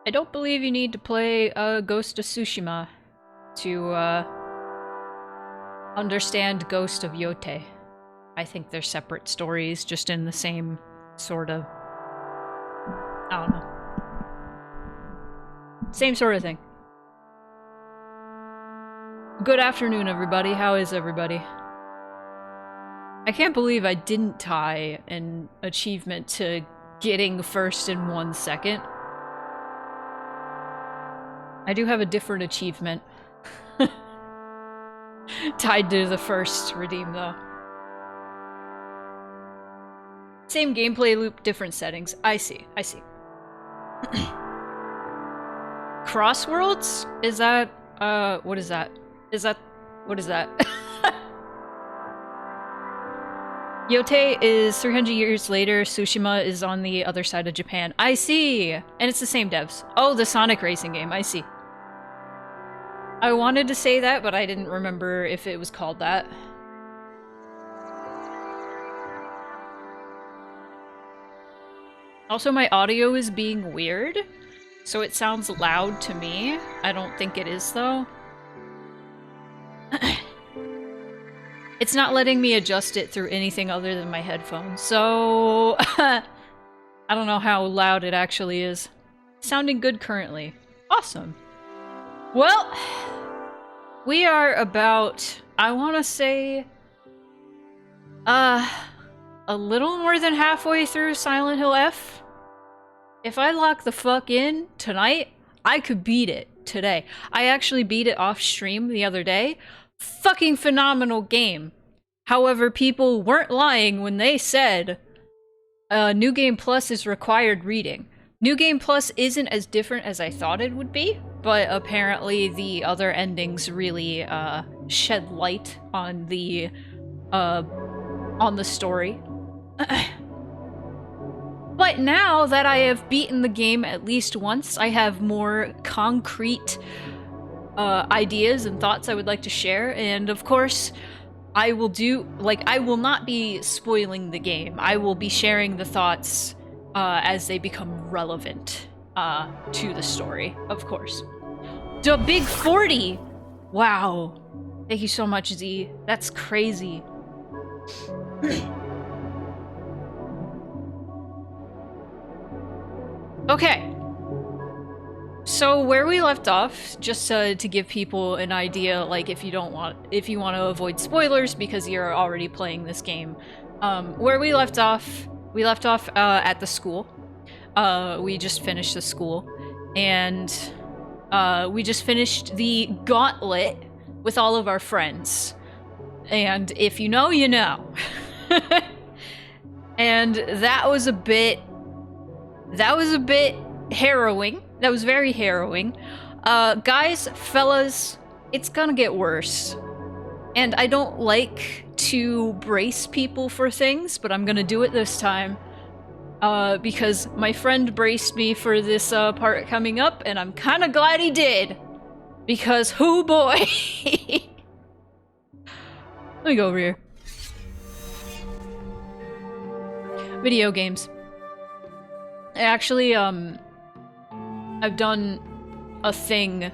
I don't believe you need to play Ghost of Tsushima to understand Ghost of Yote. I think they're separate stories, just in the same sort of... I don't know. Same sort of thing. Good afternoon, everybody. How is everybody? I can't believe I didn't tie an achievement to getting first in 1 second. I do have a different achievement. Tied to the first redeem, though. Same gameplay loop, different settings. I see, I see. Crossworlds? Is that, what is that? What is that? Yote is 300 years later, Tsushima is on the other side of Japan. I see! And it's the same devs. Oh, the Sonic racing game, I see. I wanted to say that, but I didn't remember if it was called that. Also, my audio is being weird, so it sounds loud to me. I don't think it is, though. It's not letting me adjust it through anything other than my headphones, so... I don't know how loud it actually is. Sounding good currently. Awesome. Well, we are about, I want to say, a little more than halfway through Silent Hill F. If I lock the fuck in tonight, I could beat it today. I actually beat it off stream the other day. Fucking phenomenal game. However, people weren't lying when they said New Game Plus is required reading. New Game Plus isn't as different as I thought it would be, but apparently the other endings really shed light on the story. But now that I have beaten the game at least once, I have more concrete ideas and thoughts I would like to share, and of course, I will not be spoiling the game. I will be sharing the thoughts as they become relevant to the story, of course. The Big 40! Wow. Thank you so much, Z. That's crazy. Okay. So where we left off, just to give people an idea, like if you want to avoid spoilers because you're already playing this game, where we left off at the school. We just finished the school, and we just finished the gauntlet with all of our friends. And if you know, you know. And that was a bit harrowing. That was very harrowing. Guys, fellas, it's gonna get worse. And I don't like to brace people for things, but I'm gonna do it this time. Because my friend braced me for this part coming up, and I'm kinda glad he did. Because, hoo boy! Let me go over here. Video games. Actually, I've done a thing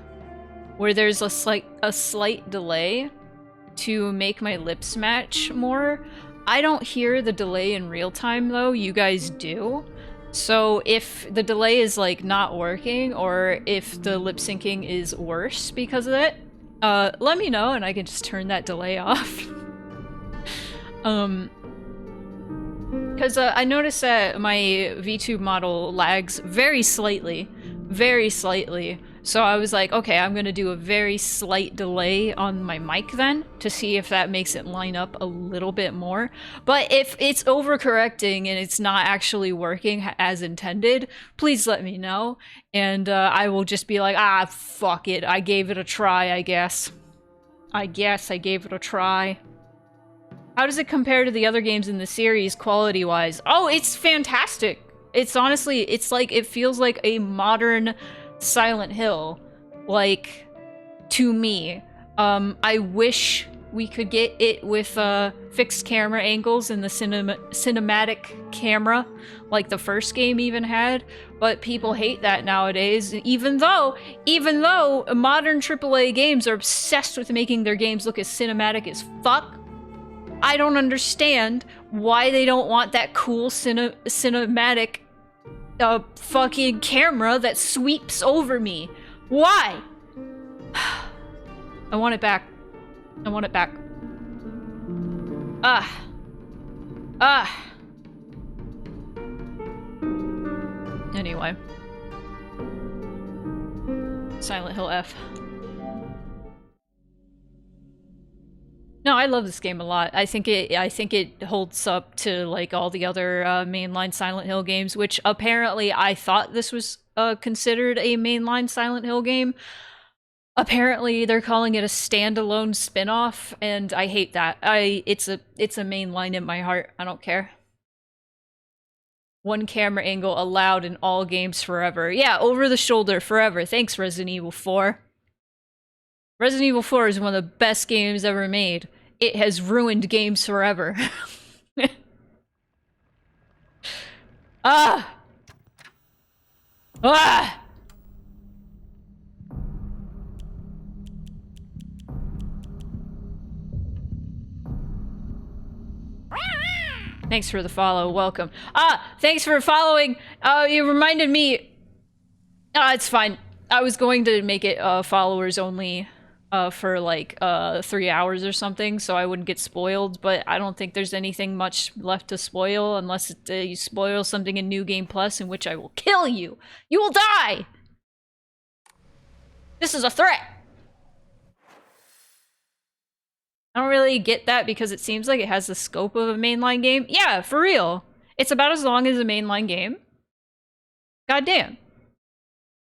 where there's a slight delay to make my lips match more. I don't hear the delay in real time though, you guys do. So if the delay is like not working, or if the lip syncing is worse because of it, let me know and I can just turn that delay off. Because I noticed that my VTube model lags very slightly, so I was like, okay, I'm gonna do a very slight delay on my mic then, to see if that makes it line up a little bit more. But if it's overcorrecting and it's not actually working as intended, please let me know, and I will just be like, ah, fuck it, I gave it a try, I guess. I gave it a try. How does it compare to the other games in the series, quality-wise? Oh, it's fantastic! It's honestly, it's like, it feels like a modern Silent Hill, like, to me. I wish we could get it with fixed camera angles and the cinematic camera, like the first game even had. But people hate that nowadays, even though modern AAA games are obsessed with making their games look as cinematic as fuck. I don't understand why they don't want that cool cinematic fucking camera that sweeps over me. Why? I want it back. I want it back. Anyway. Silent Hill F. No, I love this game a lot. I think it holds up to like all the other mainline Silent Hill games, which apparently I thought this was considered a mainline Silent Hill game. Apparently they're calling it a standalone spin-off, and I hate that. It's a mainline in my heart. I don't care. One camera angle allowed in all games forever. Yeah, over the shoulder forever. Thanks, Resident Evil 4. Resident Evil 4 is one of the best games ever made. It has ruined games forever. Ah! Ah! Thanks for the follow. Welcome. Thanks for following. You reminded me. It's fine. I was going to make it followers only for like 3 hours or something, so I wouldn't get spoiled, but I don't think there's anything much left to spoil unless you spoil something in New Game Plus, in which I will kill you. You will die! This is a threat! I don't really get that because it seems like it has the scope of a mainline game. Yeah, for real. It's about as long as a mainline game. Goddamn.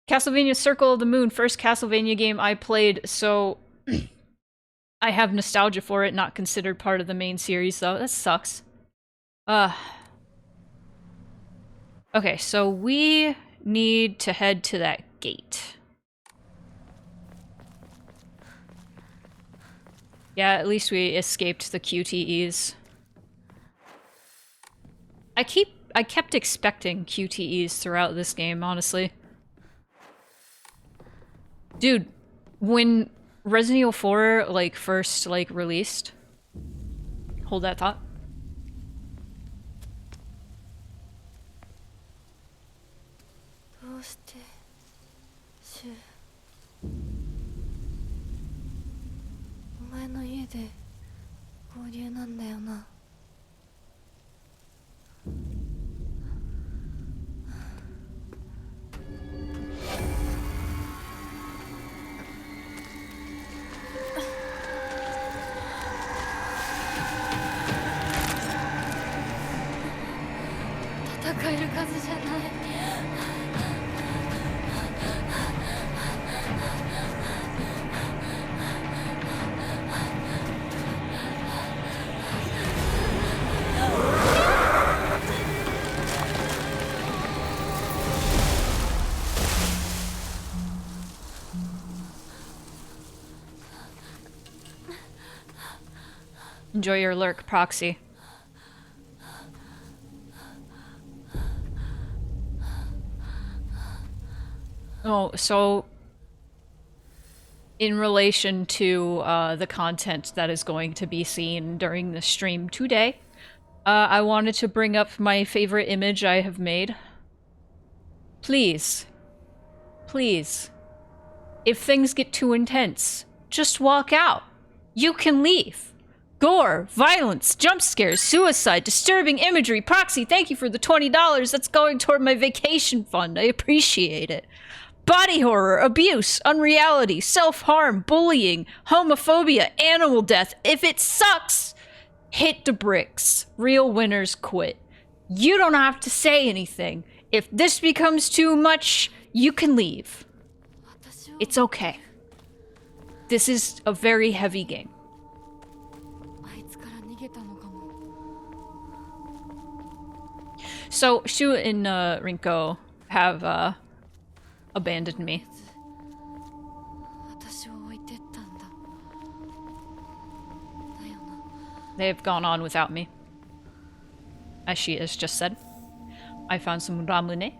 Castlevania Circle of the Moon, first Castlevania game I played, so I have nostalgia for it, not considered part of the main series, though. That sucks. Okay, so we need to head to that gate. Yeah, at least we escaped the QTEs. I kept expecting QTEs throughout this game, honestly. Dude, when Resident Evil 4, like, first, like, released... Hold that thought. Enjoy your lurk, Proxy. Oh, so in relation to the content that is going to be seen during the stream today, I wanted to bring up my favorite image I have made. Please, please, if things get too intense, just walk out. You can leave. Gore, violence, jump scares, suicide, disturbing imagery. Proxy, thank you for the $20. That's going toward my vacation fund. I appreciate it. Body horror, abuse, unreality, self-harm, bullying, homophobia, animal death. If it sucks, hit the bricks. Real winners quit. You don't have to say anything. If this becomes too much, you can leave. It's okay. This is a very heavy game. So, Shu and Rinko have abandoned me. They have gone on without me. As she has just said. I found some ramune.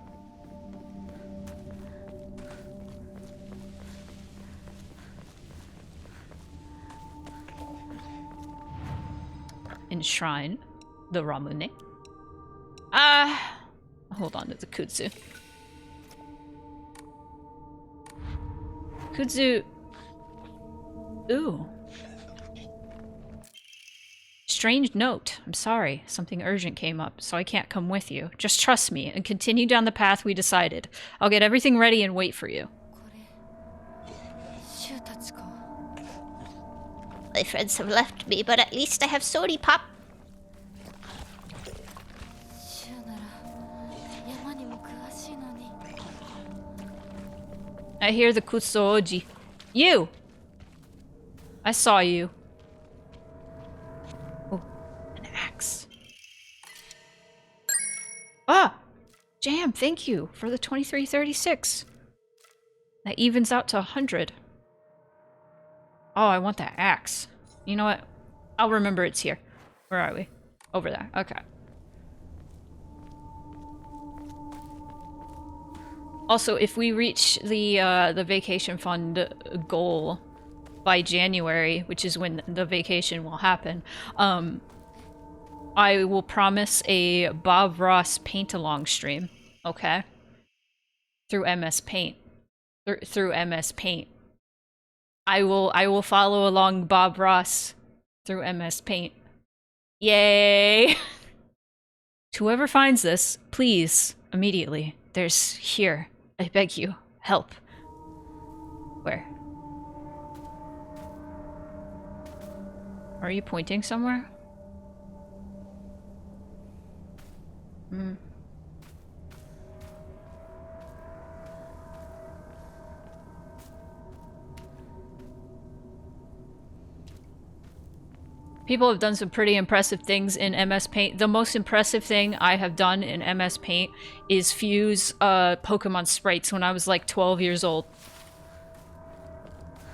Enshrine the ramune. Hold on to the kudzu. Kudzu. Ooh. Strange note. I'm sorry. Something urgent came up, so I can't come with you. Just trust me and continue down the path we decided. I'll get everything ready and wait for you. My friends have left me, but at least I have Sody Pop. I hear the Kutsooji. You! I saw you. Oh, an axe. Ah! Jam, thank you for the 2336. That evens out to 100. Oh, I want that axe. You know what? I'll remember it's here. Where are we? Over there. Okay. Also, if we reach the vacation fund goal by January, which is when the vacation will happen, I will promise a Bob Ross paint-along stream. Okay? Through MS Paint. Through MS Paint. I will follow along Bob Ross through MS Paint. Yay! To whoever finds this, please, immediately. There's here. I beg you, help. Where? Are you pointing somewhere? Hmm. People have done some pretty impressive things in MS Paint. The most impressive thing I have done in MS Paint is fuse Pokemon sprites when I was like 12 years old.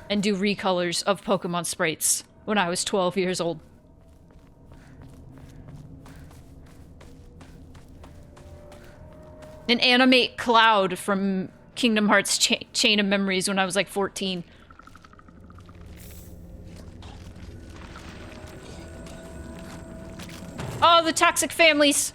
And do recolors of Pokemon sprites when I was 12 years old. And animate Cloud from Kingdom Hearts Chain of Memories when I was like 14. Oh, the toxic families!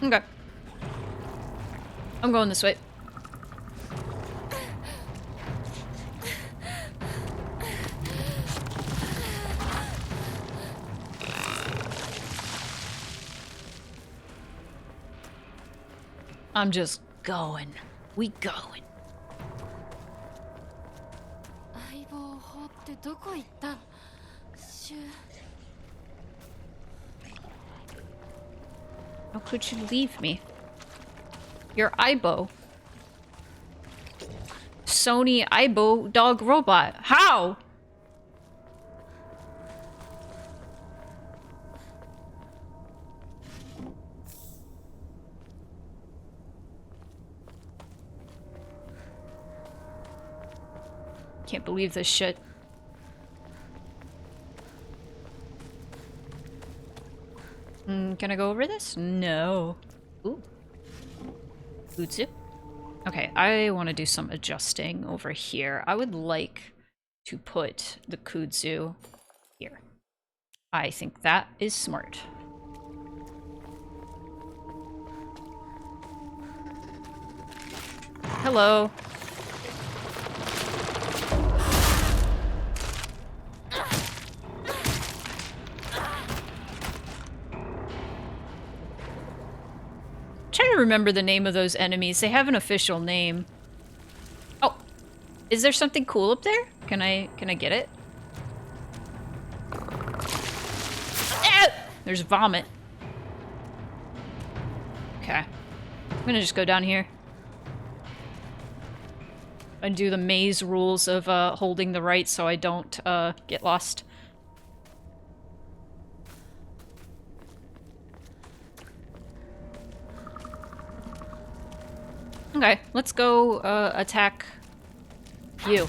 Okay. I'm going this way. I'm just going. We going. How could you leave me? Your Aibo. Sony Aibo dog robot. How? Can't believe this shit. Can I go over this? No. Ooh. Utsu. Okay, I want to do some adjusting over here. I would like to put the kudzu here. I think that is smart. Hello. Trying to remember the name of those enemies. They have an official name. Oh, is there something cool up there? Can I get it? Ah! There's vomit. Okay. I'm gonna just go down here. And do the maze rules of holding the right so I don't get lost. Okay, let's go attack you.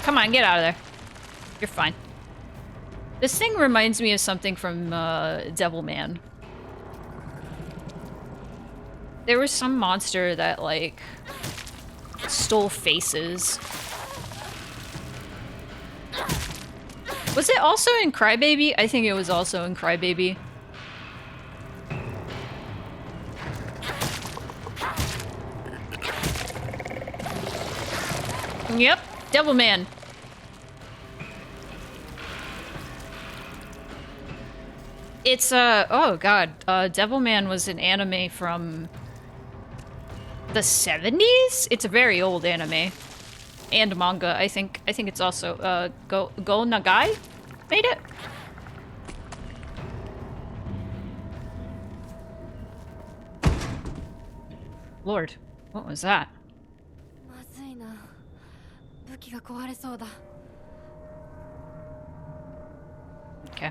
Come on, get out of there. You're fine. This thing reminds me of something from Devilman. There was some monster that, like, stole faces. Was it also in Crybaby? I think it was also in Crybaby. Yep, Devilman. It's, oh god, Devilman was an anime from the 70s? It's a very old anime. And manga, I think it's also, Go Nagai made it? Lord, what was that? Okay.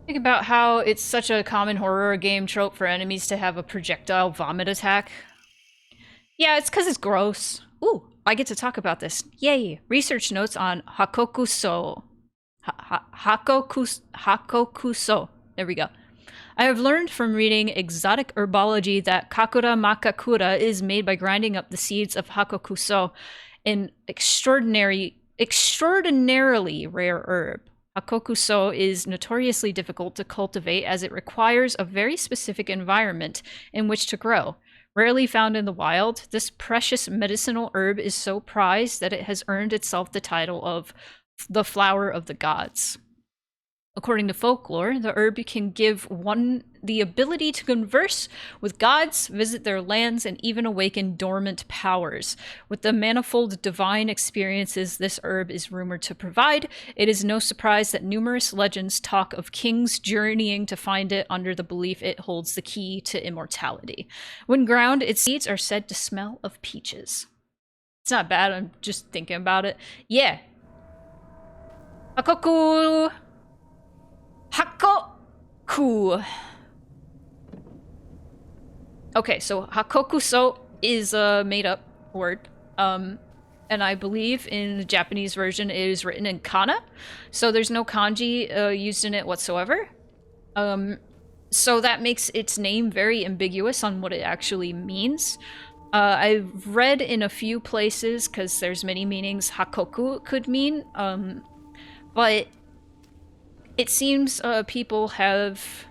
Think about how it's such a common horror game trope for enemies to have a projectile vomit attack. Yeah, it's because it's gross. Ooh, I get to talk about this. Yay! Research notes on Hakokuso. Hakokuso. There we go. I have learned from reading Exotic Herbology that Kakura Makakura is made by grinding up the seeds of Hakokuso, an extraordinarily rare herb. Hakokuso is notoriously difficult to cultivate as it requires a very specific environment in which to grow. Rarely found in the wild, this precious medicinal herb is so prized that it has earned itself the title of the flower of the gods. According to folklore, the herb can give one the ability to converse with gods, visit their lands, and even awaken dormant powers. With the manifold divine experiences this herb is rumored to provide, it is no surprise that numerous legends talk of kings journeying to find it under the belief it holds the key to immortality. When ground, its seeds are said to smell of peaches. It's not bad, I'm just thinking about it. Yeah. Hakoku! Hakoku. Okay, so Hakokuso is a made-up word. And I believe in the Japanese version it is written in kana, so there's no kanji used in it whatsoever. So that makes its name very ambiguous on what it actually means. I've read in a few places, because there's many meanings Hakoku could mean, but it seems people have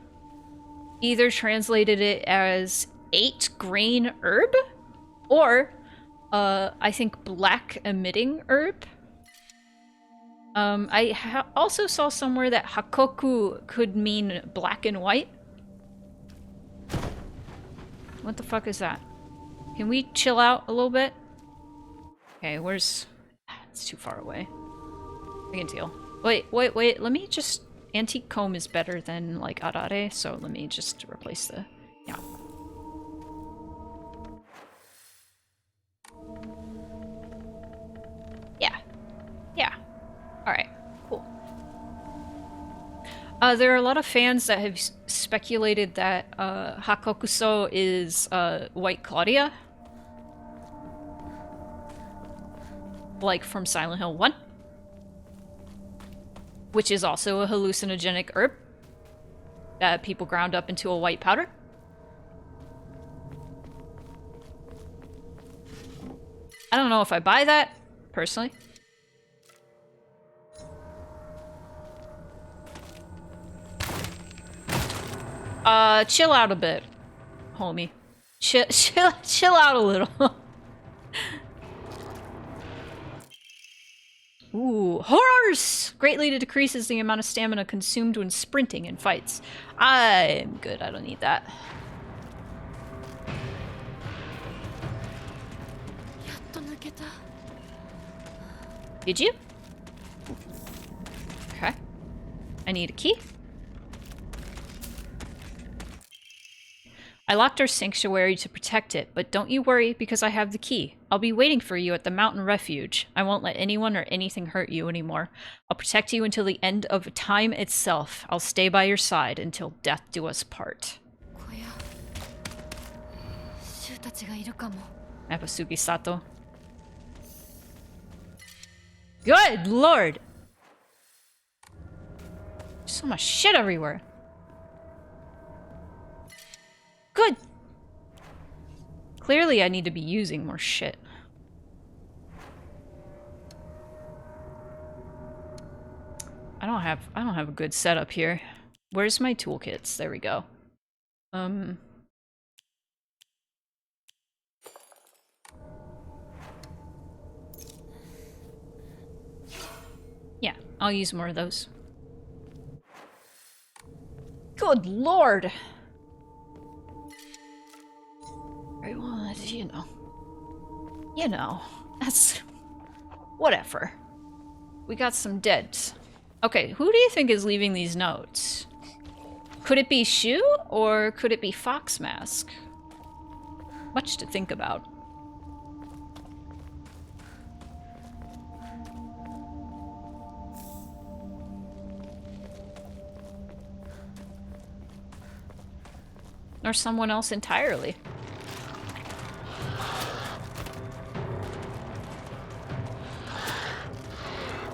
either translated it as 8-grain herb, or I think black emitting herb. I also saw somewhere that hakoku could mean black and white. What the fuck is that? Can we chill out a little bit? Okay, where's... It's too far away. I can deal. Wait, let me just... Antique comb is better than, like, arare, so let me just replace the... Yeah. Yeah. Alright, cool. There are a lot of fans that have speculated that Hakokuso is White Claudia. Like from Silent Hill 1. Which is also a hallucinogenic herb that people ground up into a white powder. I don't know if I buy that, personally. Chill out a bit, homie. Chill out a little. Ooh, horrors! Greatly decreases the amount of stamina consumed when sprinting in fights. I'm good, I don't need that. Did you? Okay. I need a key. I locked our sanctuary to protect it, but don't you worry because I have the key. I'll be waiting for you at the mountain refuge. I won't let anyone or anything hurt you anymore. I'll protect you until the end of time itself. I'll stay by your side until death do us part. Napasugi Sato. Good lord! So much shit everywhere. Good. Clearly I need to be using more shit. I don't have a good setup here. Where's my toolkits? There we go. Yeah, I'll use more of those. Good lord! Very well, you know, that's... whatever. We got some deads. Okay, who do you think is leaving these notes? Could it be Shu, or could it be Fox Mask? Much to think about. Or someone else entirely.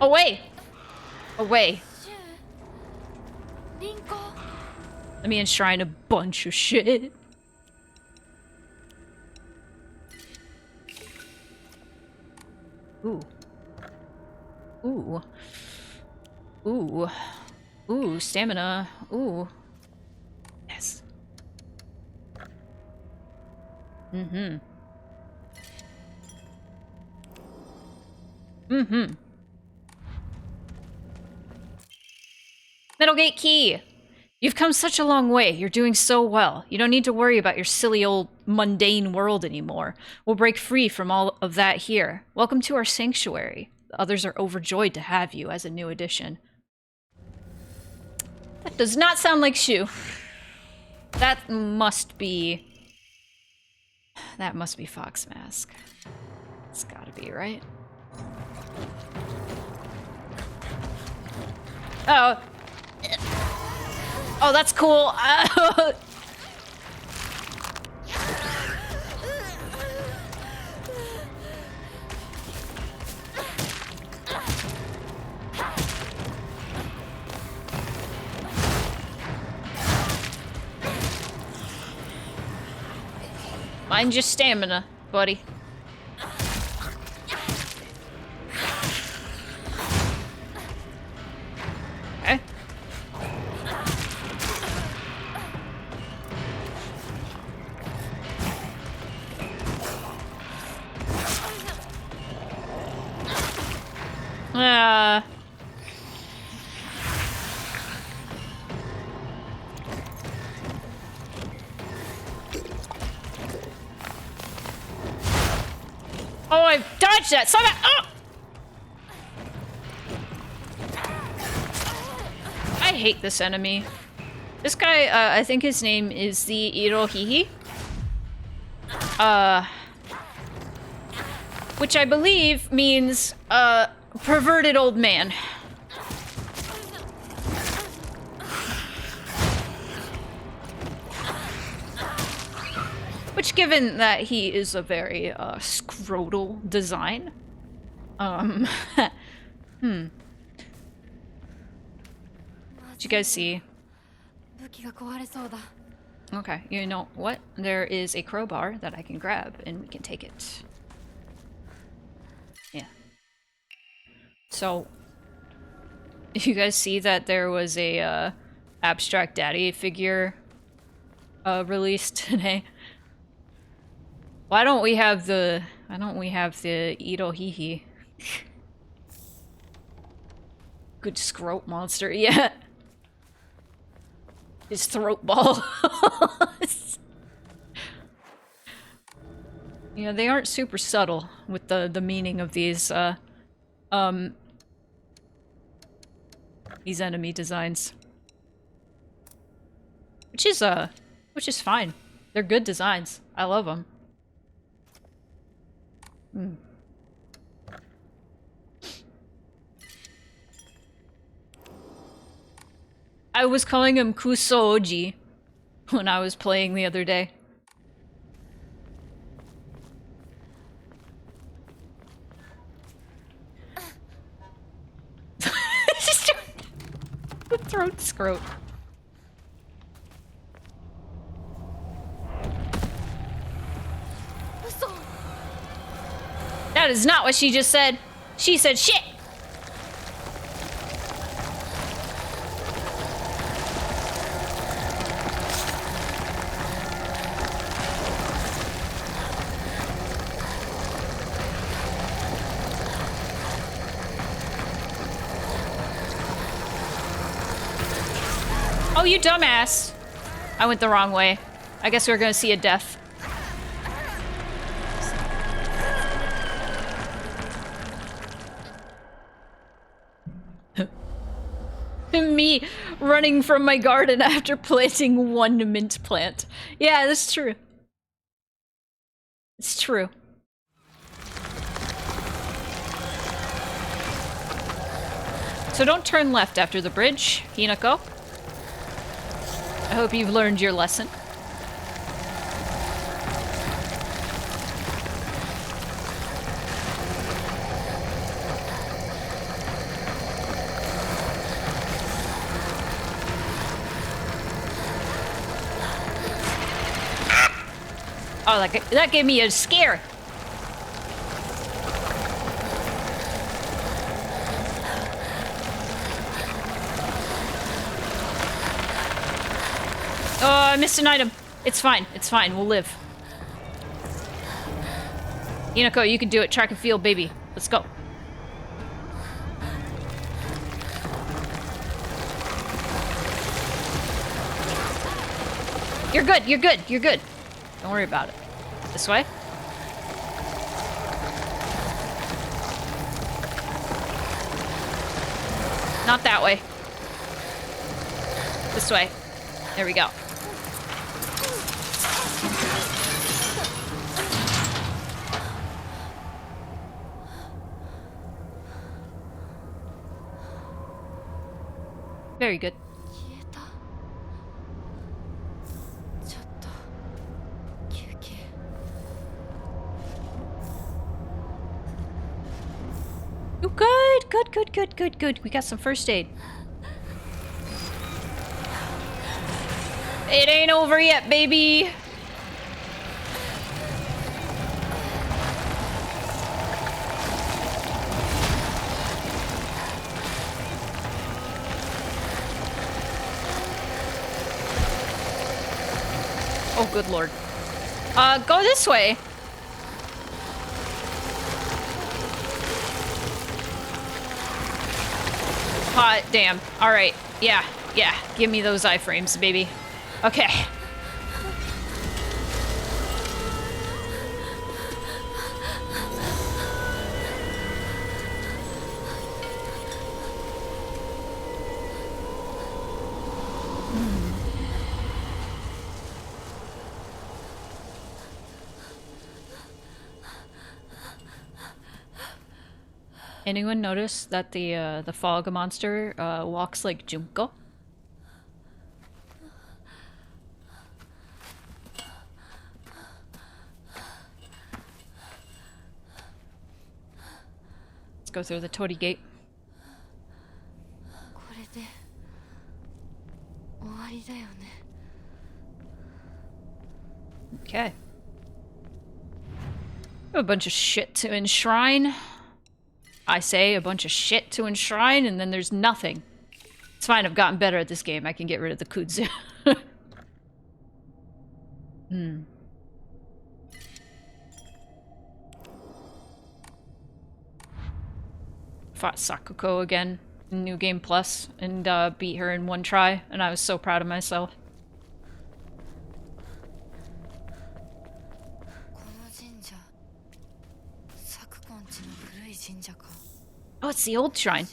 Away! Away. Let me enshrine a bunch of shit. Ooh. Ooh. Ooh. Ooh, stamina. Ooh. Yes. Mm-hmm. Mm-hmm. Metal Gate Key! You've come such a long way. You're doing so well. You don't need to worry about your silly old mundane world anymore. We'll break free from all of that here. Welcome to our sanctuary. The others are overjoyed to have you as a new addition. That does not sound like Shu. That must be Fox Mask. It's gotta be, right? Oh. Oh, that's cool. Mind your stamina, buddy. Okay. Oh, I dodged that! Son of a- oh! I hate this enemy. This guy, I think his name is the Irohihi. Which I believe means, perverted old man. Which, given that he is a very, scrotal design, Did you guys see? Okay, you know what? There is a crowbar that I can grab, and we can take it. Yeah. So, you guys see that there was a, Abstract Daddy figure, released today? Why don't we have the Irohihi? Good scrote monster, yeah. His throat ball. Yeah, they aren't super subtle with the meaning of these enemy designs. Which is fine. They're good designs. I love them. I was calling him Kusoji when I was playing the other day. The throat scrote. That is not what she just said. She said shit! Oh, you dumbass! I went the wrong way. I guess we're gonna see a death. Me running from my garden after planting one mint plant. Yeah, that's true. It's true. So don't turn left after the bridge, Hinako. I hope you've learned your lesson. Oh, that gave me a scare. Oh, I missed an item. It's fine. It's fine. We'll live. Hinako, you can do it. Track and field, baby. Let's go. You're good. You're good. You're good. Don't worry about it. This way? Not that way. This way. There we go. Very good. Oh, good, good, good, good, good, good. We got some first aid. It ain't over yet, baby. Oh, good lord. Go this way. Hot damn. Alright. Yeah. Yeah. Give me those iframes, baby. Okay. Anyone notice that the fog monster walks like Junko? Let's go through the torii gate. Okay. A bunch of shit to enshrine. I say a bunch of shit to enshrine, and then there's nothing. It's fine, I've gotten better at this game. I can get rid of the kudzu. Fought Sakuko again in New Game Plus, and beat her in one try, and I was so proud of myself. Oh, it's the old shrine.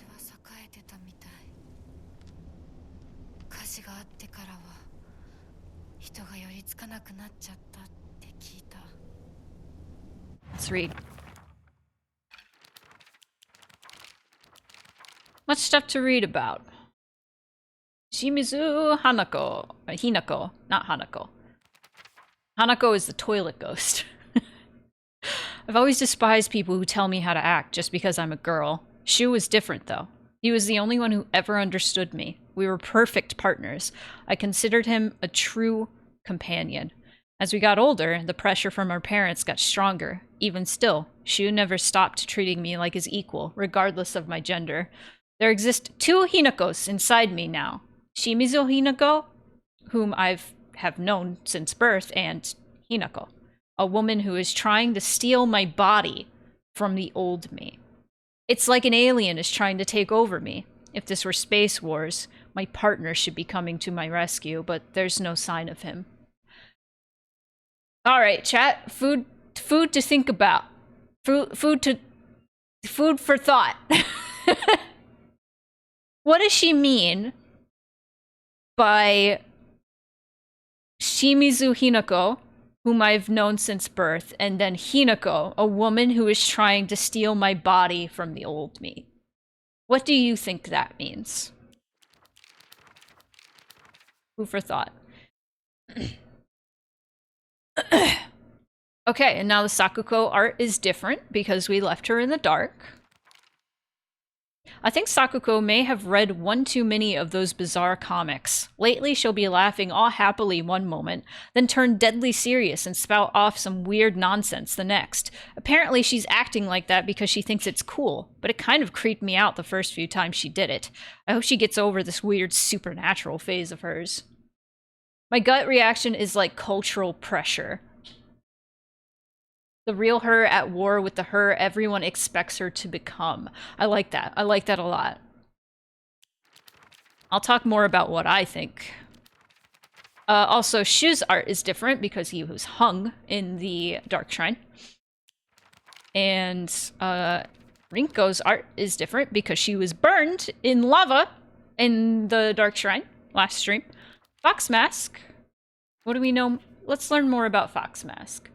Let's read. Much stuff to read about. Shimizu Hanako. Hinako, not Hanako. Hanako is the toilet ghost. I've always despised people who tell me how to act just because I'm a girl. Shu was different, though. He was the only one who ever understood me. We were perfect partners. I considered him a true companion. As we got older, the pressure from our parents got stronger. Even still, Shu never stopped treating me like his equal, regardless of my gender. There exist two Hinakos inside me now. Shimizu Hinako, whom have known since birth, and Hinako, a woman who is trying to steal my body from the old me. It's like an alien is trying to take over me. If this were Space Wars, my partner should be coming to my rescue, but there's no sign of him. Alright, chat. Food to think about. Food for thought. What does she mean by Shimizu Hinako, whom I've known since birth, and then Hinako, a woman who is trying to steal my body from the old me? What do you think that means? Food for thought. Okay, and now the Sakuko art is different because we left her in the dark. I think Sakuko may have read one too many of those bizarre comics. Lately, she'll be laughing all happily one moment, then turn deadly serious and spout off some weird nonsense the next. Apparently, she's acting like that because she thinks it's cool, but it kind of creeped me out the first few times she did it. I hope she gets over this weird supernatural phase of hers. My gut reaction is like cultural pressure. The real her at war with the her everyone expects her to become. I like that. I like that a lot. I'll talk more about what I think. Also, Shu's art is different because he was hung in the Dark Shrine. And Rinko's art is different because she was burned in lava in the Dark Shrine last stream. Fox Mask. What do we know? Let's learn more about Fox Mask.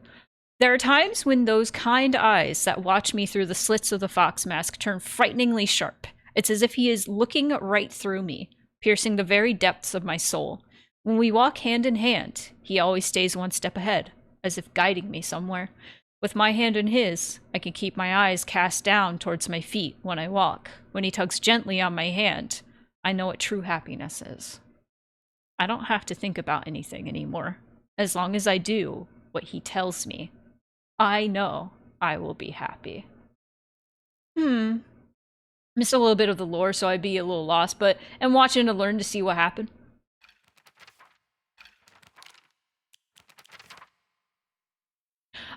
There are times when those kind eyes that watch me through the slits of the fox mask turn frighteningly sharp. It's as if he is looking right through me, piercing the very depths of my soul. When we walk hand in hand, he always stays one step ahead, as if guiding me somewhere. With my hand in his, I can keep my eyes cast down towards my feet when I walk. When he tugs gently on my hand, I know what true happiness is. I don't have to think about anything anymore. As long as I do what he tells me, I know I will be happy. Missed a little bit of the lore, so I'd be a little lost, but I'm watching to learn to see what happened.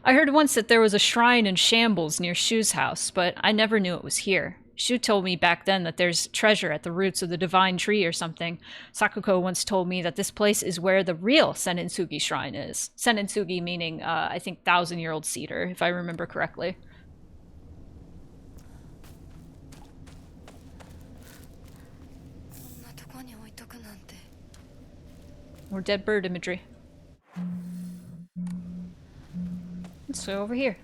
I heard once that there was a shrine in shambles near Shu's house, but I never knew it was here. Shu told me back then that there's treasure at the roots of the divine tree or something. Sakuko once told me that this place is where the real Senninsugi shrine is. Senninsugi meaning, I think, 1,000-year-old cedar, if I remember correctly. More dead bird imagery. Let's go over here.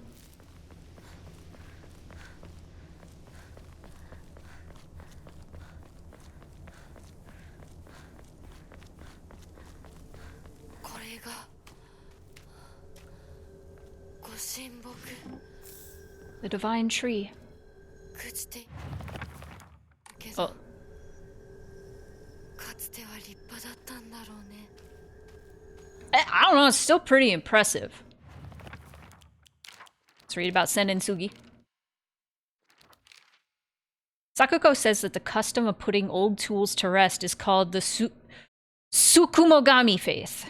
The divine tree. Oh. I don't know, it's still pretty impressive. Let's read about Senninsugi. Sakuko says that the custom of putting old tools to rest is called the Tsukumogami faith.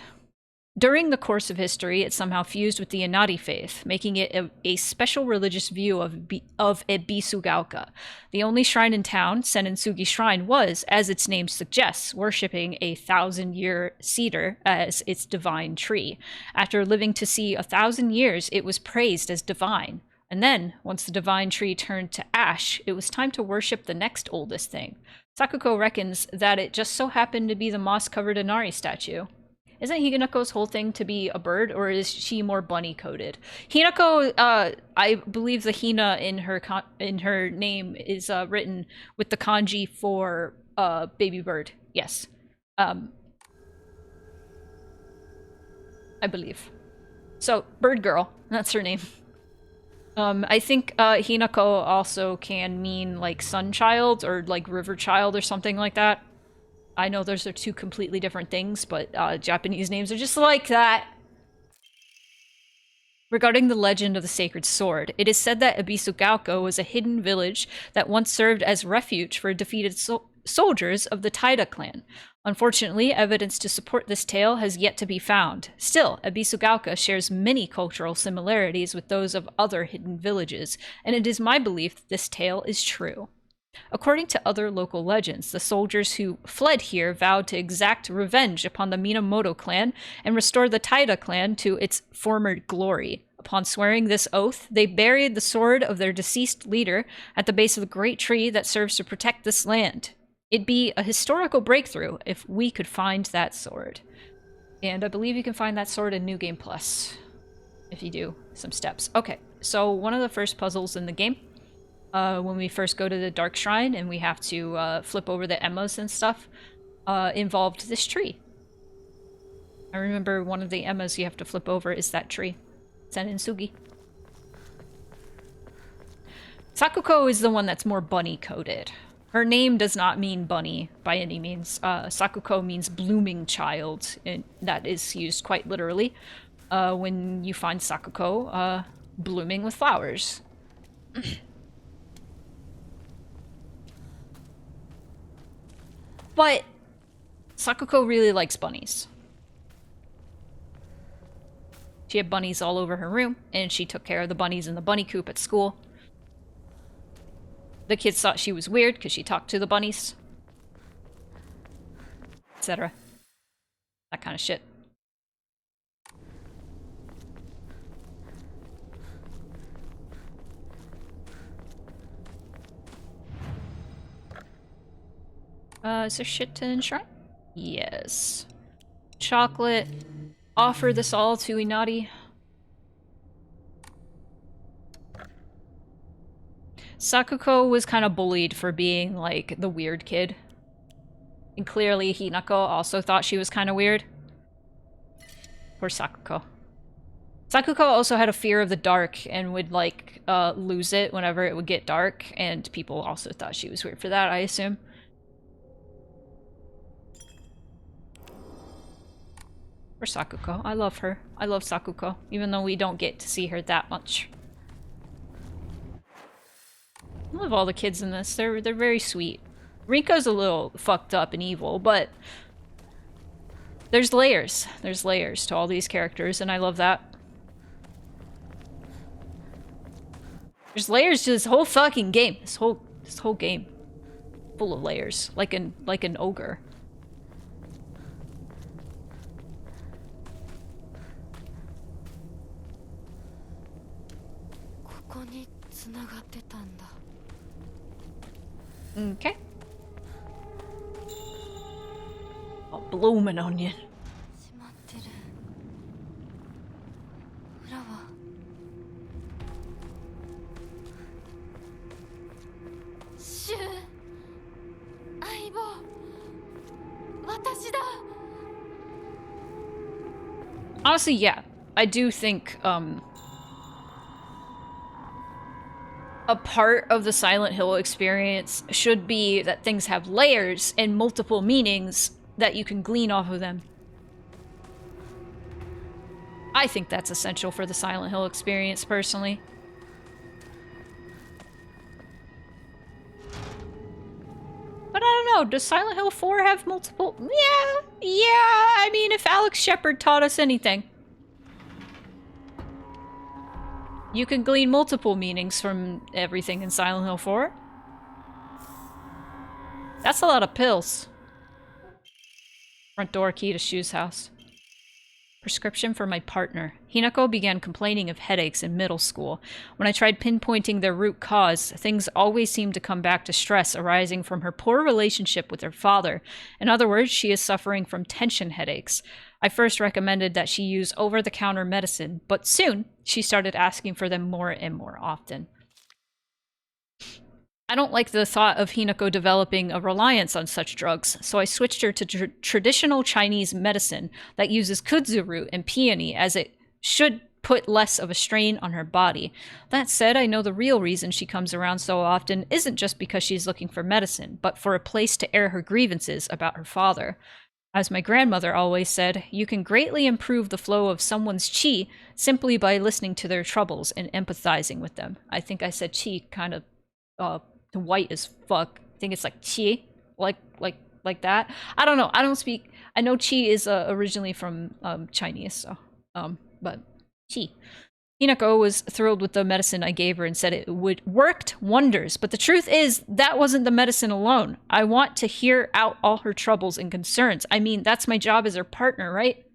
During the course of history, it somehow fused with the Inari faith, making it a special religious view of Ebisugaoka. The only shrine in town, Senninsugi Shrine, was, as its name suggests, worshipping a 1,000-year cedar as its divine tree. After living to see 1,000 years, it was praised as divine. And then, once the divine tree turned to ash, it was time to worship the next oldest thing. Sakuko reckons that it just so happened to be the moss-covered Inari statue. Isn't Hinako's whole thing to be a bird, or is she more bunny-coded? Hinako, I believe the Hina in her name is written with the kanji for baby bird. Yes, I believe. So bird girl, that's her name. I think Hinako also can mean like sun child or like river child or something like that. I know those are two completely different things, but Japanese names are just like that. Regarding the legend of the sacred sword, it is said that Ebisugaoka was a hidden village that once served as refuge for defeated soldiers of the Taira clan. Unfortunately, evidence to support this tale has yet to be found. Still, Ebisugaoka shares many cultural similarities with those of other hidden villages, and it is my belief that this tale is true. According to other local legends, the soldiers who fled here vowed to exact revenge upon the Minamoto clan and restore the Taira clan to its former glory. Upon swearing this oath, they buried the sword of their deceased leader at the base of the great tree that serves to protect this land. It'd be a historical breakthrough if we could find that sword. And I believe you can find that sword in New Game Plus, if you do some steps. Okay, so one of the first puzzles in the game, when we first go to the Dark Shrine and we have to flip over the Emmas and stuff, involved this tree. I remember one of the Emmas you have to flip over is that tree. Senninsugi. Sakuko is the one that's more bunny-coded. Her name does not mean bunny by any means. Sakuko means blooming child, and that is used quite literally when you find Sakuko blooming with flowers. But Sakuko really likes bunnies. She had bunnies all over her room, and she took care of the bunnies in the bunny coop at school. The kids thought she was weird because she talked to the bunnies, etc. That kind of shit. Is there shit to enshrine? Yes. Chocolate. Offer this all to Inari. Sakuko was kind of bullied for being, like, the weird kid. And clearly Hinako also thought she was kind of weird. Poor Sakuko. Sakuko also had a fear of the dark and would, like, lose it whenever it would get dark, and people also thought she was weird for that, I assume. Poor Sakuko. I love her. I love Sakuko, even though we don't get to see her that much. I love all the kids in this. They're very sweet. Rika's a little fucked up and evil, but there's layers. There's layers to all these characters, and I love that. There's layers to this whole fucking game. This whole game. Full of layers. Like an ogre. Okay. Oh, bloomin' onion. Honestly, yeah. I do think, a part of the Silent Hill experience should be that things have layers and multiple meanings that you can glean off of them. I think that's essential for the Silent Hill experience, personally. But I don't know, does Silent Hill 4 have multiple? Yeah, I mean, if Alex Shepard taught us anything. You can glean multiple meanings from everything in Silent Hill 4. That's a lot of pills. Front door key to Shu's house. Prescription for my partner. Hinako began complaining of headaches in middle school. When I tried pinpointing their root cause, things always seemed to come back to stress arising from her poor relationship with her father. In other words, she is suffering from tension headaches. I first recommended that she use over-the-counter medicine, but soon she started asking for them more and more often. I don't like the thought of Hinako developing a reliance on such drugs, so I switched her to traditional Chinese medicine that uses kudzu root and peony, as it should put less of a strain on her body. That said, I know the real reason she comes around so often isn't just because she's looking for medicine, but for a place to air her grievances about her father. As my grandmother always said, you can greatly improve the flow of someone's chi simply by listening to their troubles and empathizing with them. I think I said chi kind of white as fuck. I think it's like chi, like that. I don't know. I don't speak. I know chi is originally from Chinese, so but chi. Hinako was thrilled with the medicine I gave her and said it worked wonders. But the truth is, that wasn't the medicine alone. I want to hear out all her troubles and concerns. I mean, that's my job as her partner, right?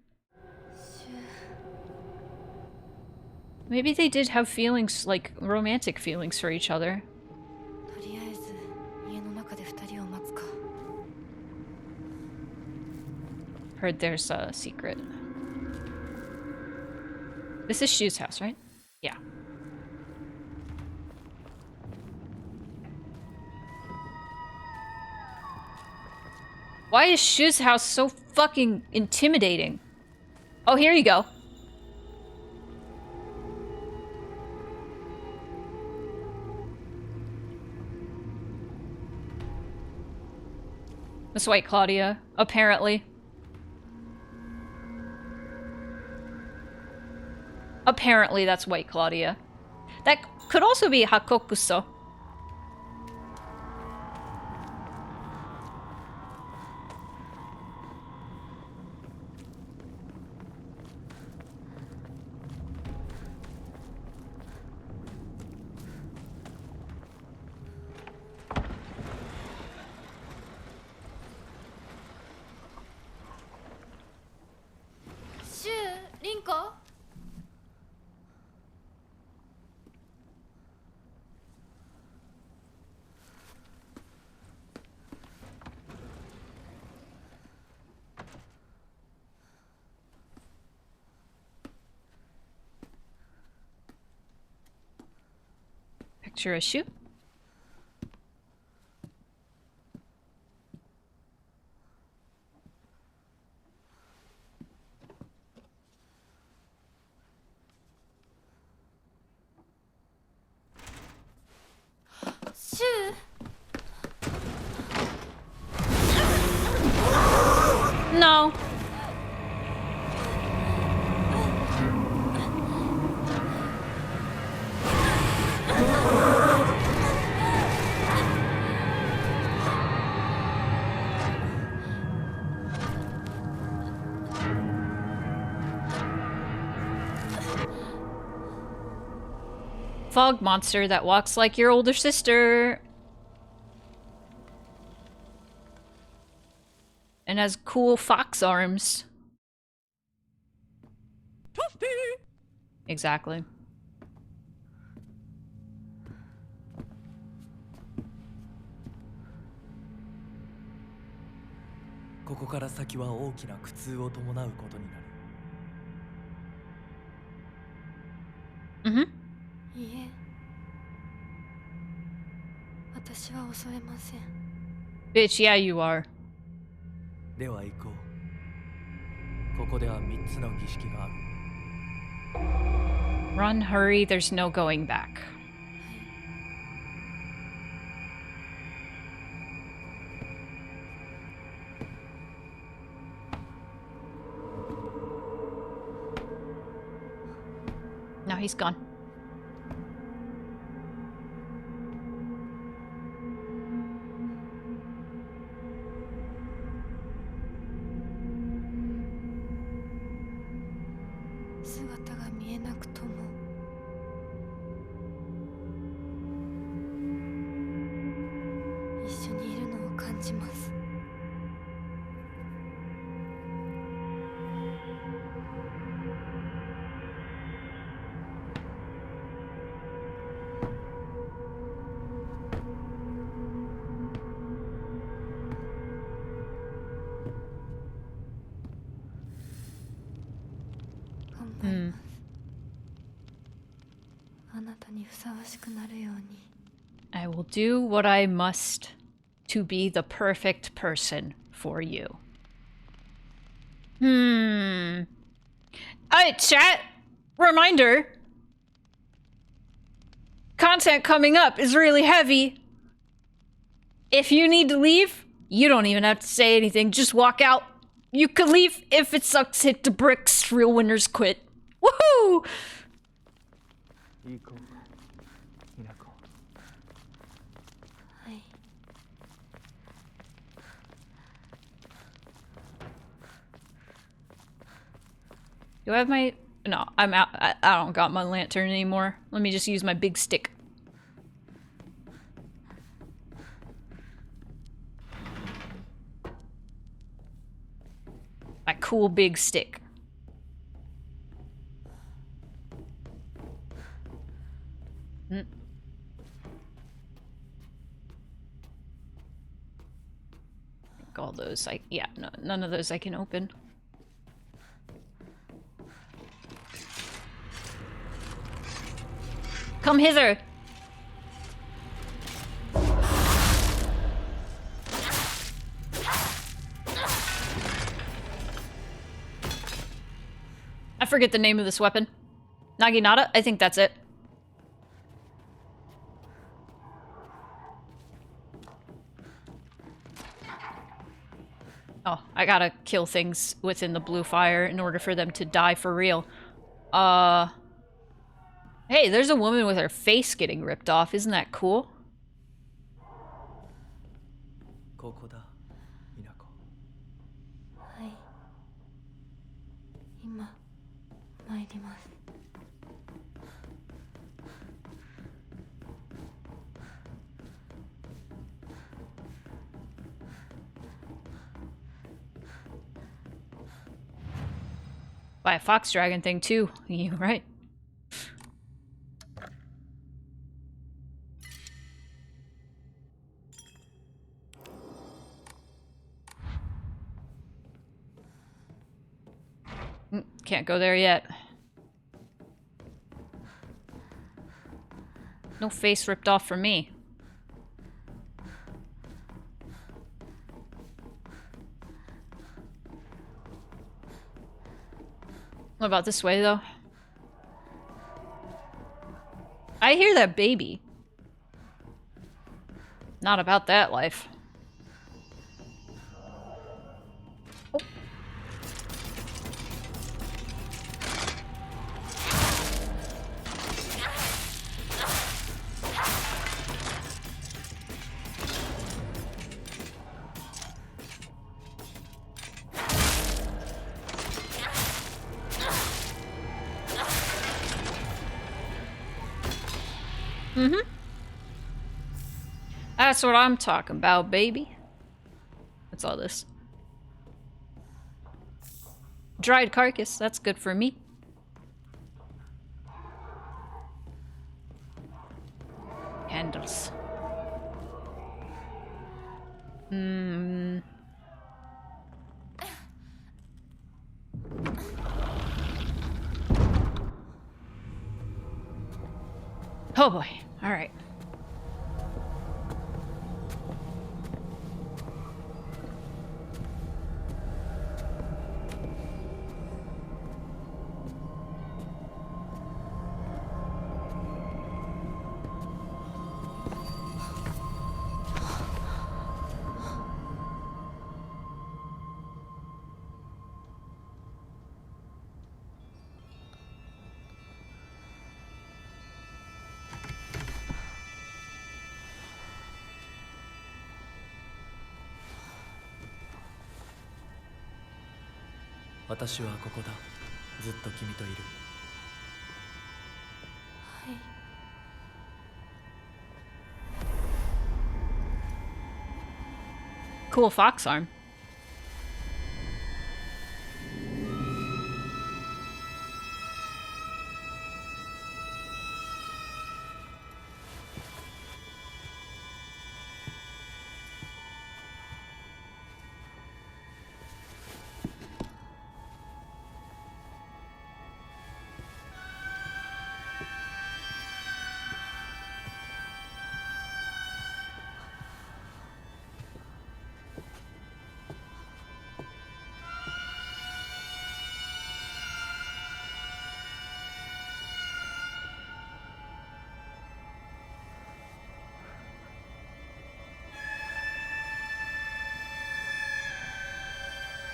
Maybe they did have feelings, like romantic feelings for each other. Heard there's a secret. This is Shu's house, right? Yeah. Why is Shu's house so fucking intimidating? Oh, here you go. Miss White Claudia, apparently. Apparently that's White Claudia. That could also be Hakokuso. Picture a shoe. No. Fog monster that walks like your older sister. And has cool fox arms. Toasty! Exactly. Mm-hmm. Bitch, yeah, you are. Run, hurry, there's no going back. Now he's gone. Hmm. I will do what I must to be the perfect person for you. Alright, chat! Reminder! Content coming up is really heavy. If you need to leave, you don't even have to say anything. Just walk out. You could leave. If it sucks, hit the bricks. Real winners quit. Woohoo! Do I have my... No, I'm out. I don't got my lantern anymore. Let me just use my big stick. My cool big stick. I think all those, yeah, no, none of those I can open. Come hither! I forget the name of this weapon. Naginata? I think that's it. Oh, I gotta kill things within the blue fire in order for them to die for real. Hey, there's a woman with her face getting ripped off. Isn't that cool? By a fox dragon thing too. You're right. Can't go there yet. No face ripped off for me. What about this way, though? I hear that baby. Not about that life. Oh. That's what I'm talking about, baby. What's all this? Dried carcass, that's good for me. Handles. Oh boy, alright. Cool fox arm.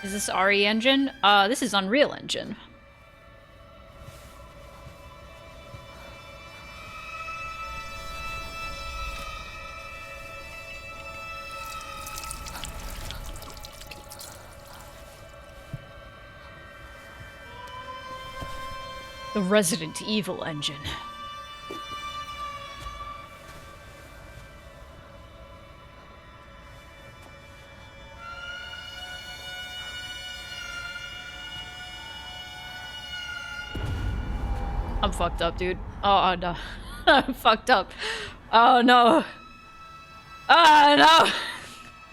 Is this RE Engine? This is Unreal Engine. The Resident Evil engine. I'm fucked up, dude. Oh, no. I'm fucked up. Oh, no. Oh, no.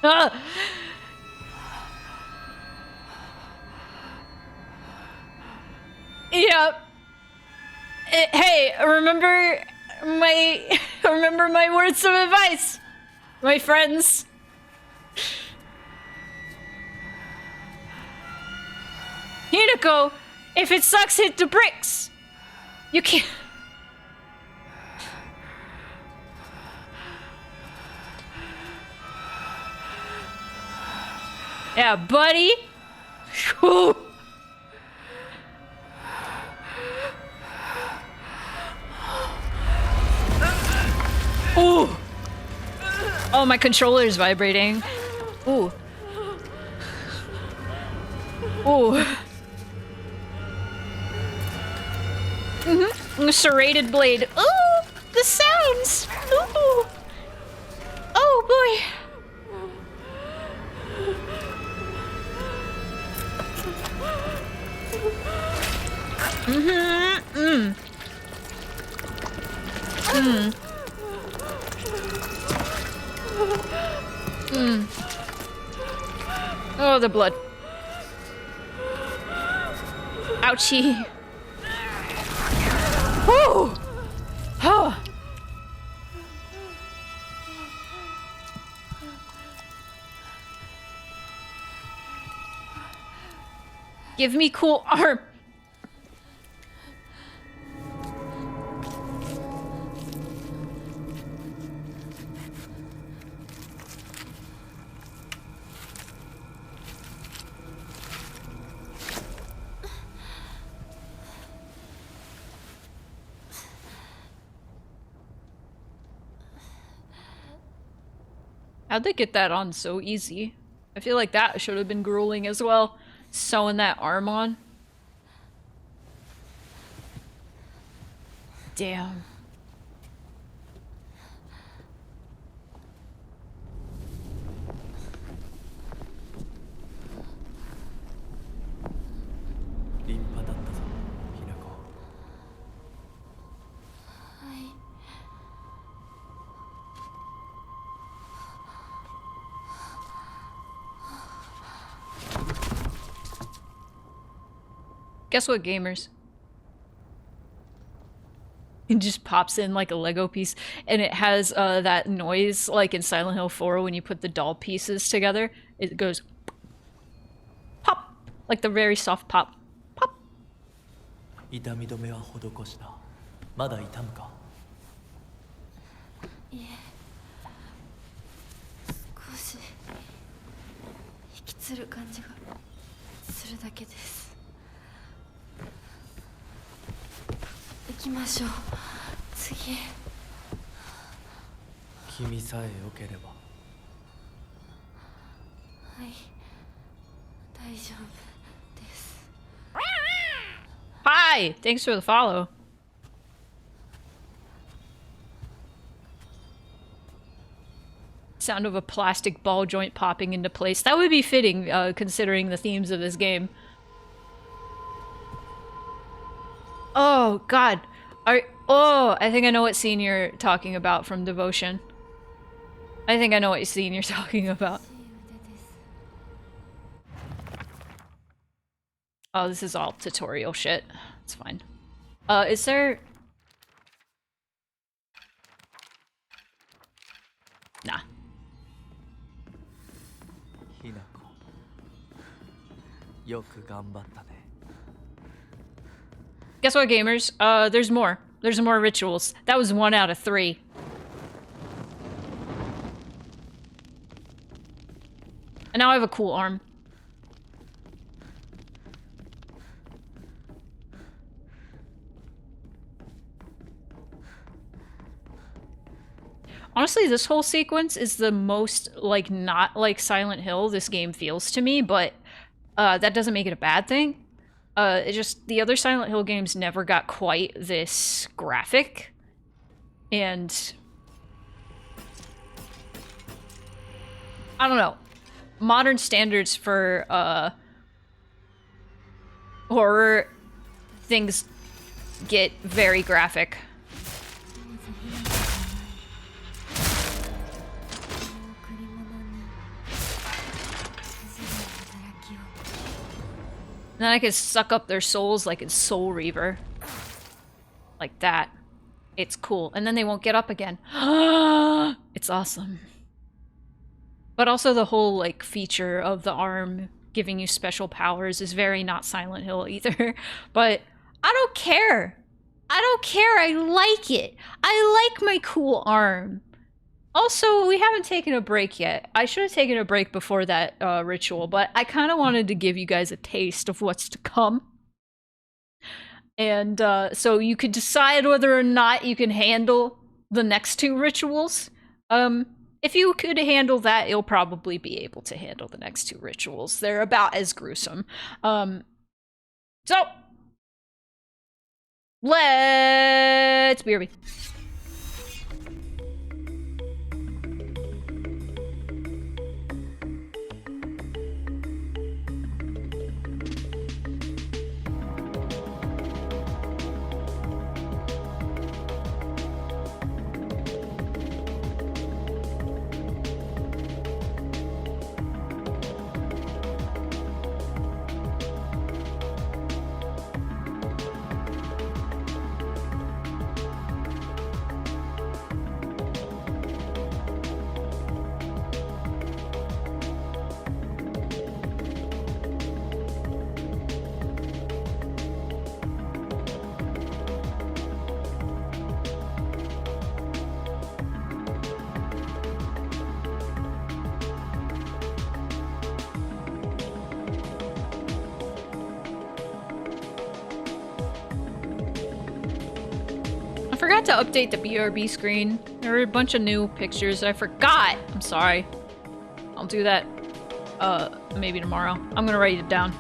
Ah. Yep. Hey, remember my words of advice, my friends. Hinako, if it sucks, hit the bricks. You can't. Yeah, buddy. Whew. Ooh. Oh, my controller's vibrating. Ooh. Ooh. Serrated blade. Ooh, the sounds. Ooh. Oh boy. Oh, the blood. Ouchie. Woo! Oh. Give me cool arm. How'd they get that on so easy? I feel like that should have been grueling as well. Sewing that arm on. Damn. Guess what, gamers? It just pops in like a Lego piece, and it has that noise like in Silent Hill 4 when you put the doll pieces together. It goes pop, like the very soft pop. Pop. 痛み止めは施した。まだ痛むか？いえ、少し引きつる感じがするだけです。行きましょう。次。君さえ良ければ。はい、大丈夫です。Hi! Thanks for the follow. Sound of a plastic ball joint popping into place. That would be fitting, considering the themes of this game. Oh, God. Oh, I think I know what scene you're talking about from Devotion. I think I know what scene you're talking about. Oh, this is all tutorial shit. It's fine. Is there... Nah. Hinako. よく頑張ったね。 Guess what, gamers? There's more. There's more rituals. That was 1 out of 3. And now I have a cool arm. Honestly, this whole sequence is the most, like, not like Silent Hill this game feels to me, but that doesn't make it a bad thing. It just, the other Silent Hill games never got quite this graphic. And I don't know. Modern standards for horror things get very graphic. And then I can suck up their souls like in Soul Reaver. Like that. It's cool. And then they won't get up again. It's awesome. But also the whole, like, feature of the arm giving you special powers is very not Silent Hill either. But I don't care. I don't care. I like it. I like my cool arm. Also, we haven't taken a break yet. I should have taken a break before that ritual, but I kind of wanted to give you guys a taste of what's to come. And so you could decide whether or not you can handle the next two rituals. If you could handle that, you'll probably be able to handle the next two rituals. They're about as gruesome. So, let's BRB. I forgot to update the BRB screen. There were a bunch of new pictures I forgot. I'm sorry. I'll do that, maybe tomorrow. I'm gonna write it down.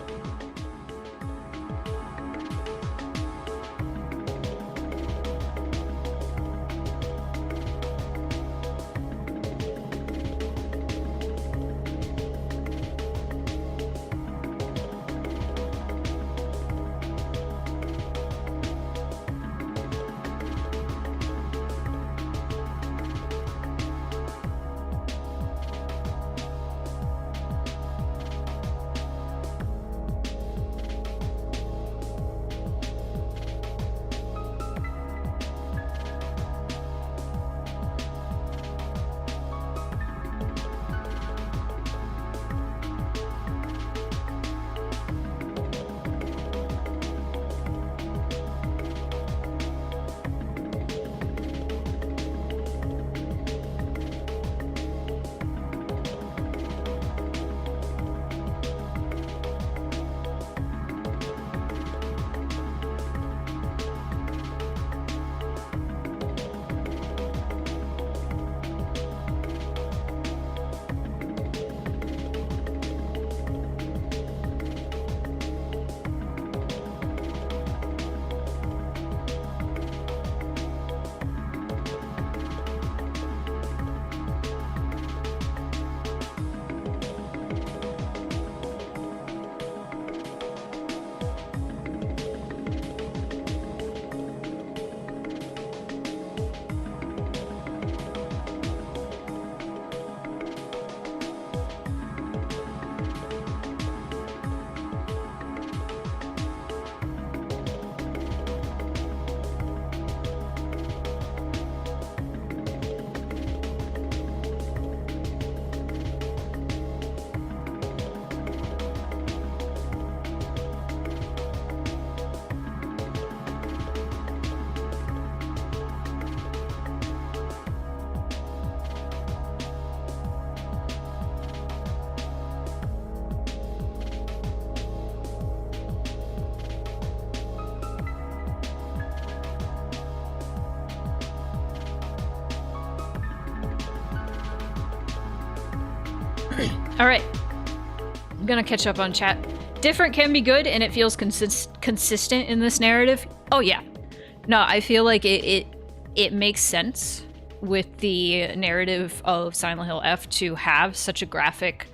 Alright. I'm gonna catch up on chat. Different can be good, and it feels consistent in this narrative. Oh yeah. No, I feel like it makes sense with the narrative of Silent Hill F to have such a graphic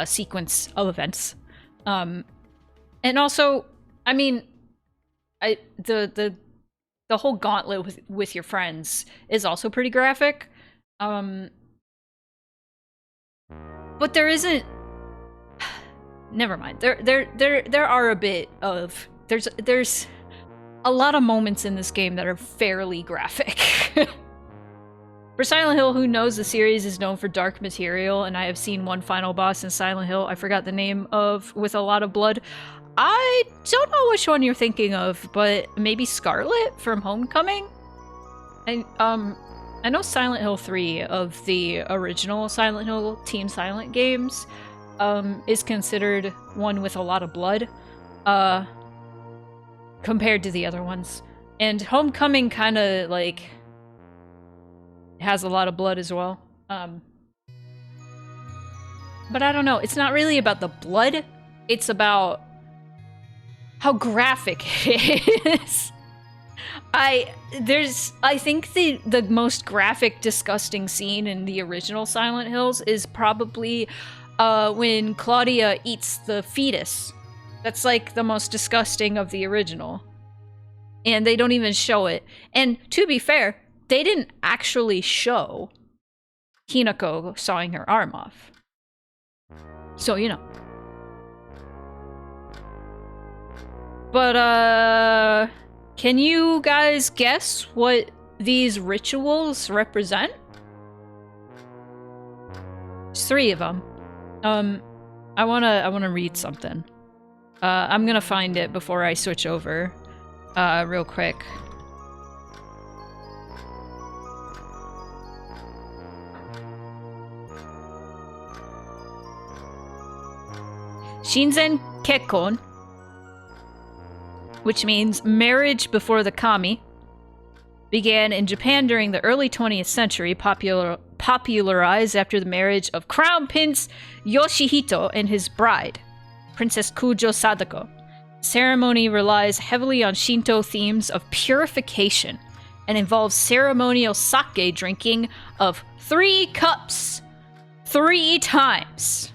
sequence of events. And also, I mean, the whole gauntlet with your friends is also pretty graphic. But there isn't. Never mind. There are a bit of there's a lot of moments in this game that are fairly graphic. For Silent Hill, who knows, the series is known for dark material, and I have seen one final boss in Silent Hill, I forgot the name of, with a lot of blood. I don't know which one you're thinking of, but maybe Scarlet from Homecoming? I know Silent Hill 3 of the original Silent Hill Team Silent games is considered one with a lot of blood compared to the other ones. And Homecoming kind of, like, has a lot of blood as well. But I don't know. It's not really about the blood. It's about how graphic it is. I think the most graphic, disgusting scene in the original Silent Hills is probably when Claudia eats the fetus. That's like the most disgusting of the original. And they don't even show it. And to be fair, they didn't actually show Hinako sawing her arm off. So, you know. But, can you guys guess what these rituals represent? There's 3 of them. I wanna read something. I'm gonna find it before I switch over, real quick. Shinzen Kekkon, which means marriage before the kami, began in Japan during the early 20th century, popularized after the marriage of Crown Prince Yoshihito and his bride, Princess Kujo Sadako. The ceremony relies heavily on Shinto themes of purification and involves ceremonial sake drinking of 3 cups 3 times.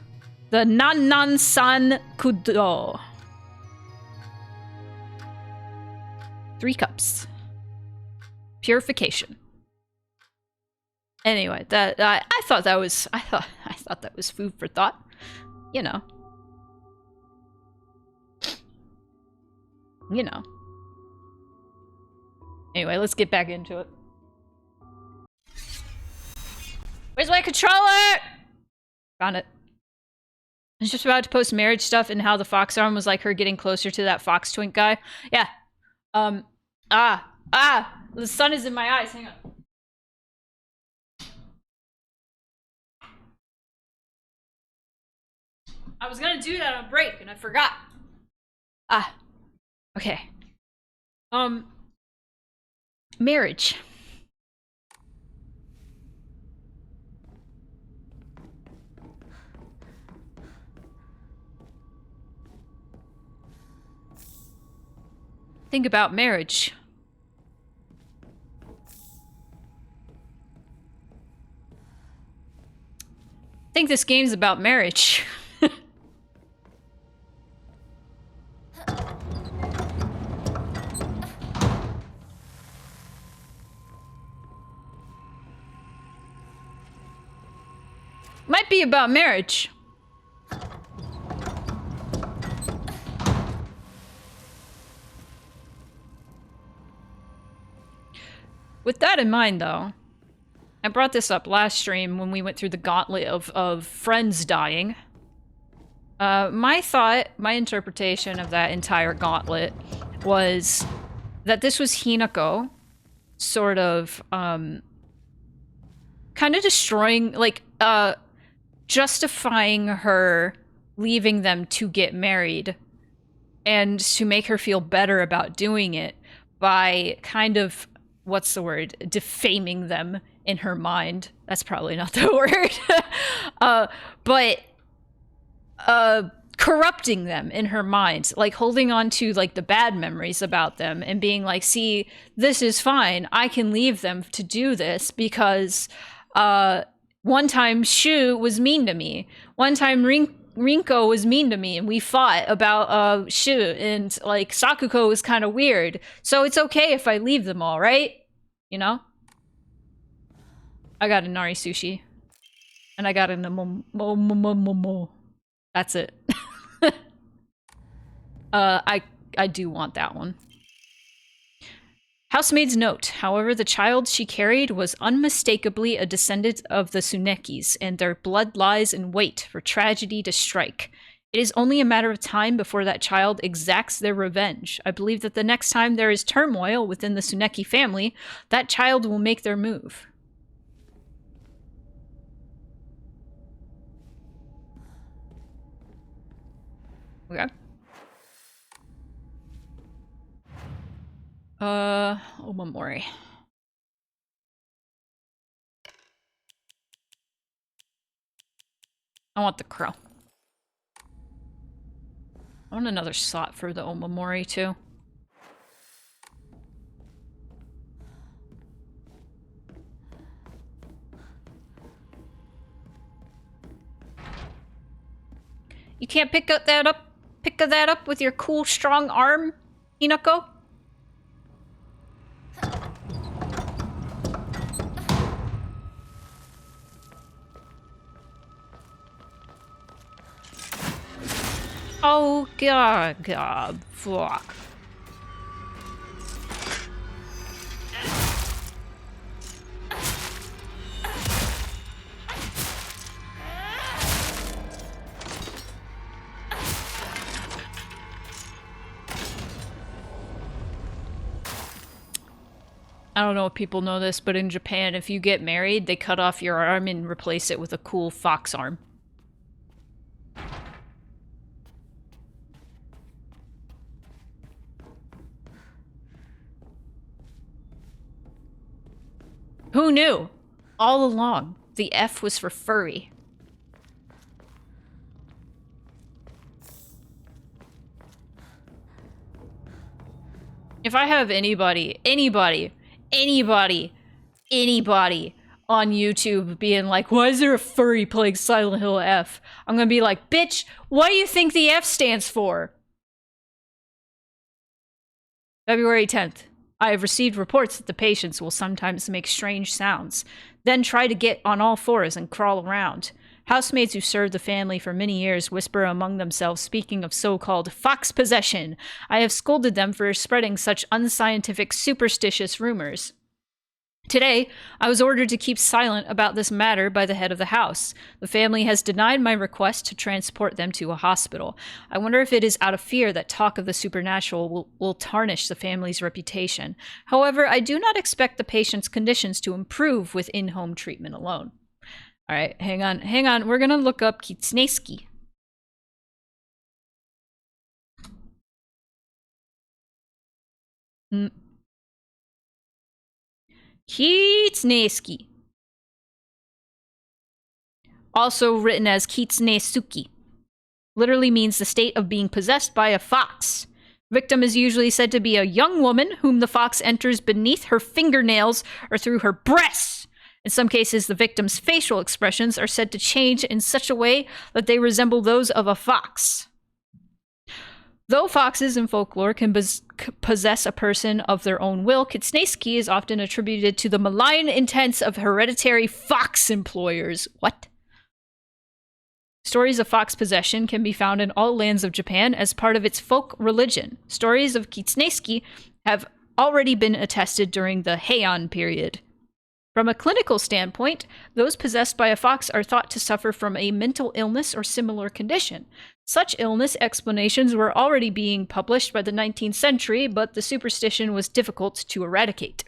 The Nannan San Kudo. 3 cups. Purification. Anyway, that I thought that was food for thought. You know. You know. Anyway, let's get back into it. Where's my controller? Found it. I was just about to post marriage stuff and how the fox arm was like her getting closer to that fox twink guy. Yeah. The sun is in my eyes. Hang on. I was gonna do that on break and I forgot. Okay. Marriage. Think about marriage. I think this game's about marriage. Might be about marriage. With that in mind, though, I brought this up last stream when we went through the gauntlet of friends dying. My interpretation of that entire gauntlet was that this was Hinako sort of, kind of destroying, like, justifying her leaving them to get married and to make her feel better about doing it by kind of, what's the word, defaming them in her mind. That's probably not the word. But corrupting them in her mind, like holding on to like the bad memories about them and being like, see, this is fine, I can leave them to do this because one time Shu was mean to me, one time Rinko was mean to me, and we fought about Shu, and like Sakuko was kind of weird, so it's okay if I leave them all, right? You know? I got a nari sushi. And I got a mo. That's it. I do want that one. Housemaid's note. However, the child she carried was unmistakably a descendant of the Tsunekis, and their blood lies in wait for tragedy to strike. It is only a matter of time before that child exacts their revenge. I believe that the next time there is turmoil within the Tsuneki family, that child will make their move. Okay. Omamori. I want the crow. I want another slot for the Omamori, too. You can't pick that up with your cool, strong arm, Hinako? Oh, God, fuck. I don't know if people know this, but in Japan, if you get married, they cut off your arm and replace it with a cool fox arm. Who knew? All along, the F was for furry. If I have anybody on YouTube being like, why is there a furry playing Silent Hill F? I'm gonna be like, bitch, what do you think the F stands for? February 10th. I have received reports that the patients will sometimes make strange sounds, then try to get on all fours and crawl around. Housemaids who served the family for many years whisper among themselves, speaking of so-called fox possession. I have scolded them for spreading such unscientific, superstitious rumors. Today, I was ordered to keep silent about this matter by the head of the house. The family has denied my request to transport them to a hospital. I wonder if it is out of fear that talk of the supernatural will tarnish the family's reputation. However, I do not expect the patient's conditions to improve with in-home treatment alone. All right, hang on. We're gonna look up Kitsuneski. Kitsuneski. Also written as Kitsunesuki. Literally means the state of being possessed by a fox. Victim is usually said to be a young woman whom the fox enters beneath her fingernails or through her breasts. In some cases, the victim's facial expressions are said to change in such a way that they resemble those of a fox. Though foxes in folklore can possess a person of their own will, Kitsuneski is often attributed to the malign intents of hereditary fox employers. What? Stories of fox possession can be found in all lands of Japan as part of its folk religion. Stories of Kitsuneski have already been attested during the Heian period. From a clinical standpoint, those possessed by a fox are thought to suffer from a mental illness or similar condition. Such illness explanations were already being published by the 19th century, but the superstition was difficult to eradicate.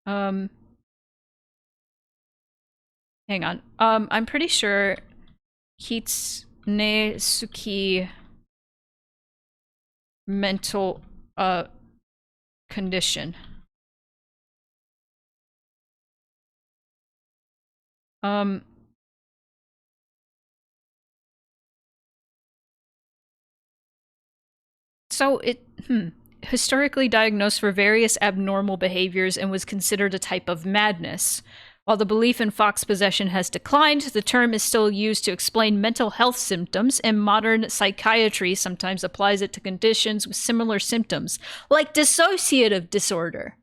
Hang on. I'm pretty sure Kitsunesuki mental condition. So it historically diagnosed for various abnormal behaviors and was considered a type of madness. While the belief in fox possession has declined, the term is still used to explain mental health symptoms, and modern psychiatry sometimes applies it to conditions with similar symptoms, like dissociative disorder.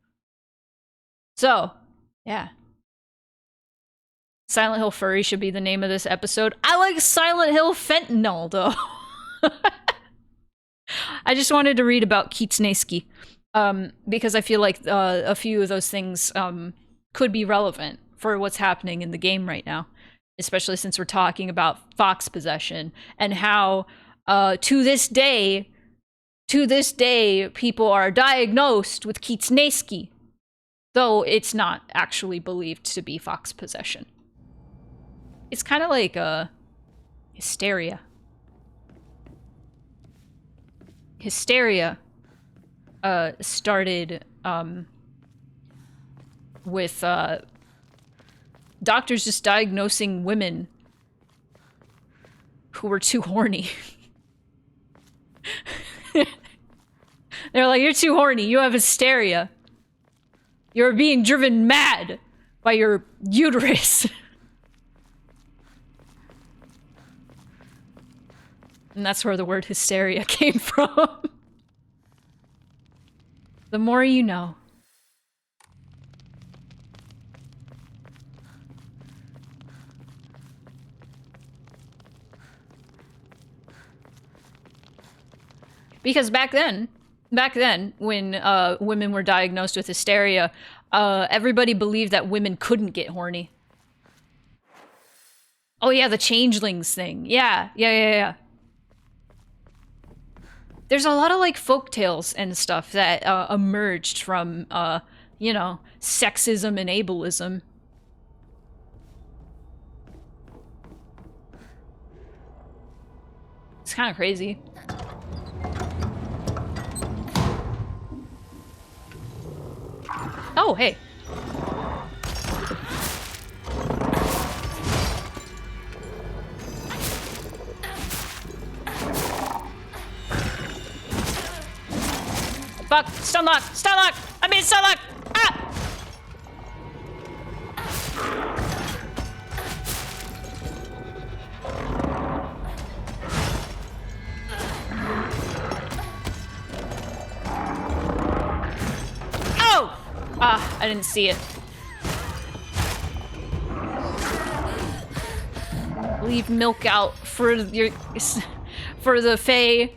So, yeah. Silent Hill Furry should be the name of this episode. I like Silent Hill Fentanyl, though. I just wanted to read about Kitsneski, because I feel like a few of those things could be relevant for what's happening in the game right now, especially since we're talking about fox possession and how to this day, people are diagnosed with Kitsneski, though it's not actually believed to be fox possession. It's kind of like hysteria. Hysteria started with doctors just diagnosing women who were too horny. They're like, you're too horny, you have hysteria. You're being driven mad by your uterus. And that's where the word hysteria came from. The more you know. Because back then, when women were diagnosed with hysteria, everybody believed that women couldn't get horny. Oh yeah, the changelings thing. Yeah. There's a lot of like folk tales and stuff that emerged from, you know, sexism and ableism. It's kind of crazy. Oh, hey. Fuck! Stun lock! Stun lock! I mean stun lock! Ah! Oh! Ah, I didn't see it. Leave milk out for your for the Fae.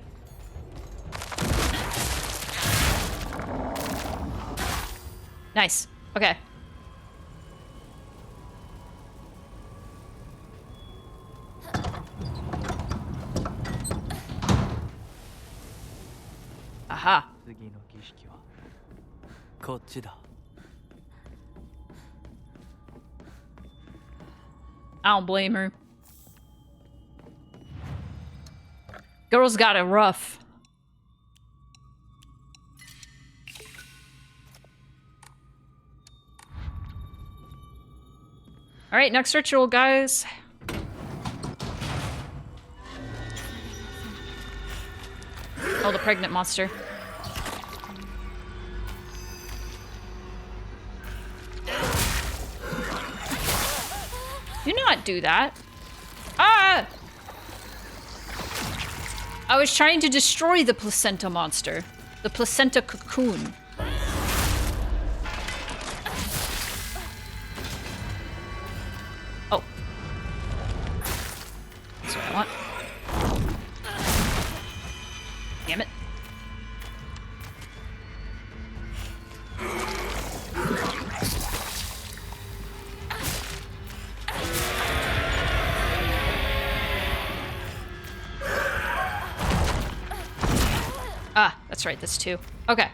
Nice. Okay. Aha. 次の儀式はこっちだ。 I don't blame her. Girl's got it rough. Alright, next ritual, guys. Oh, the pregnant monster. Do not do that. Ah! I was trying to destroy the placenta monster. The placenta cocoon. Oh. That's what I want. Damn it. Ah, that's right, that's two. Okay.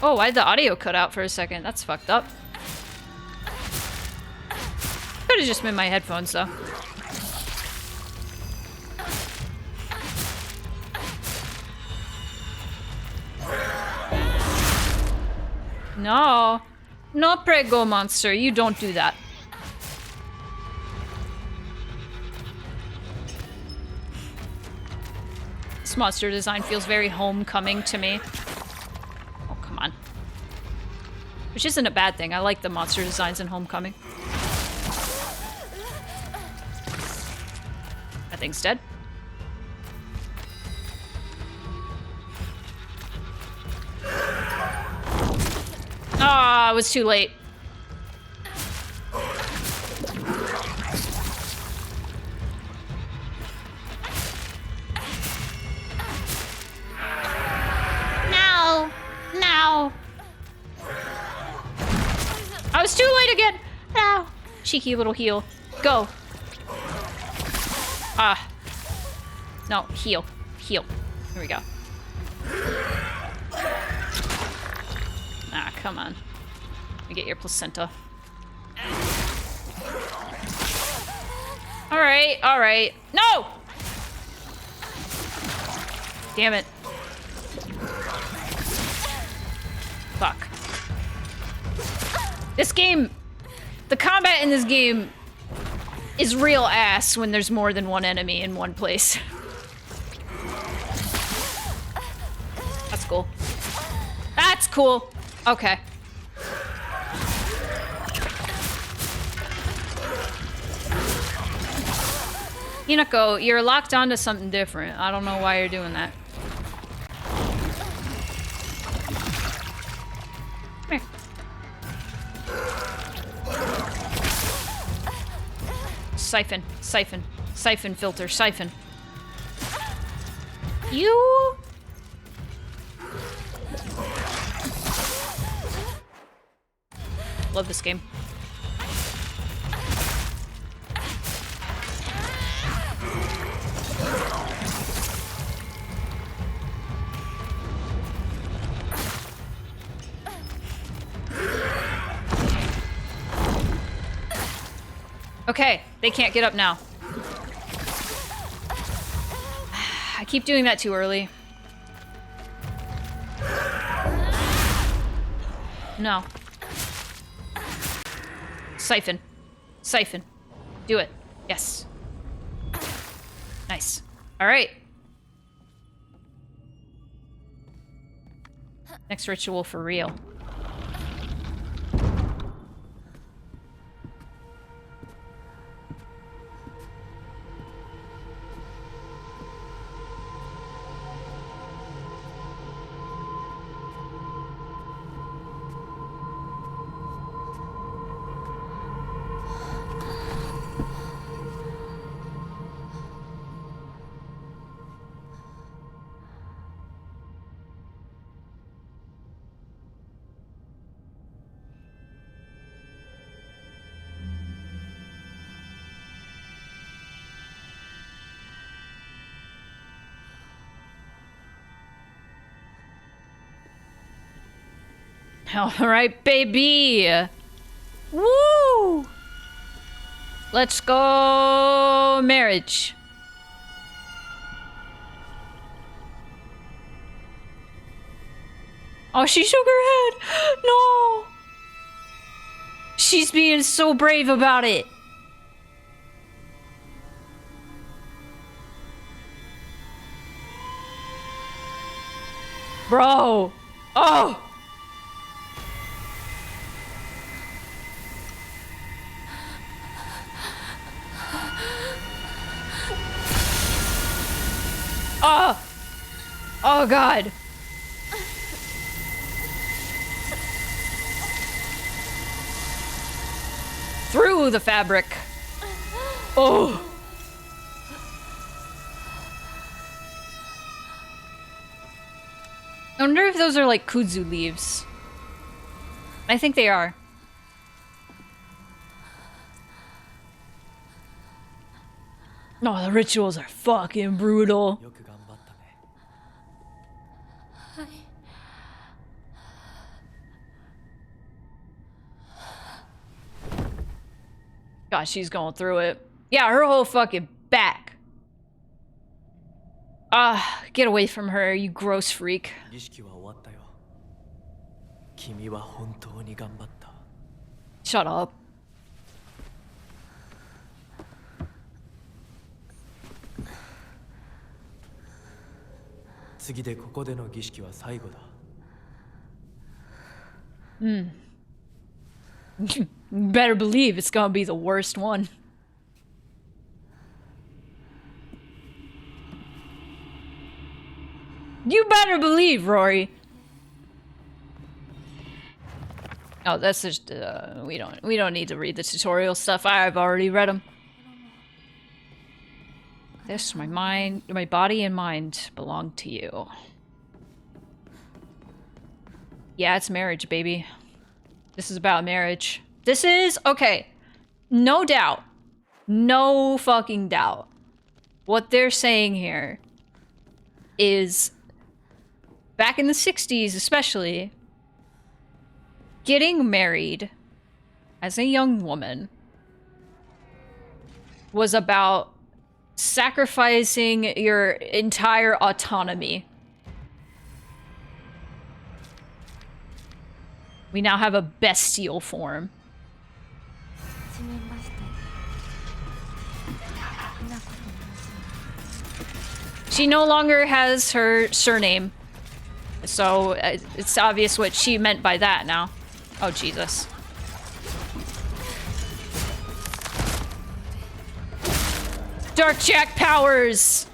Oh, why'd the audio cut out for a second? That's fucked up. Could've just been my headphones, though. No. No prego, monster. You don't do that. This monster design feels very homecoming to me. Oh, come on. Which isn't a bad thing. I like the monster designs in Homecoming. That thing's dead. Ah, it was too late. No! No! I was too late again! No! Cheeky little heal. Go! Ah. No, heal. Heal. Here we go. Ah, come on. Let me get your placenta. Alright, alright. No! Damn it. Fuck. This game... The combat in this game is real ass when there's more than one enemy in one place. That's cool. That's cool. Okay. Hinako, you're locked onto something different. I don't know why you're doing that. Come here. Siphon, siphon, siphon filter, siphon. You... Love this game. Okay, they can't get up now. I keep doing that too early. No. Siphon. Siphon. Do it. Yes. Nice. Alright. Next ritual for real. All right, baby. Woo! Let's go marriage. Oh, she shook her head. No. She's being so brave about it. Bro. Oh. Oh! Oh god! Through the fabric! Oh! I wonder if those are like kudzu leaves. I think they are. No, the rituals are fucking brutal. God, she's going through it. Yeah, her whole fucking back. Ah, get away from her, you gross freak. Shut up. Better believe it's gonna be the worst one. You better believe, Rory. Oh, that's just we don't need to read the tutorial stuff. I've already read them. This, my body and mind belong to you. Yeah, it's marriage, baby. This is about marriage. This is okay. No doubt. No fucking doubt. What they're saying here is back in the 60s especially, getting married as a young woman was about sacrificing your entire autonomy. We now have a bestial form. She no longer has her surname, so it's obvious what she meant by that now. Oh, Jesus. Dark Jack powers!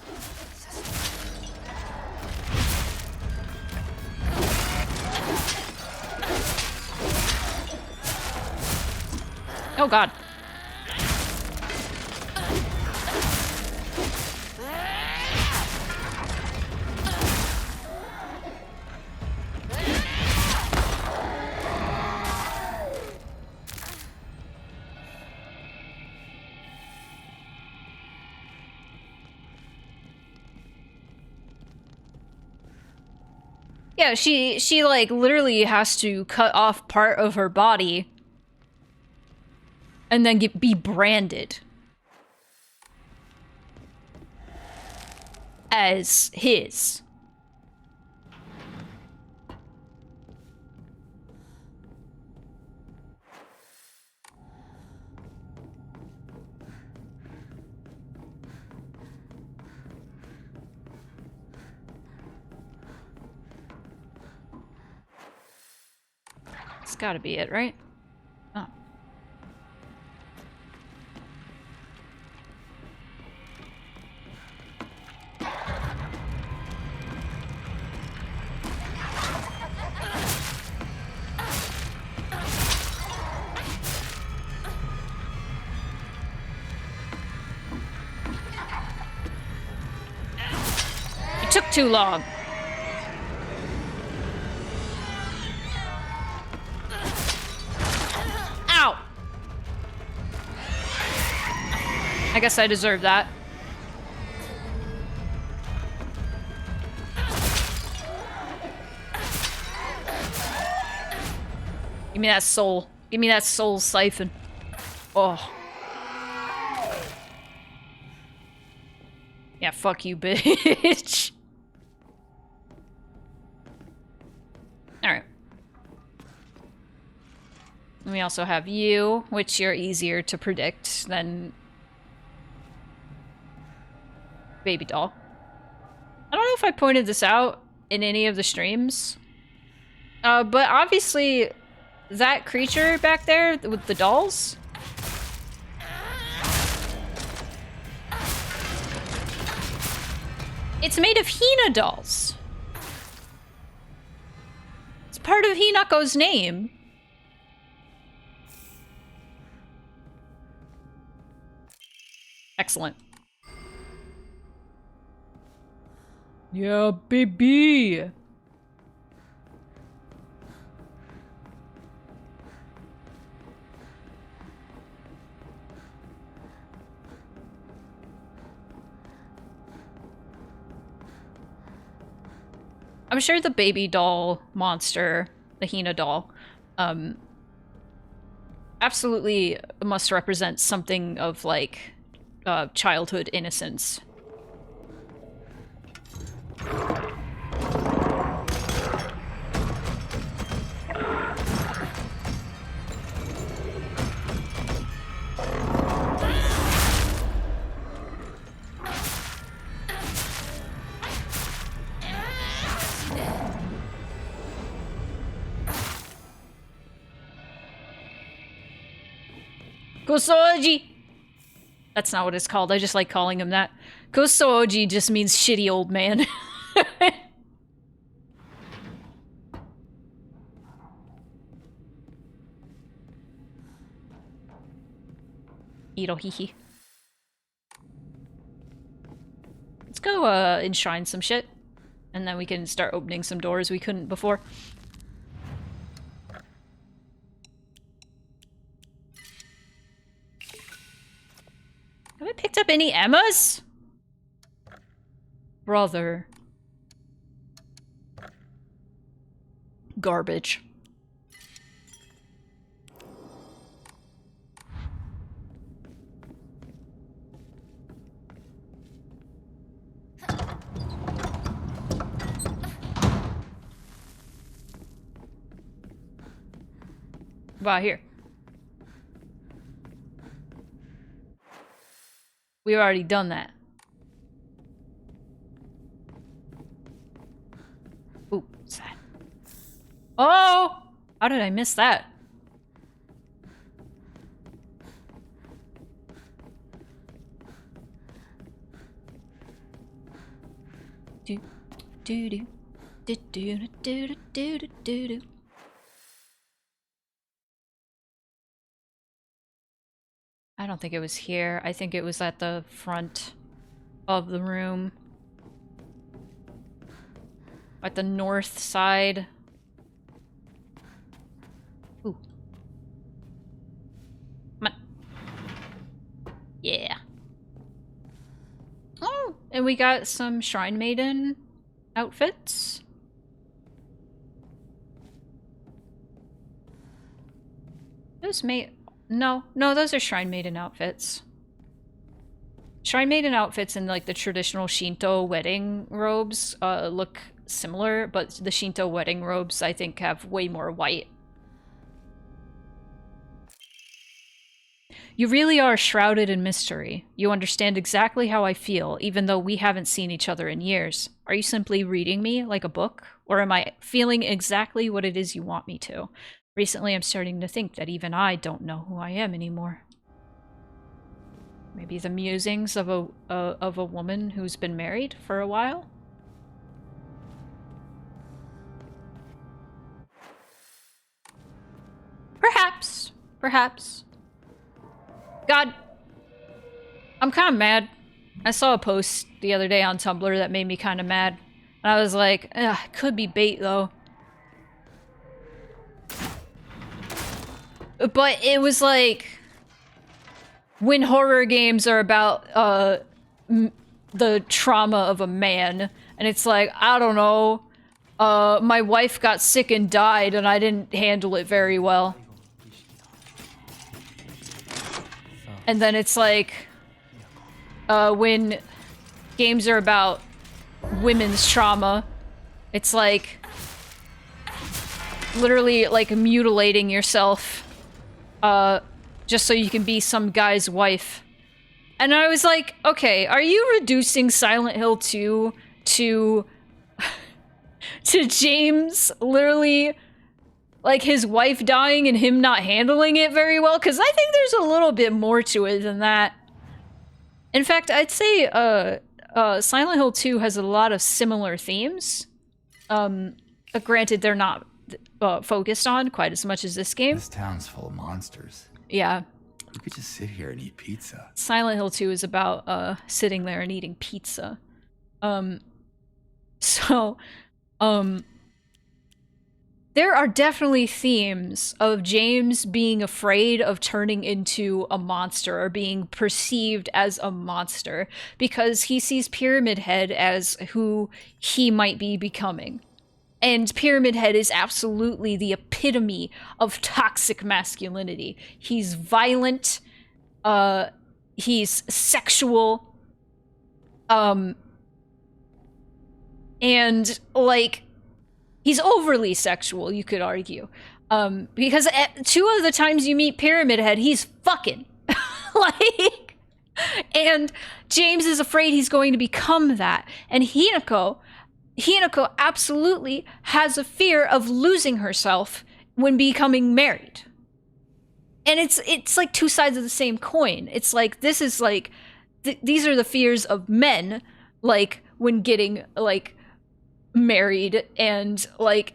Oh, God. Yeah, she like literally has to cut off part of her body and then be branded as his. It's gotta be it, right? Oh. It took too long. Ow! I guess I deserve that. Give me that soul. Give me that soul siphon. Oh. Yeah, fuck you, bitch. Alright. We also have you, which you're easier to predict than Baby Doll. I don't know if I pointed this out in any of the streams. But obviously that creature back there with the dolls, it's made of Hina dolls. It's part of Hinako's name. Excellent. Yeah, baby. I'm sure the baby doll monster, the Hina doll, absolutely must represent something of like childhood innocence. Kosoji! That's not what it's called. I just like calling him that. Kosoji just means shitty old man. Irohihi. Let's go enshrine some shit. And then we can start opening some doors we couldn't before. Have I picked up any Emmas? Brother. Garbage. Wow, here. We've already done that. Ooh, what's that? Oh! How did I miss that? Do do do do do do do do do do. I don't think it was here. I think it was at the front of the room. At the north side. Ooh. Come on. Yeah. Oh, and we got some Shrine Maiden outfits. Those No, those are Shrine Maiden outfits. Shrine Maiden outfits in like the traditional Shinto wedding robes look similar, but the Shinto wedding robes I think have way more white. You really are shrouded in mystery. You understand exactly how I feel, even though we haven't seen each other in years. Are you simply reading me like a book? Or am I feeling exactly what it is you want me to? Recently, I'm starting to think that even I don't know who I am anymore. Maybe the musings of a woman who's been married for a while? Perhaps. Perhaps. God. I'm kind of mad. I saw a post the other day on Tumblr that made me kind of mad. And I was like, it could be bait though. But it was like, when horror games are about the trauma of a man, and it's like, I don't know, my wife got sick and died and I didn't handle it very well. And then it's like, when games are about women's trauma, it's like, literally like mutilating yourself just so you can be some guy's wife. And I was like, okay, are you reducing Silent Hill 2 to James literally like his wife dying and him not handling it very well? Because I think there's a little bit more to it than that. In fact, I'd say Silent Hill 2 has a lot of similar themes. Granted, they're not focused on quite as much as this game. This town's full of monsters. Yeah. We could just sit here and eat pizza. Silent Hill 2 is about sitting there and eating pizza. There are definitely themes of James being afraid of turning into a monster or being perceived as a monster because he sees Pyramid Head as who he might be becoming. And Pyramid Head is absolutely the epitome of toxic masculinity. He's violent, he's sexual, and like, he's overly sexual, you could argue. Because two of the times you meet Pyramid Head, he's fucking. Like, and James is afraid he's going to become that. And Hinako absolutely has a fear of losing herself when becoming married. And it's like two sides of the same coin. It's like, this is like, these are the fears of men, like, when getting, like, married, and, like,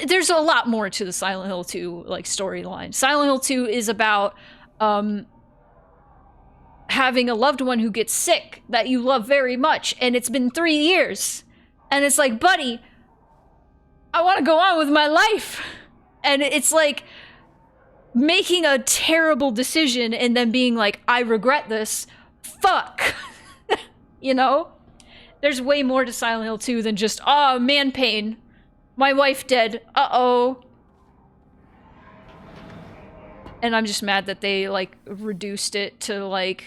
there's a lot more to the Silent Hill 2, like, storyline. Silent Hill 2 is about, having a loved one who gets sick that you love very much, and it's been 3 years. And it's like, buddy, I want to go on with my life. And it's like making a terrible decision and then being like, I regret this. Fuck. You know? There's way more to Silent Hill 2 than just, oh, man pain. My wife dead. Uh-oh. And I'm just mad that they, like, reduced it to, like,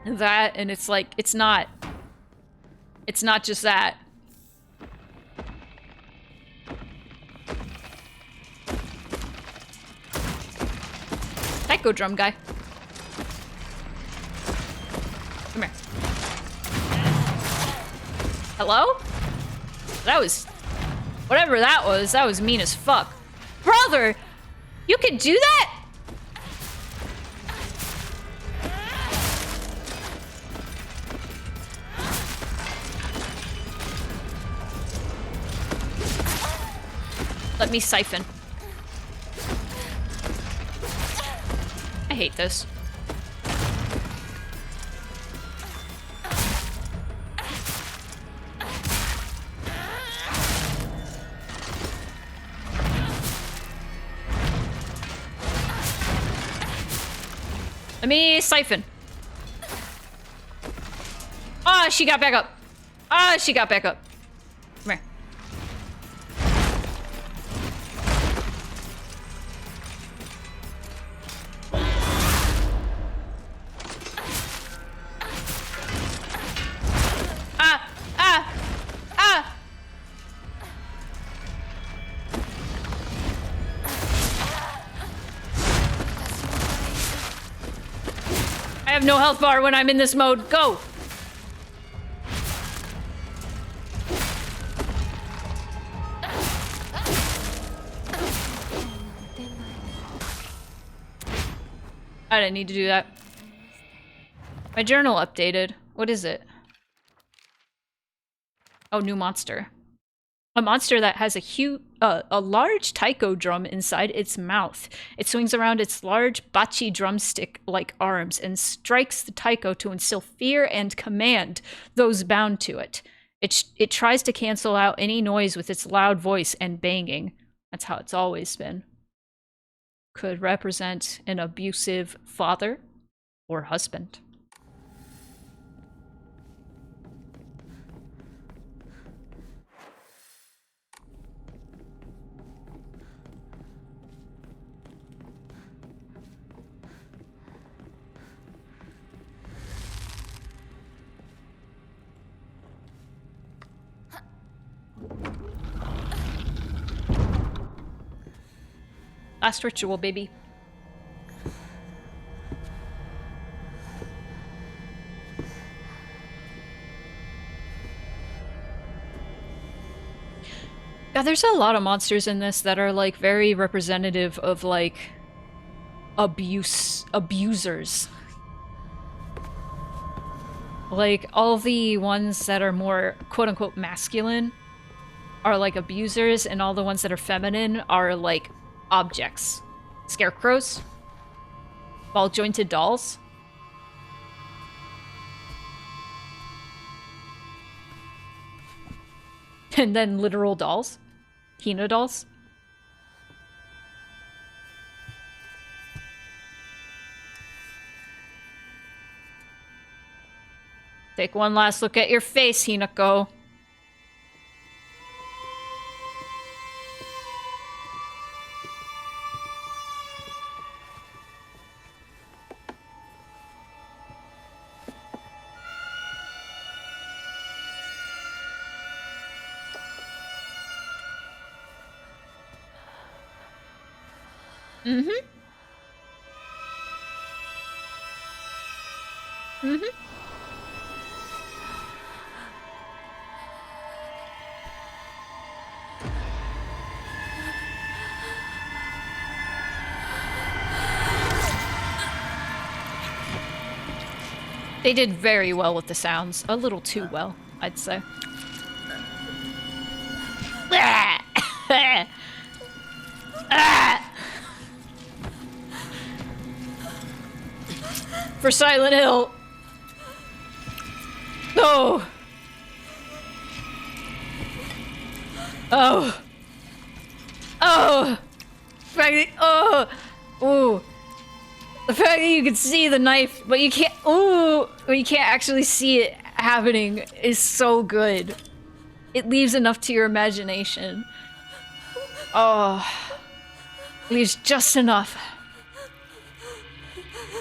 that, and it's like, it's not just that. Taiko drum guy. Come here. Hello? That was... whatever that was mean as fuck. Brother! You can do that?! Let me siphon. I hate this. Let me siphon. Ah, she got back up. Ah, she got back up. Come here. I have no health bar when I'm in this mode. Go! I didn't need to do that. My journal updated. What is it? Oh, new monster. A monster that has a large taiko drum inside its mouth. It swings around its large bachi drumstick-like arms and strikes the taiko to instill fear and command those bound to it. It tries to cancel out any noise with its loud voice and banging. That's how it's always been. Could represent an abusive father or husband. Last ritual, baby. Yeah, there's a lot of monsters in this that are, like, very representative of, like, abusers. Like, all the ones that are more quote-unquote masculine are, like, abusers, and all the ones that are feminine are, like, objects. Scarecrows. Ball-jointed dolls. And then literal dolls. Hina dolls. Take one last look at your face, Hinako. Mm-hmm. Mm-hmm. They did very well with the sounds. A little too well, I'd say. For Silent Hill. No. Oh. Oh. The fact that, oh. Ooh. The fact that you can see the knife, but you can't. Ooh. But you can't actually see it happening is so good. It leaves enough to your imagination. Oh. Leaves just enough.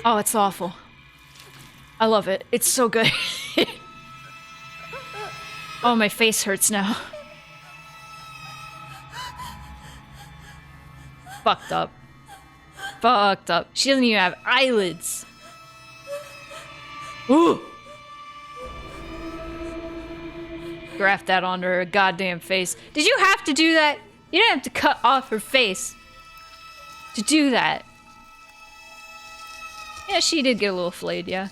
Oh, it's awful. I love it. It's so good. Oh, my face hurts now. Fucked up. Fucked up. She doesn't even have eyelids. Ooh! Graft that onto her goddamn face. Did you have to do that? You didn't have to cut off her face to do that. Yeah, she did get a little flayed, yeah.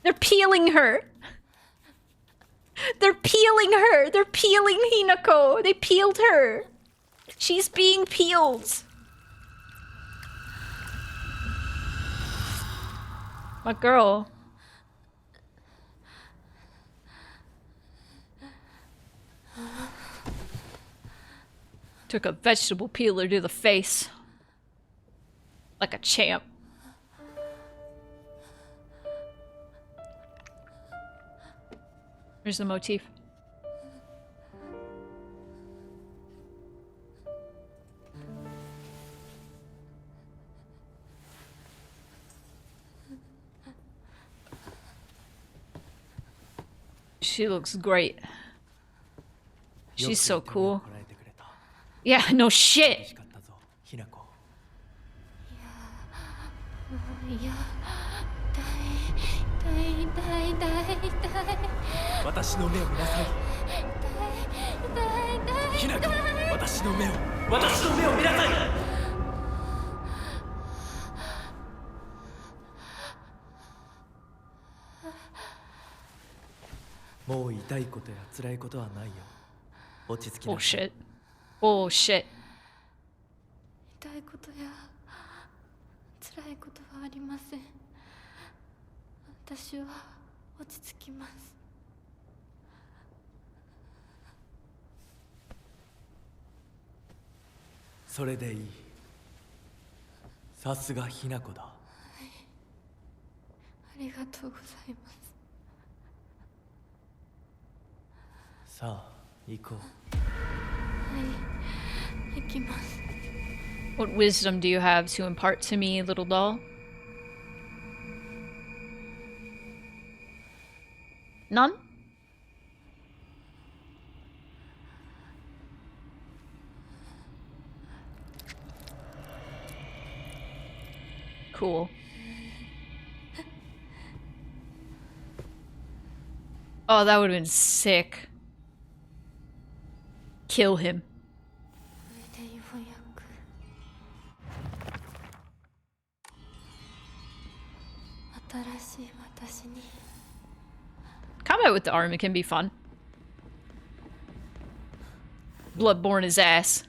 They're peeling her. They're peeling her. They're peeling Hinako. They peeled her. She's being peeled. My girl. Took a vegetable peeler to the face. Like a champ. Here's the motif. She looks great. She's so cool. Yeah, no shit. いや痛い痛い痛い痛い痛い私の目を見なさい。ひなこ、私の目を見なさい。もう痛いことや辛いことはないよ。落ち着きなさい。Bullshit. 痛いことや辛いことはありません。私は落ち着きます。それでいい。さすがひなこだ。ありがとうございます。さあ、行こう。はい、行きます。What wisdom do you have to impart to me, little doll? None? Cool. Oh, that would have been sick. Kill him. Combat with the army can be fun. Bloodborne his ass.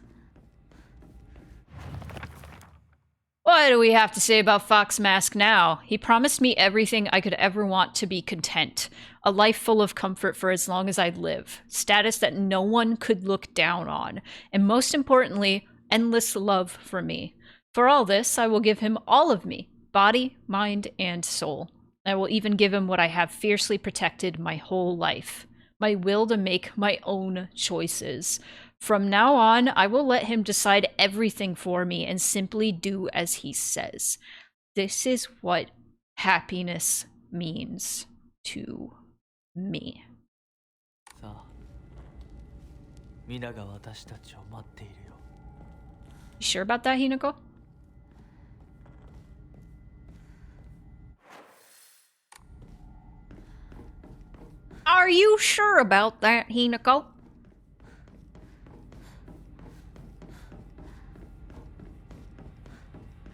What do we have to say about Fox Mask now? He promised me everything I could ever want to be content. A life full of comfort for as long as I'd live. Status that no one could look down on. And most importantly, endless love for me. For all this, I will give him all of me. Body, mind, and soul. I will even give him what I have fiercely protected my whole life. My will to make my own choices. From now on, I will let him decide everything for me and simply do as he says. This is what happiness means to me. さあ、皆が私たちを待っているよ。You sure about that, Hinako? Are you sure about that, Hinako?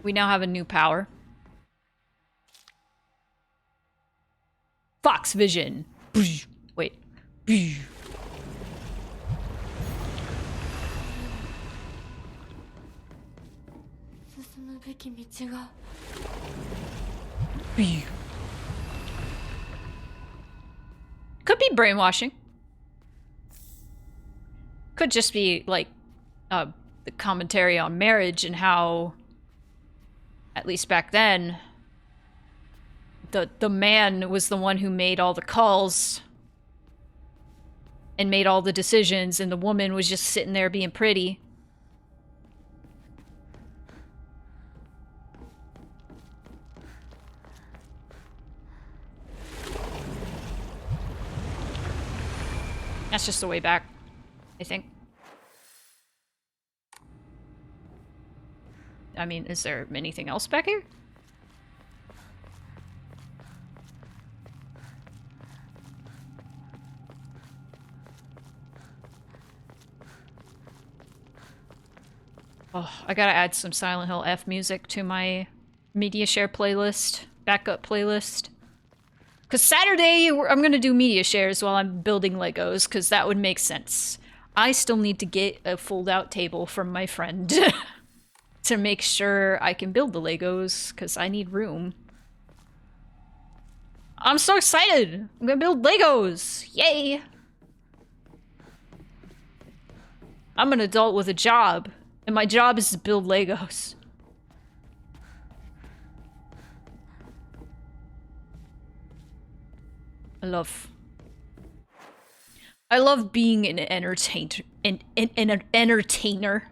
We now have a new power. Fox vision. Wait. 進むべき道が Could be brainwashing. Could just be like the commentary on marriage and how, at least back then, the man was the one who made all the calls and made all the decisions, and the woman was just sitting there being pretty. That's just the way back, I think. I mean, is there anything else back here? Oh, I gotta add some Silent Hill F music to my media share playlist, backup playlist. Because Saturday, I'm gonna do media shares while I'm building Legos, because that would make sense. I still need to get a fold-out table from my friend to make sure I can build the Legos, because I need room. I'm so excited! I'm gonna build Legos! Yay! I'm an adult with a job, and my job is to build Legos. I love being an entertainer. An entertainer.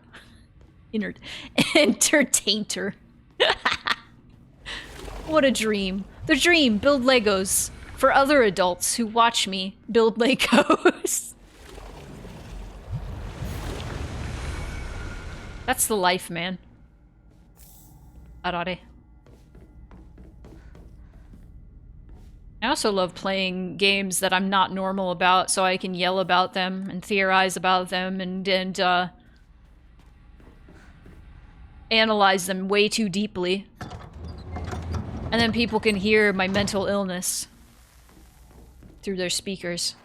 Entertainer. What a dream. The dream, build Legos for other adults who watch me build Legos. That's the life, man. Arare. I also love playing games that I'm not normal about, so I can yell about them and theorize about them and analyze them way too deeply. And then people can hear my mental illness through their speakers.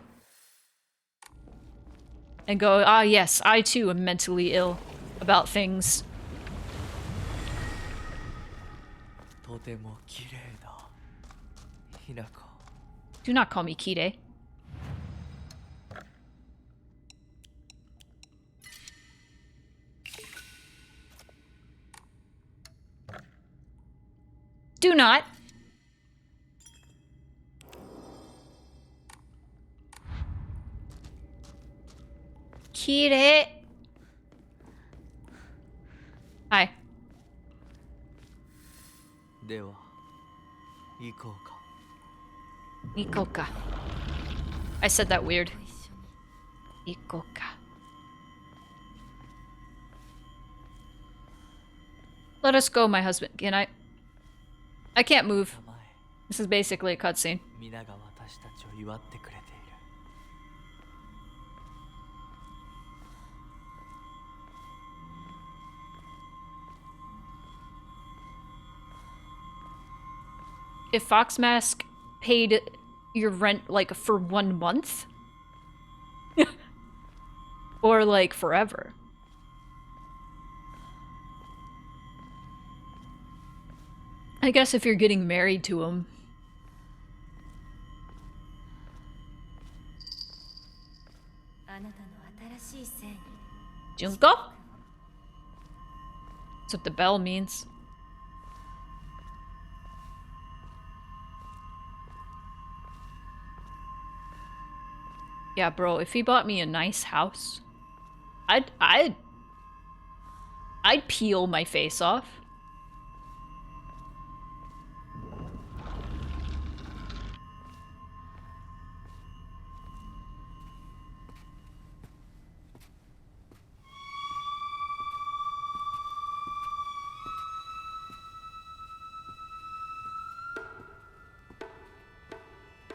And go, ah yes, I too am mentally ill about things. とても綺麗だひなこ Do not call me Kide. Do not. Kide. Hi. では行こうか Ikoka. I said that weird. と一緒に Ikoka. Let us go, my husband. Can I? I can't move. 名前 This is basically a cutscene. 皆が私たちを祝ってくれている If Fox Mask paid your rent, like, for 1 month? Or, like, forever? I guess if you're getting married to him. あなたの新しい正義 Junko? That's what the bell means. Yeah, bro, if he bought me a nice house, I'd peel my face off.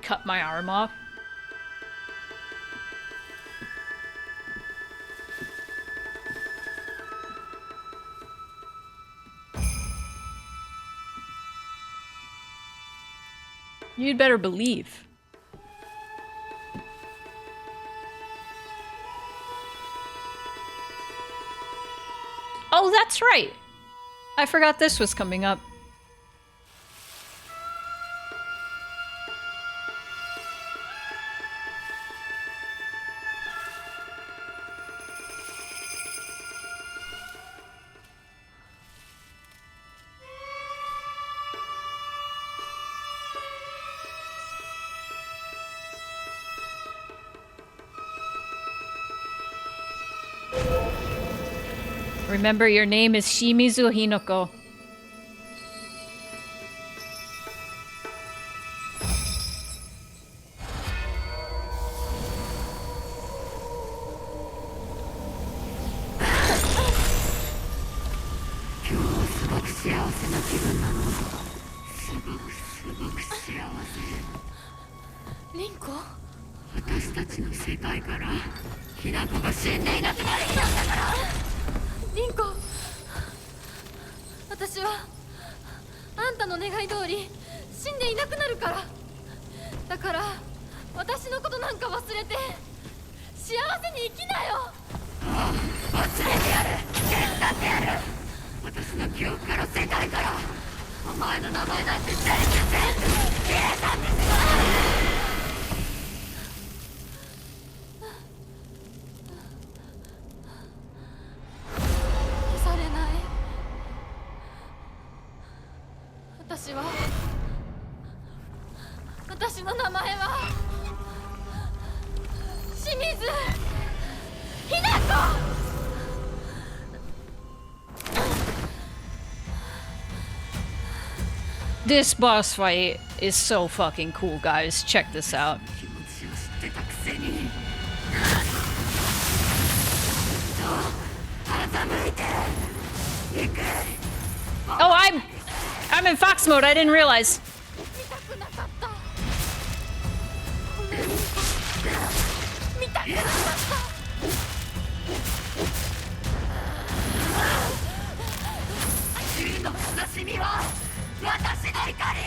Cut my arm off. You'd better believe. Oh, that's right. I forgot this was coming up. Remember, your name is Shimizu Hinoko. Rinko? 私たちの世界からひな子が死んでいなくなる日なんだから。リンコ、私はあんたの願い通り死んでいなくなるから。だから私のことなんか忘れて幸せに生きなよ。忘れてやる、手伝ってやる。私の記憶から世界からお前の名前なんて全部消えたんですよ。消されない。私の名前は清水ひな子。This boss fight is so fucking cool, guys. Check this out. 気持ちを知ってたくせに。欺いていく。 Oh, I'm in Fox mode. I didn't realize. 見たくなかった。ごめん、見たくなかった。死の悲しみは私の怒り。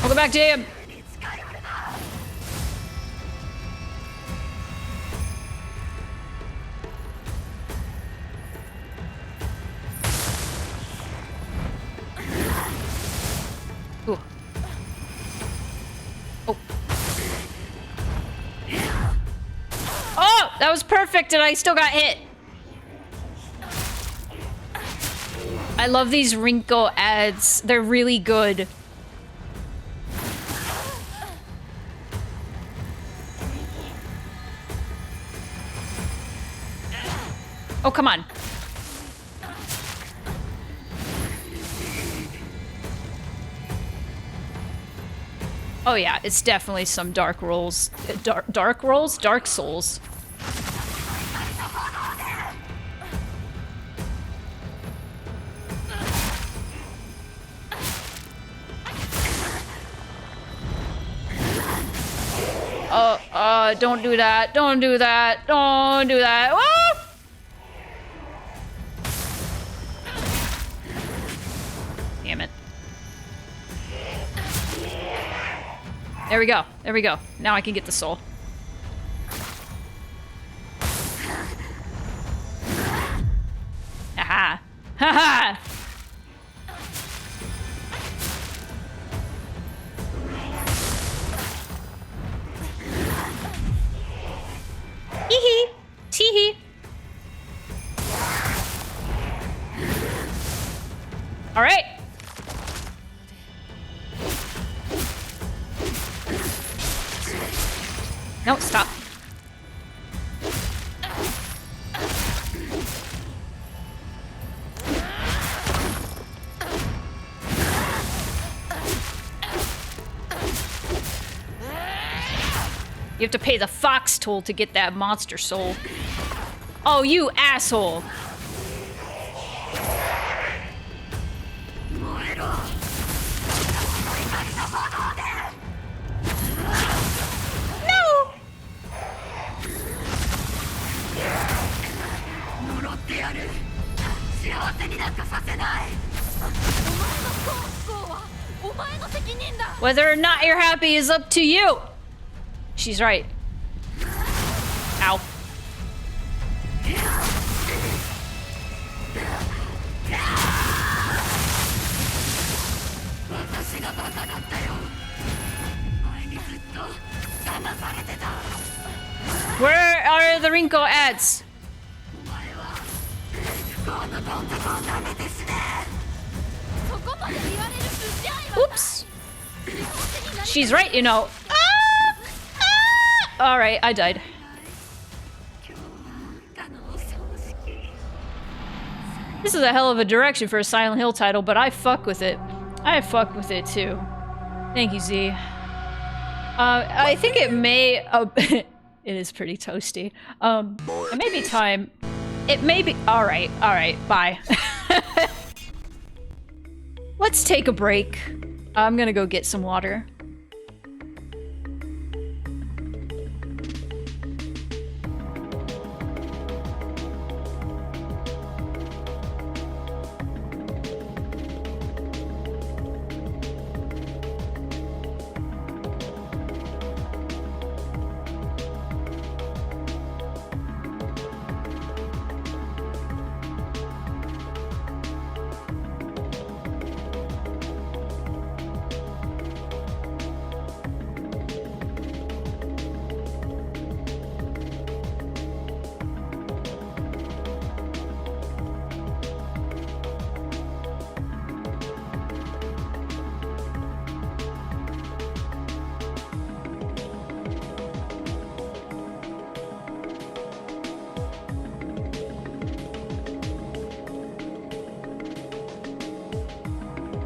Welcome back, JM. に近寄るな。 Ooh. Oh. Oh, that was perfect, and I still got hit. I love these Rinko ads. They're really good. Oh, come on. Oh yeah, it's definitely some Dark Rolls. Dark Rolls? Dark Souls. Don't do that. Don't do that. Don't do that. Ah! Damn it. There we go. There we go. Now I can get the soul. Aha. Haha. Hee-hee. Tee-hee. All right. No, stop. You have to pay the fox toll to get that monster soul. Oh, you asshole. No! 呪ってやる。幸せになんかさせない。お前の不幸はお前の責任だ。 Whether or not you're happy is up to you. She's right. Ow. Where are the Rinko ads? Oops. She's right, you know. Alright, I died. This is a hell of a direction for a Silent Hill title, but I fuck with it. I fuck with it too. Thank you, Z. I think it may... it is pretty toasty. It may be time... It may be... Alright, bye. Let's take a break. I'm gonna go get some water.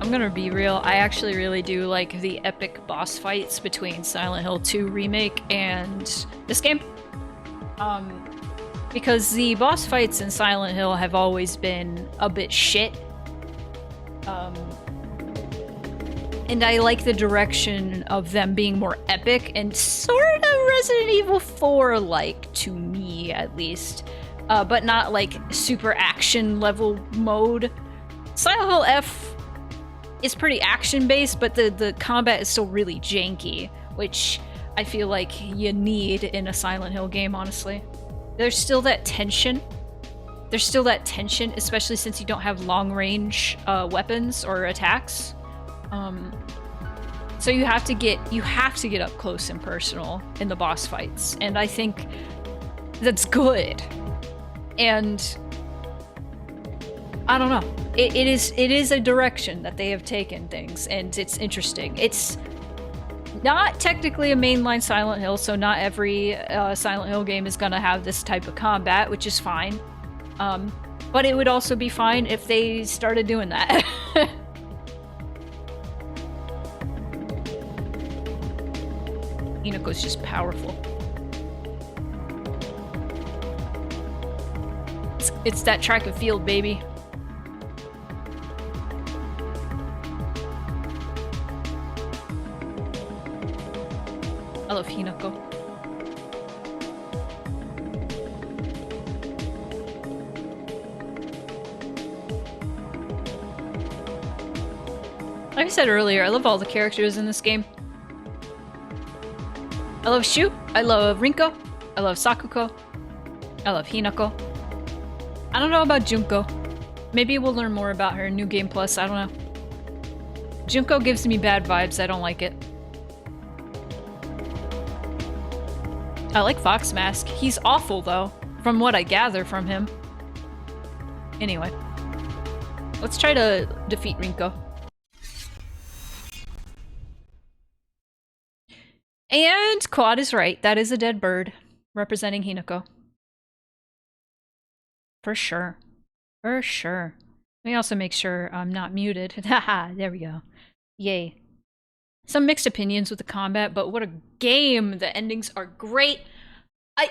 I'm gonna be real, I actually really do like the epic boss fights between Silent Hill 2 Remake and this game. Because the boss fights in Silent Hill have always been a bit shit. And I like the direction of them being more epic and sort of Resident Evil 4-like, to me at least. But not like super action level mode. Silent Hill F is pretty action-based, but the combat is still really janky, which I feel like you need in a Silent Hill game, honestly. There's still that tension. There's still that tension, especially since you don't have long-range weapons or attacks. So you have to get up close and personal in the boss fights, and I think that's good. And I don't know. It is a direction that they have taken things, and it's interesting. It's not technically a mainline Silent Hill, so not every Silent Hill game is gonna have this type of combat, which is fine. But it would also be fine if they started doing that. Hinako's just powerful. It's that track and field, baby. I love Hinako. Like I said earlier, I love all the characters in this game. I love Shu, I love Rinko, I love Sakuko, I love Hinako. I don't know about Junko. Maybe we'll learn more about her in New Game Plus, I don't know. Junko gives me bad vibes, I don't like it. I like Fox Mask. He's awful, though, from what I gather from him. Anyway. Let's try to defeat Rinko. And Quad is right. That is a dead bird, representing Hinako. For sure. For sure. Let me also make sure I'm not muted. Haha, there we go. Yay. Some mixed opinions with the combat, but what a game! The endings are great.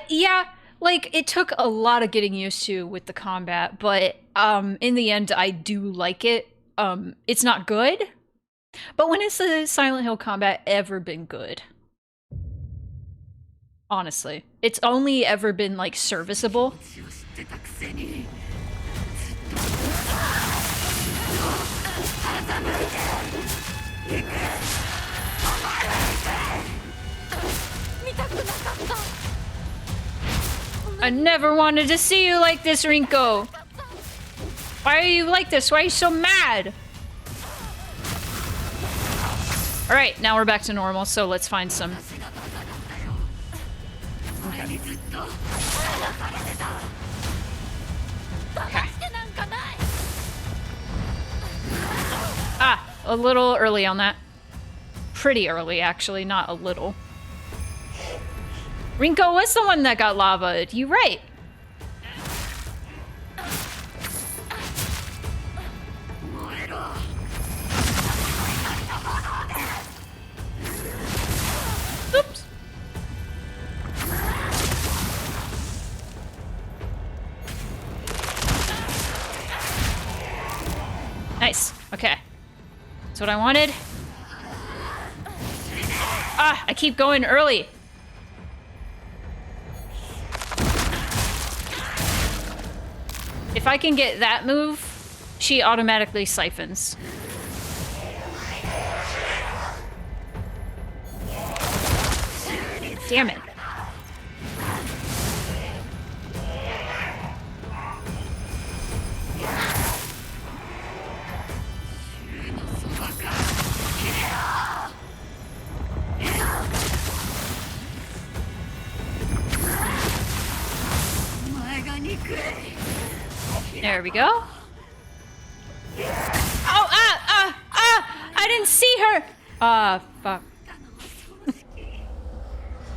Yeah, like, it took a lot of getting used to with the combat, but in the end, I do like it. It's not good, but when has the Silent Hill combat ever been good? Honestly. It's only ever been, like, serviceable. 見たくなかった I never wanted to see you like this, Rinko. Why are you like this? Why are you so mad? Alright, now we're back to normal, so let's find some. 俺にずっと騙されてた。騙してなんかない Ah, a little early on that. Pretty early, actually, not a little. Rinko was the one that got lavaed. You right. Oops. Nice. Okay. That's what I wanted. Ah, I keep going early. If I can get that move, she automatically siphons. Damn it. There we go. Oh, I didn't see her. Fuck.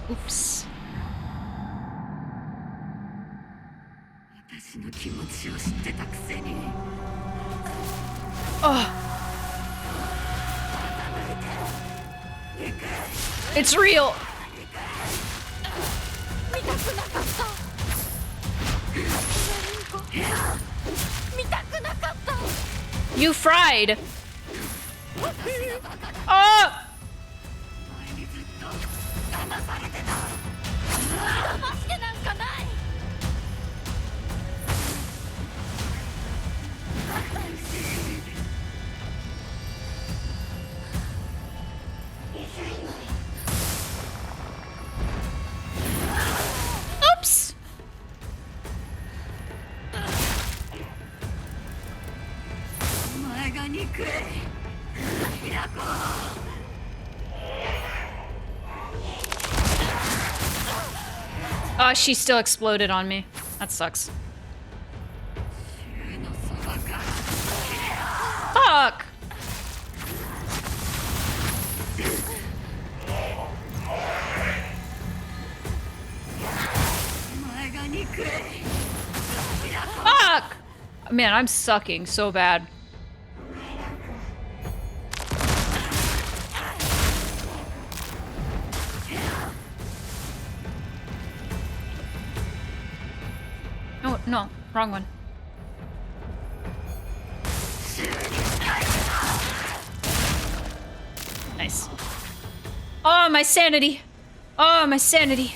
Oops. 私の気持ちを知ってたくせに。 Oh. It's real. 見たくなかった 見たくなかった You fried. Oh. 前にずっと騙されてた。騙してなんかない Oops. お前が憎い。平子。 Oh, she still exploded on me. That sucks. Fuck. Fuck! Man, I'm sucking so bad. Oh, no. Wrong one. Nice. Oh, my sanity. Oh, my sanity.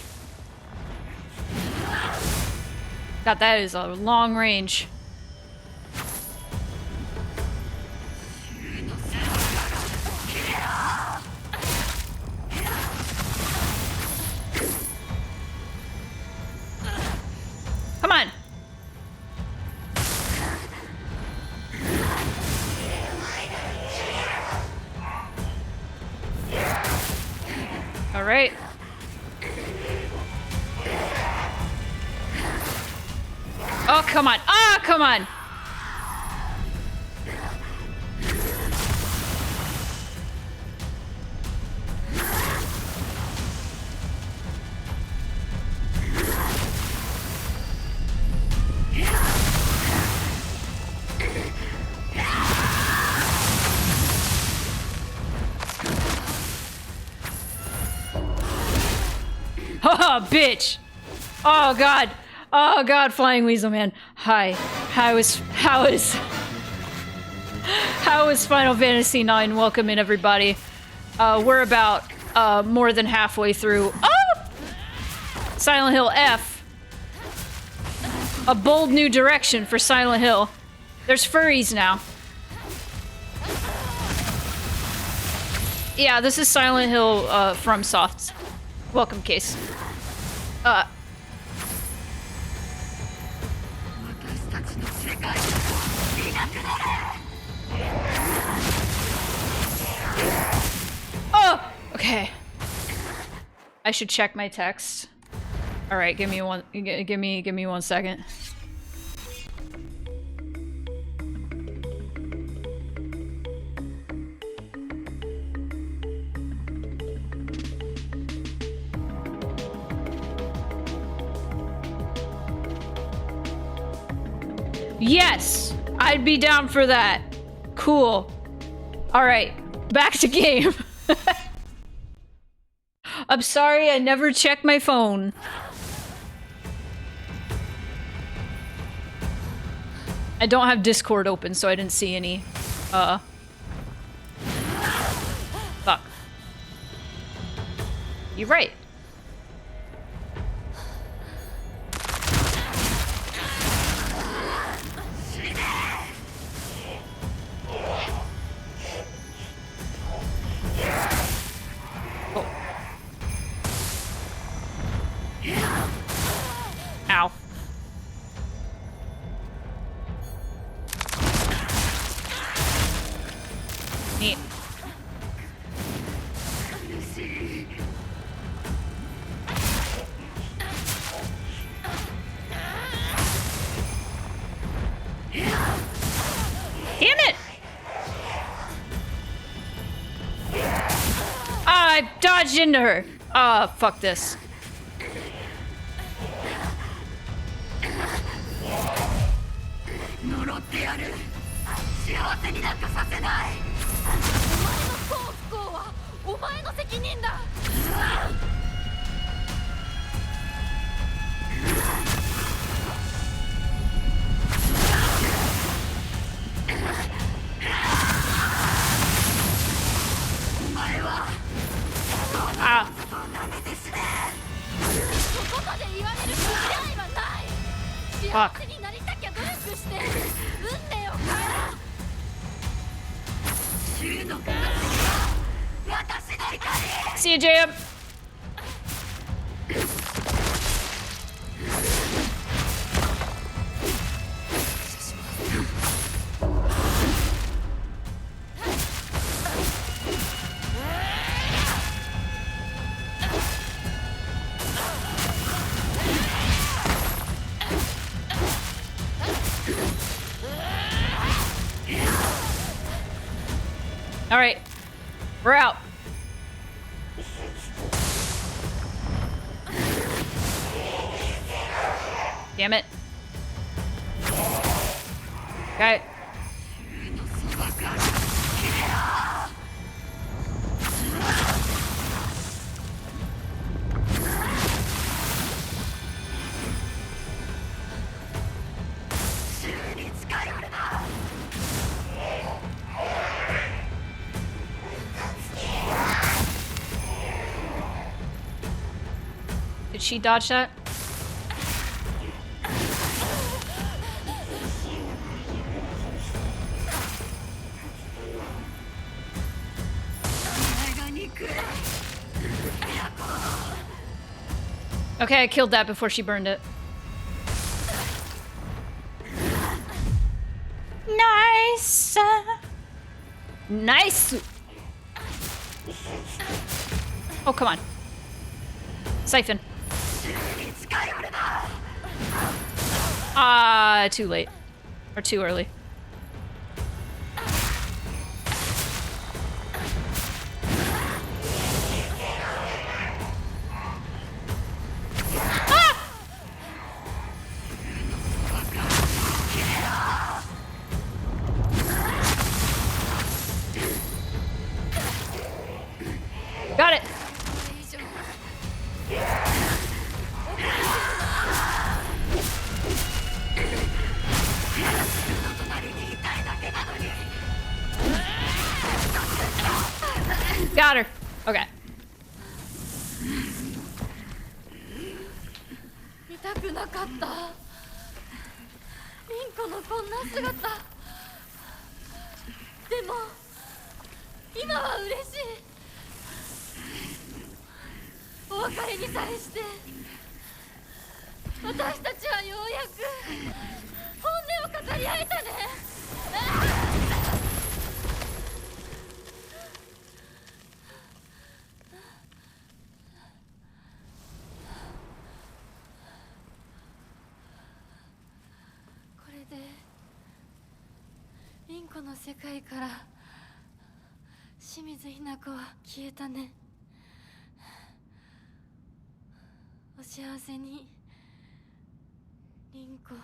God, that is a long range. Come on. All right. Oh, come on. Oh, come on. Oh, bitch. Oh, God. Oh, God, Flying Weasel Man. Hi. How is Final Fantasy IX? Welcome in, everybody. We're about more than halfway through. Oh! Silent Hill F. A bold new direction for Silent Hill. There's furries now. Yeah, this is Silent Hill from Soft's welcome case. 私たちの世界いなくなれ Oh! Okay. I should check my text. Alright, give me 1 second. Yes! I'd be down for that. Cool. Alright, back to game. I'm sorry, I never checked my phone. I don't have Discord open, so I didn't see any. Fuck. You're right. Ow. Neat. Damn it! Ah, I dodged into her. Ah, fuck this. 呪ってやる幸せになんかさせないお前の幸不幸はお前の責任だ。お前は Ah. ダメですねそこまで言われる気合はない。幸せになりたきゃ努力して運命を変えろ。死の形が私の怒り See you, Jacob. All right, we're out. Damn it. Got it. Did she dodge that? Okay, I killed that before she burned it. Nice! Nice! Oh, come on. Siphon. Ah, too late. Or too early. Got it. Got her. Okay. 見たくなかった。リンコのこんな姿。でも今は嬉しい。お別れにさえして私たちはようやく本音を語り合えたね。これで凛子の世界から清水ひな子は消えたね。お幸せに凛子。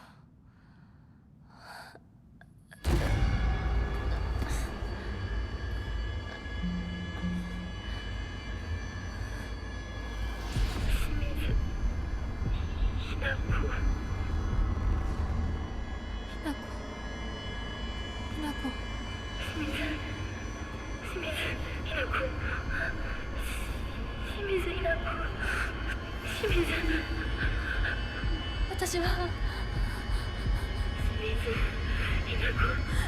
私は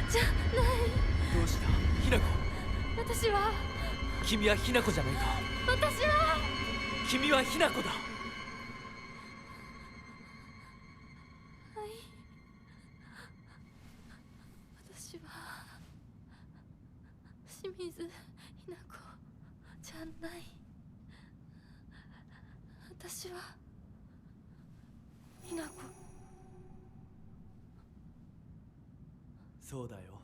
じゃない。どうしたひな子。私は君はひな子じゃないか。私は君はひな子だ。はい。私は清水ひな子じゃない。私はひな子。そうだよ。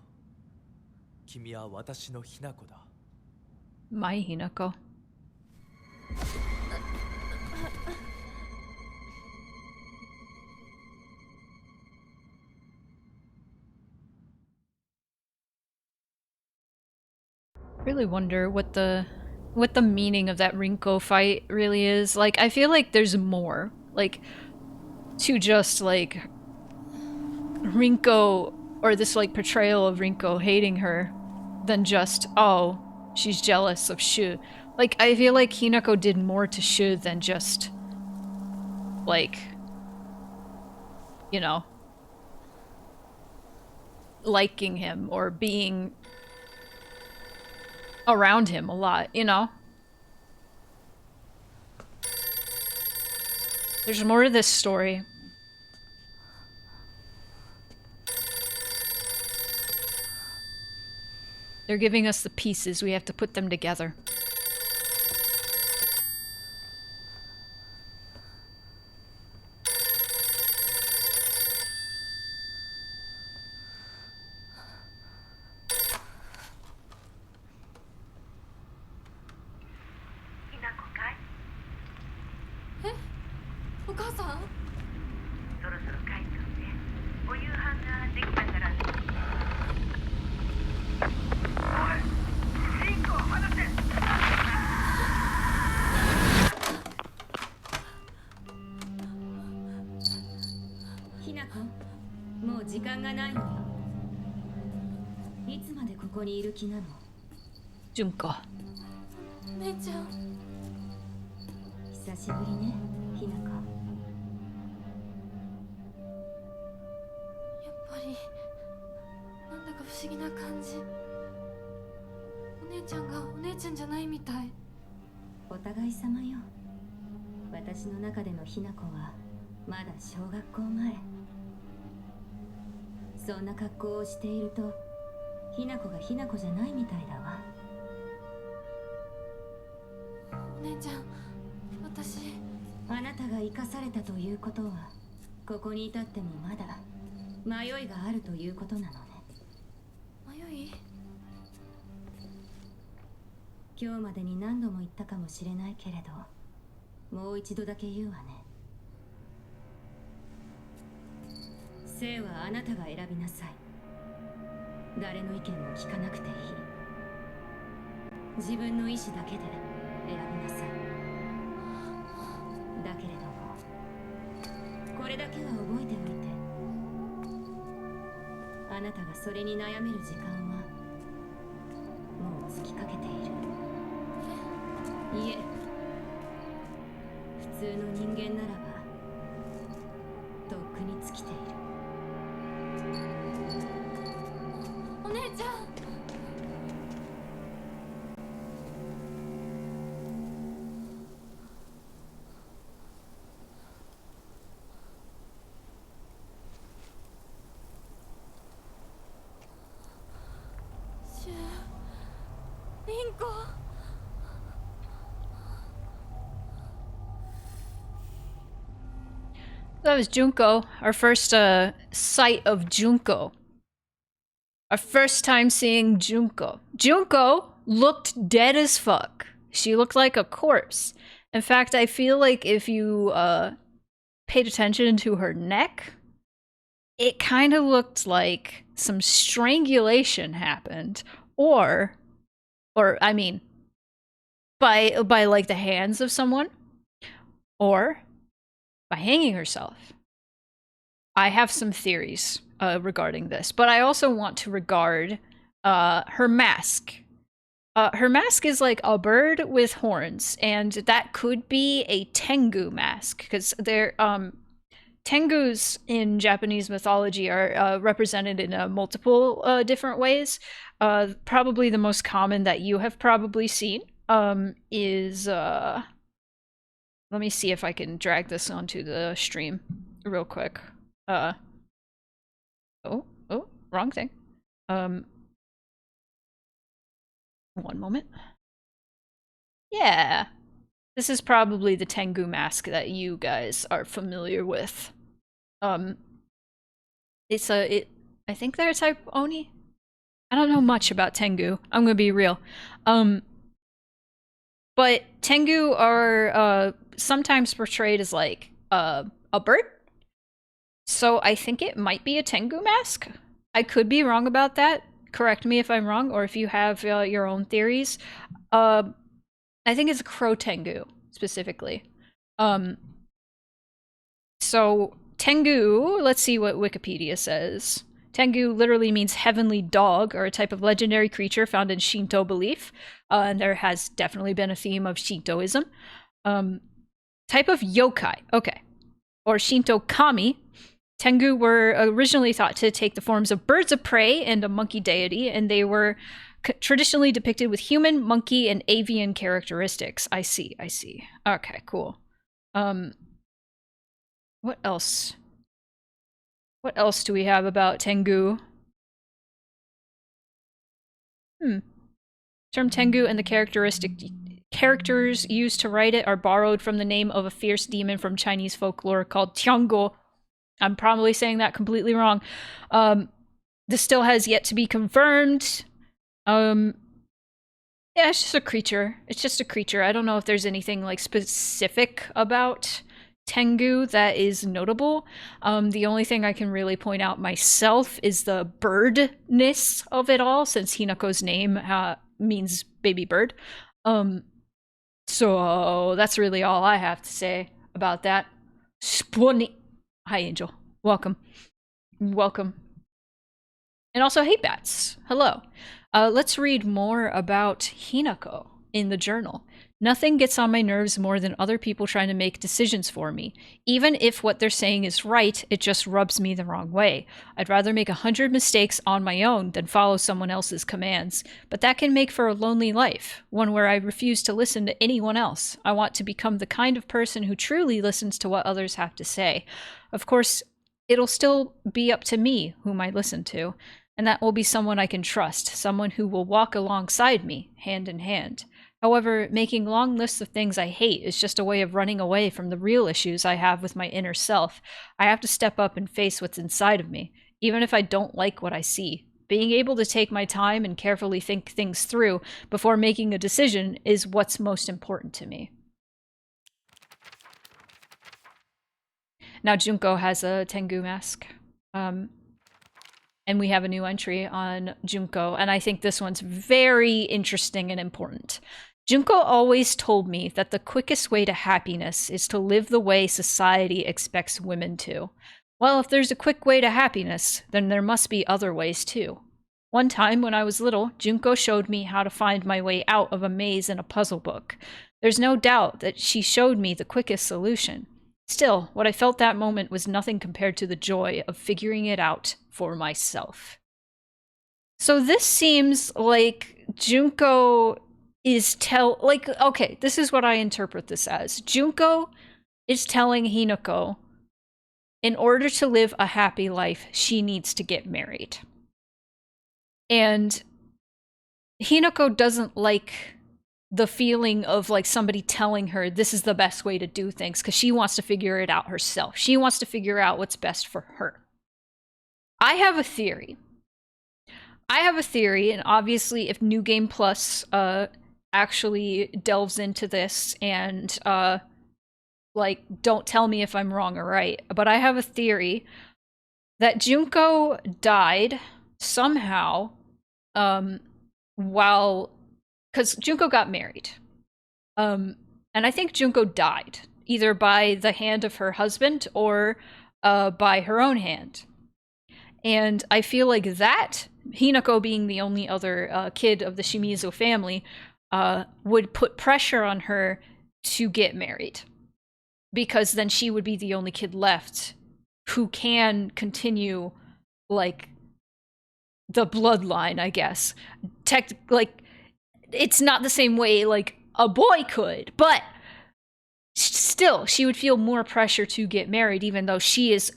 君は私のひな子だ。My Hinako. Really wonder what the meaning of that Rinko fight really is. Like, I feel like there's more. Like, to just like Rinko, or this like portrayal of Rinko hating her, than just, oh, she's jealous of Shu. Like, I feel like Hinako did more to Shu than just like, you know, liking him or being around him a lot, you know? There's more to this story. They're giving us the pieces, we have to put them together. Junko. 姉ちゃん。久しぶりね、ひなこ。やっぱりなんだか不思議な感じ。お姉ちゃんがお姉ちゃんじゃないみたい。お互い様よ。私の中でのひなこはまだ小学校前。そんな格好をしているとひなこがひなこじゃないみたいだわ。お姉ちゃん、私。あなたが生かされたということはここに至ってもまだ迷いがあるということなのね。迷い？今日までに何度も言ったかもしれないけれど、もう一度だけ言うわね。生はあなたが選びなさい。誰の意見も聞かなくていい。自分の意志だけで選びなさい。だけれどもこれだけは覚えておいて、あなたがそれに悩める時間はもう尽きかけている。いえ、普通の人間ならばとっくに尽きている。お姉ちゃん。子。 That was Junko, our first sight of Junko. Our first time seeing Junko. Junko looked dead as fuck. She looked like a corpse. In fact, I feel like if you paid attention to her neck, it kind of looked like some strangulation happened, or I mean, by like the hands of someone, or by hanging herself. I have some theories regarding this, but I also want to regard her mask. Her mask is like a bird with horns, and that could be a Tengu mask, because they're Tengus in Japanese mythology are represented in multiple different ways. Probably the most common that you have probably seen is let me see if I can drag this onto the stream real quick. Oh, wrong thing. One moment. Yeah. This is probably the Tengu mask that you guys are familiar with. I think they're a type Oni. I don't know much about Tengu. I'm gonna be real. But Tengu are sometimes portrayed as like a bird. So I think it might be a Tengu mask. I could be wrong about that. Correct me if I'm wrong, or if you have your own theories. I think it's a crow Tengu, specifically. So Tengu, let's see what Wikipedia says. Tengu literally means heavenly dog, or a type of legendary creature found in Shinto belief. And there has definitely been a theme of Shintoism. Type of yokai, okay. Or Shinto kami. Tengu were originally thought to take the forms of birds of prey and a monkey deity, and they were traditionally depicted with human, monkey, and avian characteristics. I see. Okay, cool. What else? What else do we have about Tengu? Term Tengu and the characters used to write it are borrowed from the name of a fierce demon from Chinese folklore called Tianggo. I'm probably saying that completely wrong. This still has yet to be confirmed. Yeah, it's just a creature. It's just a creature. I don't know if there's anything like specific about Tengu that is notable. The only thing I can really point out myself is the birdness of it all, since Hinako's name means baby bird. So that's really all I have to say about that. Spawny. Hi, Angel. Welcome. Welcome. And also, hey, Bats. Hello. Let's read more about Hinako in the journal. Nothing gets on my nerves more than other people trying to make decisions for me. Even if what they're saying is right, it just rubs me the wrong way. I'd rather make 100 mistakes on my own than follow someone else's commands. But that can make for a lonely life, one where I refuse to listen to anyone else. I want to become the kind of person who truly listens to what others have to say. Of course, it'll still be up to me whom I listen to, and that will be someone I can trust, someone who will walk alongside me, hand in hand. However, making long lists of things I hate is just a way of running away from the real issues I have with my inner self. I have to step up and face what's inside of me, even if I don't like what I see. Being able to take my time and carefully think things through before making a decision is what's most important to me. Now Junko has a Tengu mask. And we have a new entry on Junko, and I think this one's very interesting and important. Junko always told me that the quickest way to happiness is to live the way society expects women to. Well, if there's a quick way to happiness, then there must be other ways too. One time when I was little, Junko showed me how to find my way out of a maze in a puzzle book. There's no doubt that she showed me the quickest solution. Still, what I felt that moment was nothing compared to the joy of figuring it out for myself. So this seems like Junko is okay, this is what I interpret this as. Junko is telling Hinako, in order to live a happy life, she needs to get married. And Hinako doesn't like the feeling of like somebody telling her this is the best way to do things because she wants to figure it out herself. She wants to figure out what's best for her. I have a theory. And obviously if New Game Plus actually delves into this and like don't tell me if I'm wrong or right, but I have a theory that Junko died somehow while, because Junko got married. And I think Junko died either by the hand of her husband or by her own hand. And I feel like that, Hinako being the only other kid of the Shimizu family, would put pressure on her to get married. Because then she would be the only kid left who can continue, like, the bloodline, I guess. Like, it's not the same way, like, a boy could, but still, she would feel more pressure to get married, even though she is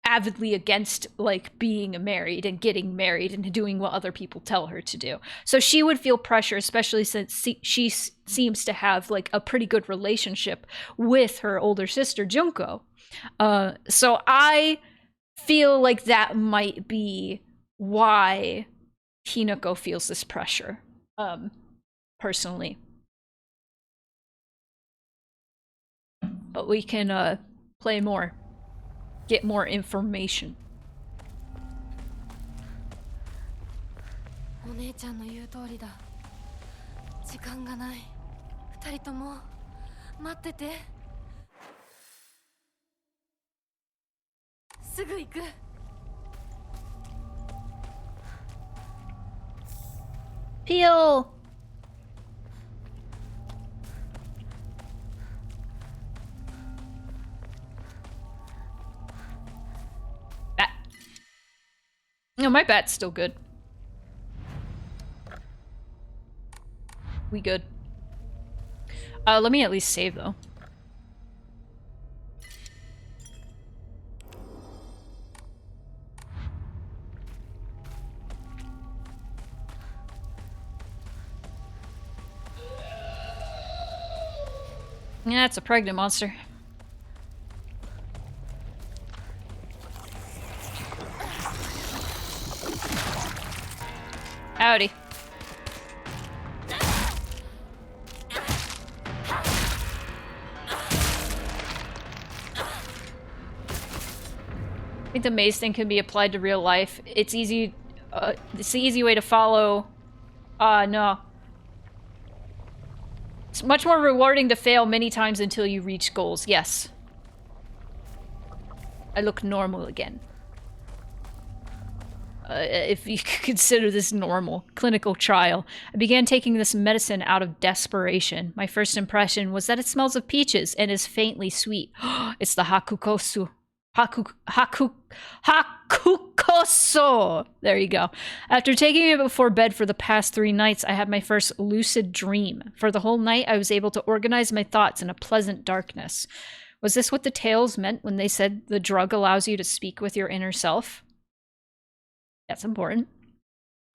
avidly against like being married and getting married and doing what other people tell her to do. So she would feel pressure, especially since she seems to have like a pretty good relationship with her older sister Junko. So I feel like that might be why Hinako feels this pressure, personally. But we can play more. Get more information. お姉ちゃんの言う通りだ。時間がない。二人とも待ってて。すぐ行く。Peel. No, my bat's still good. We good. Let me at least save, though. Yeah, it's a pregnant monster. Howdy. I think the maze thing can be applied to real life. It's easy. It's the easy way to follow. No. It's much more rewarding to fail many times until you reach goals. Yes. I look normal again. If you could consider this normal. Clinical trial. I began taking this medicine out of desperation. My first impression was that it smells of peaches and is faintly sweet. It's the hakukosu. Hakukoso! There you go. After taking it before bed for the past 3 nights, I had my first lucid dream. For the whole night, I was able to organize my thoughts in a pleasant darkness. Was this what the tales meant when they said the drug allows you to speak with your inner self? That's important.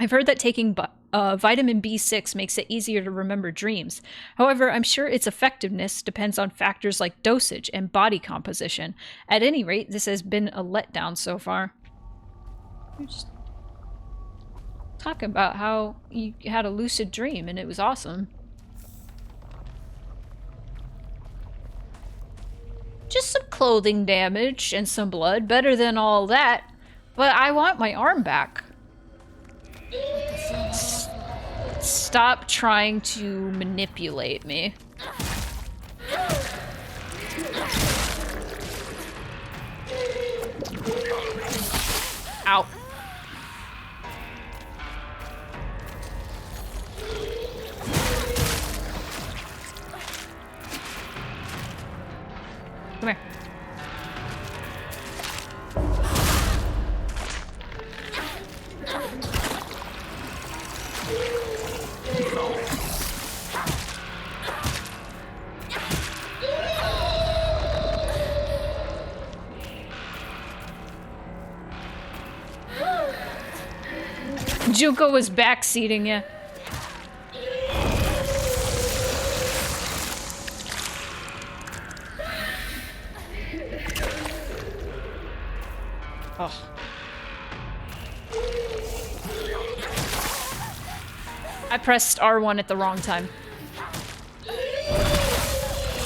I've heard that taking vitamin B6 makes it easier to remember dreams. However, I'm sure its effectiveness depends on factors like dosage and body composition. At any rate, this has been a letdown so far. You're just talking about how you had a lucid dream and it was awesome. Just some clothing damage and some blood. Better than all that. But I want my arm back. Stop trying to manipulate me. Ow. Come here. Junko was backseating you. Ugh. I pressed R1 at the wrong time.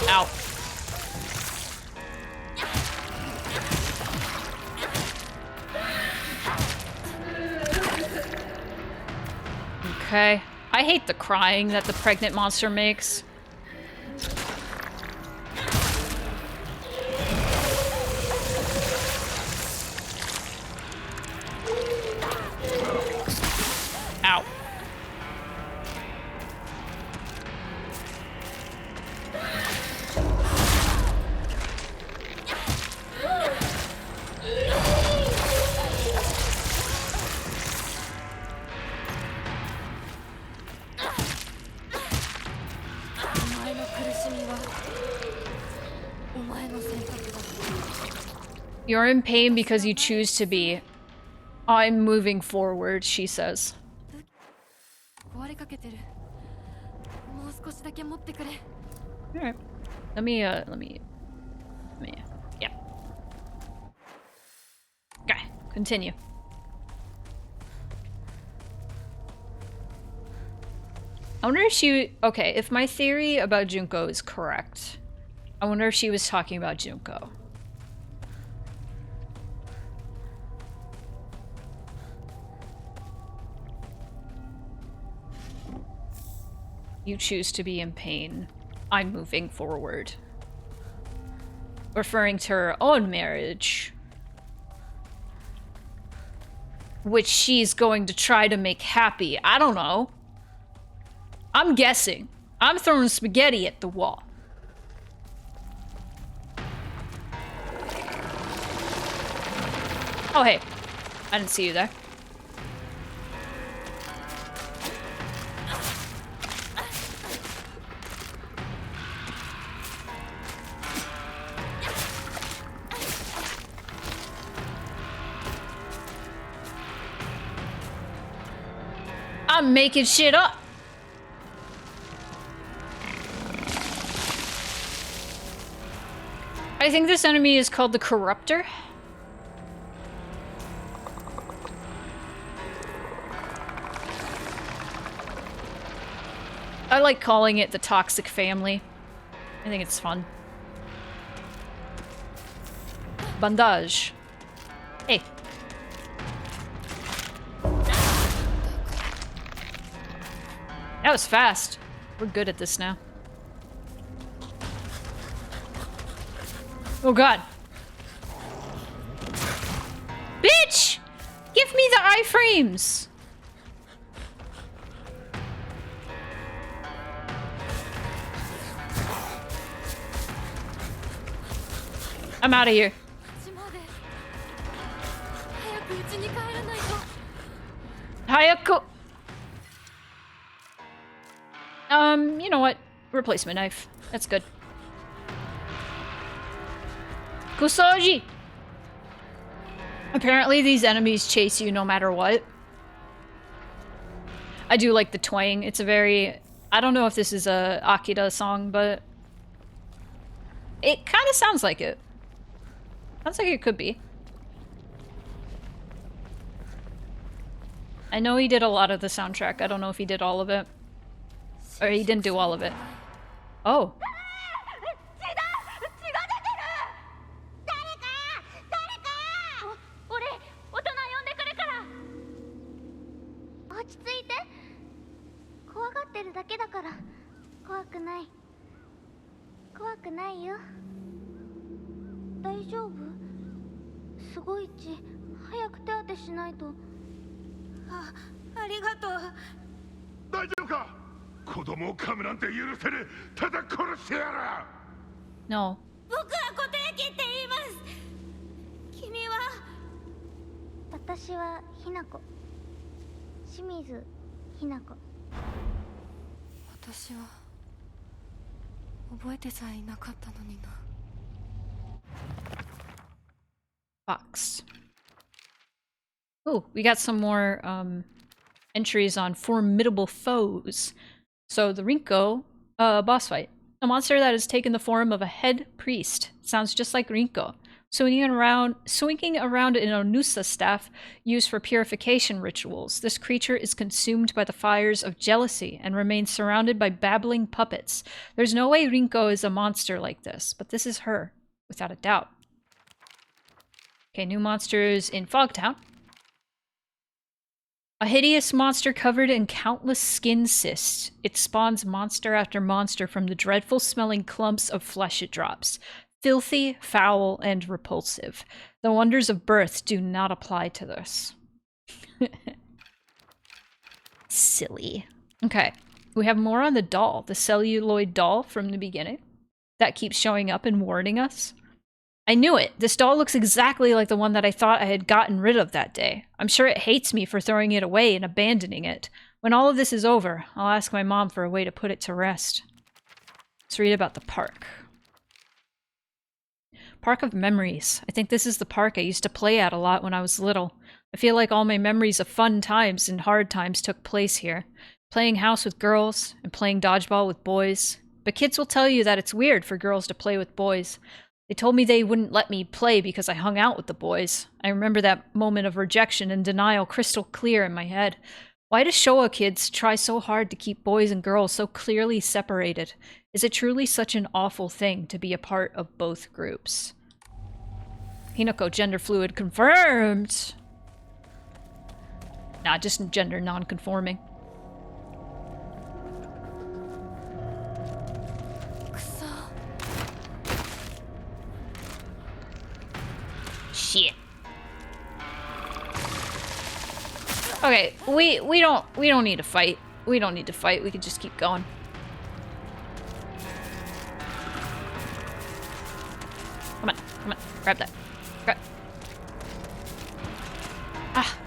Ow. Okay. I hate the crying that the pregnant monster makes. Ow. You're in pain because you choose to be. I'm moving forward, she says. 壊れかけてる。もう少しだけ持ってくれ。 Alright. Let me, yeah. Okay, continue. I wonder if she... Okay, if my theory about Junko is correct, I wonder if she was talking about Junko. You choose to be in pain. I'm moving forward. Referring to her own marriage. Which she's going to try to make happy. I don't know. I'm guessing. I'm throwing spaghetti at the wall. Oh, hey. I didn't see you there. I'm making shit up. I think this enemy is called the Corruptor. I like calling it the Toxic Family. I think it's fun. Bandage. Hey. That was fast. We're good at this now. Oh god. Bitch! Give me the iframes! I'm out of here. 島で早く家に帰らないと。 Hayako. You know what? Replacement knife. That's good. Kusoji! Apparently these enemies chase you no matter what. I do like the twang. It's a very... I don't know if this is a Akira song, but... it kind of sounds like it. Sounds like it could be. I know he did a lot of the soundtrack. I don't know if he did all of it. Or he didn't do all of it. Oh. No. 僕は固定機って言います。君は？私はひなこ。清水ひなこ。私は覚えてさえいなかったのにな。Box. Oh, we got some more entries on formidable foes. So the Rinko boss fight. A monster that has taken the form of a head priest. Sounds just like Rinko. swinging around an Onusa staff used for purification rituals. This creature is consumed by the fires of jealousy and remains surrounded by babbling puppets. There's no way Rinko is a monster like this, but this is her, without a doubt. Okay, new monsters in Fogtown. A hideous monster covered in countless skin cysts. It spawns monster after monster from the dreadful smelling clumps of flesh it drops. Filthy, foul, and repulsive. The wonders of birth do not apply to this. Silly. Okay, we have more on the doll, the celluloid doll from the beginning. That keeps showing up and warning us. I knew it! This doll looks exactly like the one that I thought I had gotten rid of that day. I'm sure it hates me for throwing it away and abandoning it. When all of this is over, I'll ask my mom for a way to put it to rest. Let's read about the park. Park of Memories. I think this is the park I used to play at a lot when I was little. I feel like all my memories of fun times and hard times took place here. Playing house with girls and playing dodgeball with boys. But kids will tell you that it's weird for girls to play with boys. They told me they wouldn't let me play because I hung out with the boys. I remember that moment of rejection and denial crystal clear in my head. Why do Showa kids try so hard to keep boys and girls so clearly separated? Is it truly such an awful thing to be a part of both groups? Hinako gender fluid confirmed! Nah, just gender non-conforming. Shit. Okay, we don't need to fight. We don't need to fight. We can just keep going. Come on, come on. Grab that. Grab. Ah.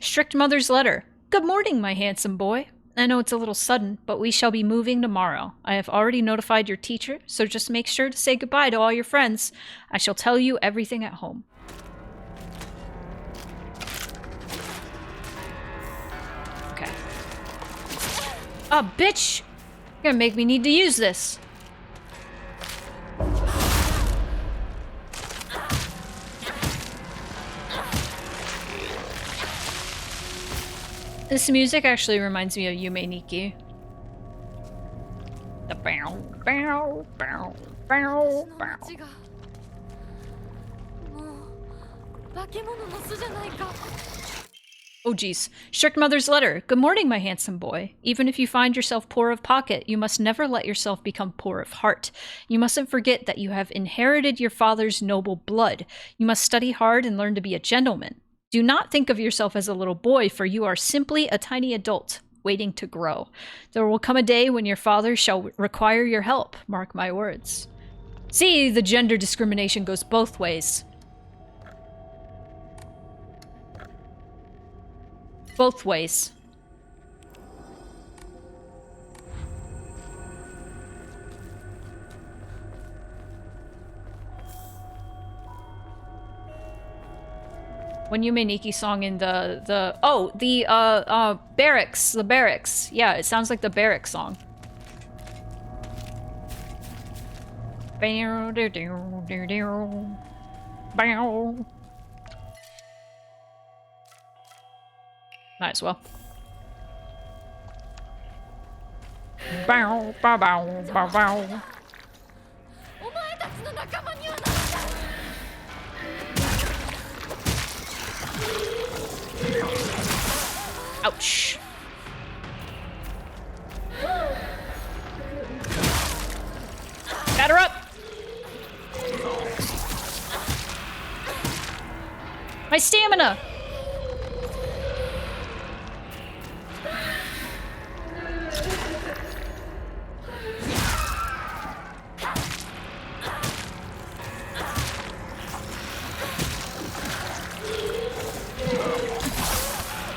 Strict Mother's letter. Good morning, my handsome boy. I know it's a little sudden, but we shall be moving tomorrow. I have already notified your teacher, so just make sure to say goodbye to all your friends. I shall tell you everything at home. Okay. Oh, bitch! You're gonna make me need to use this. This music actually reminds me of Yume Nikki. The bow, bow, bow, bow, bow. Oh geez. Strict Mother's letter. Good morning, my handsome boy. Even if you find yourself poor of pocket, you must never let yourself become poor of heart. You mustn't forget that you have inherited your father's noble blood. You must study hard and learn to be a gentleman. Do not think of yourself as a little boy, for you are simply a tiny adult, waiting to grow. There will come a day when your father shall require your help, mark my words. See, the gender discrimination goes both ways. Both ways. When Yume Nikki song in the barracks, the barracks. Yeah, it sounds like the barracks song. Might as well. Bow, bow, bow, bow, bow. Ouch. Batter up! My stamina!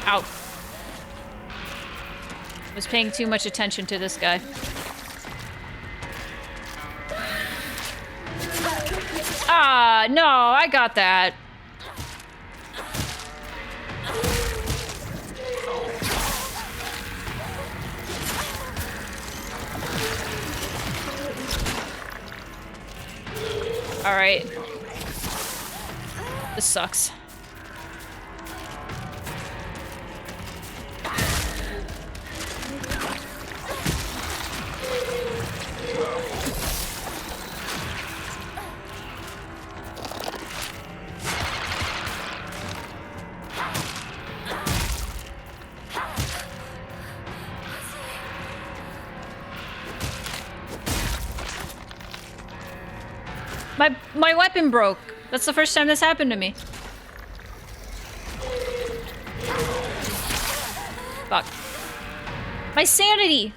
Ow. Was paying too much attention to this guy. Ah, no, I got that. Alright. This sucks. My weapon broke. That's the first time this happened to me. Fuck. My sanity!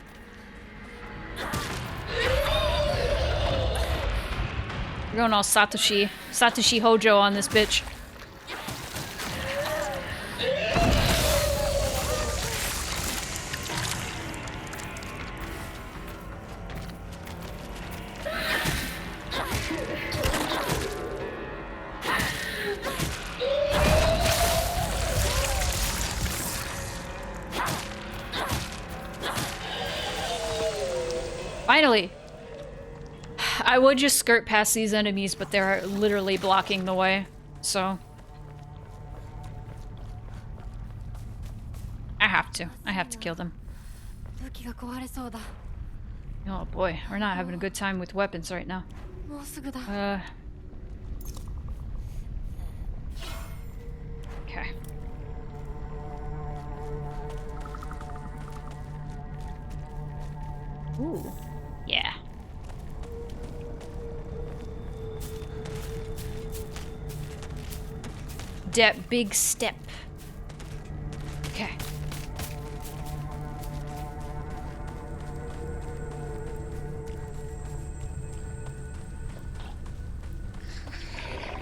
We're going all Satoshi Hojo on this bitch. Finally! I would just skirt past these enemies, but they're literally blocking the way, so... I have to kill them. 武器が壊れそうだ。 Oh boy, we're not having a good time with weapons right now. もうすぐだ。 Okay. Ooh. Yeah. That big step. Okay.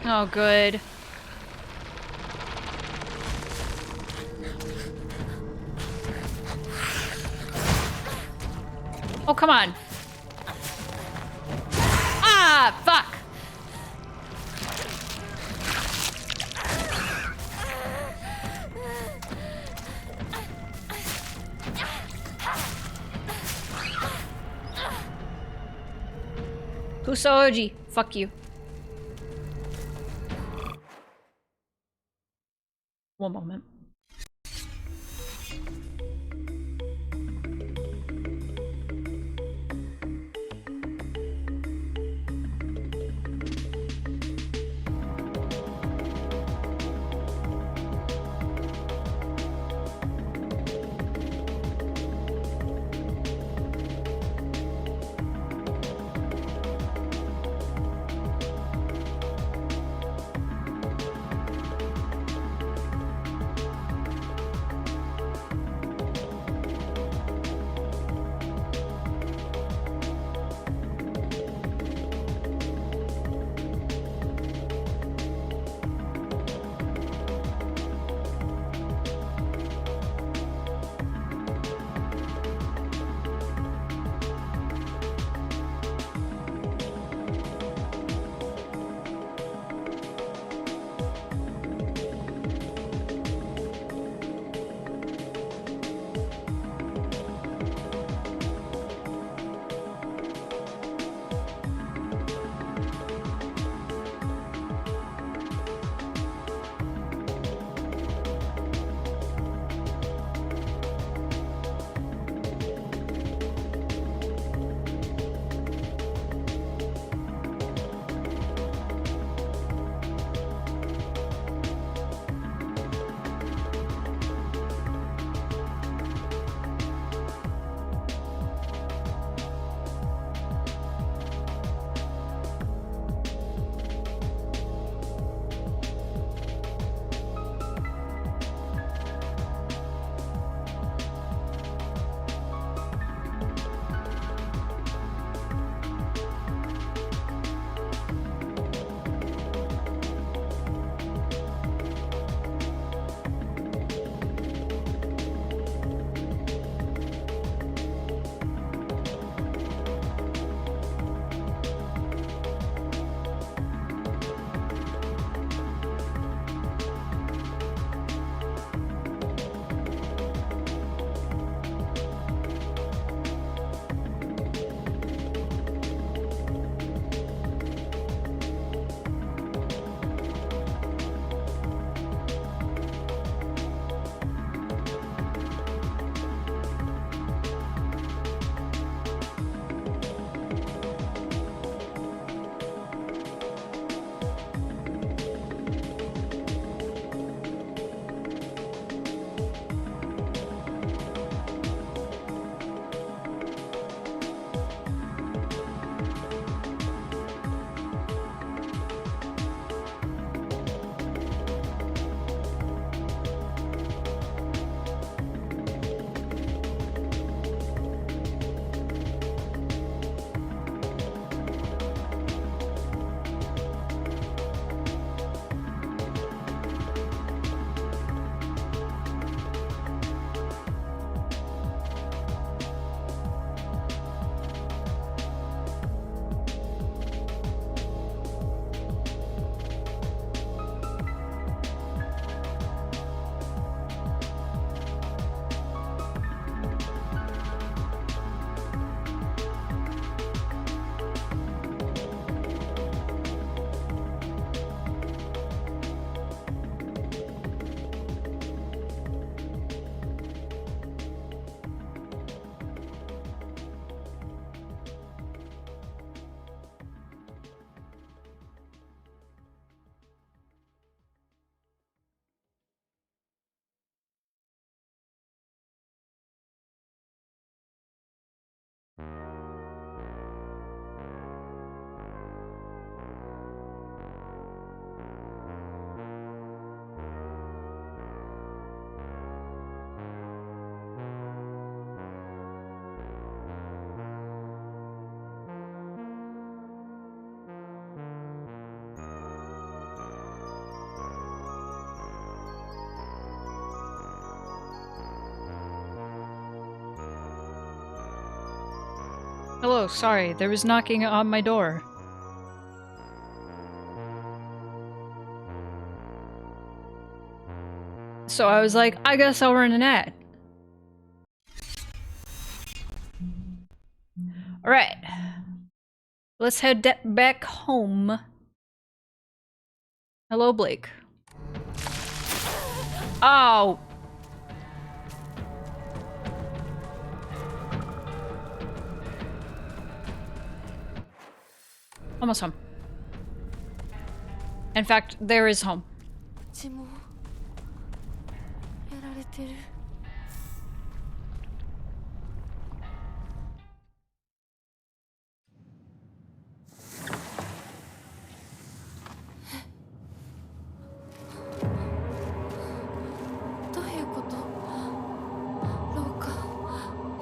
Oh, good. Oh, come on. Ah, fuck. Kusoji, fuck you. One moment. Hello, sorry, there was knocking on my door. So I was like, I guess I'll run an ad. Alright. Let's head back home. Hello, Blake. Oh! Almost home. In fact, there is home. 血もやられてる。どういうこと？廊下、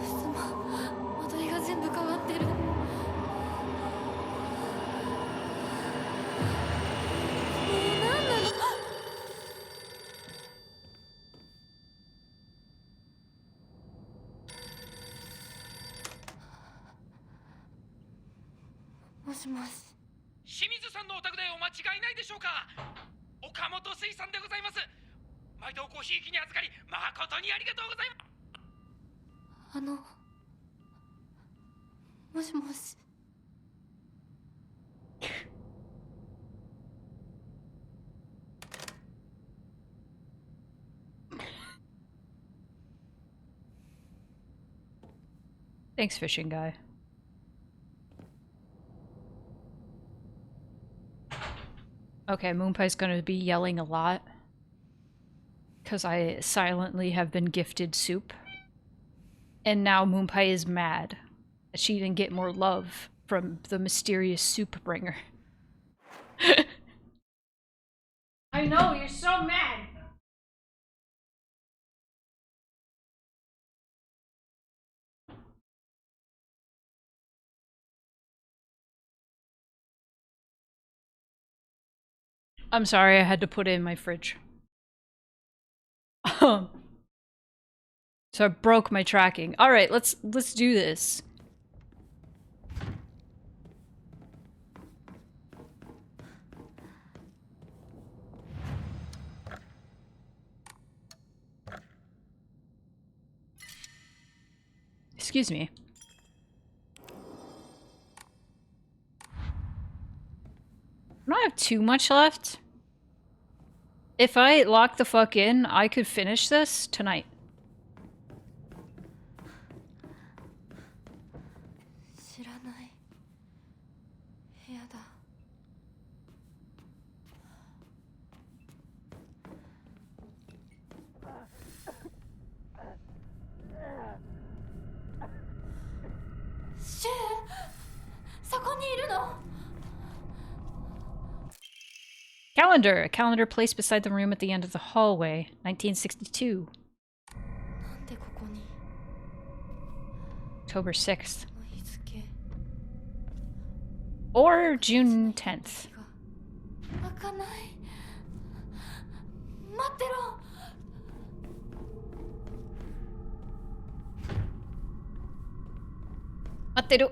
襖、間取りが全部変わってる。もう何なの？もしもし。清水さんのお宅でお間違いないでしょうか。岡本水産でございます。毎度ごひいきに預かり誠にありがとうございます。もしもし。Thanks, fishing guy. Okay, Moonpie's gonna be yelling a lot. Because I silently have been gifted soup. And now Moonpie is mad that she didn't get more love from the mysterious soup bringer. I know, you're so mad! I'm sorry, I had to put it in my fridge. So I broke my tracking. Alright, let's do this. Excuse me. I don't have too much left. If I lock the fuck in, I could finish this tonight. 知らない部屋だ。シュウ、そこにいるの？ Calendar! A calendar placed beside the room at the end of the hallway. 1962. なんでここに？ October 6th. の日付。 Or June 10th. 開かない。待ってろ。待ってる。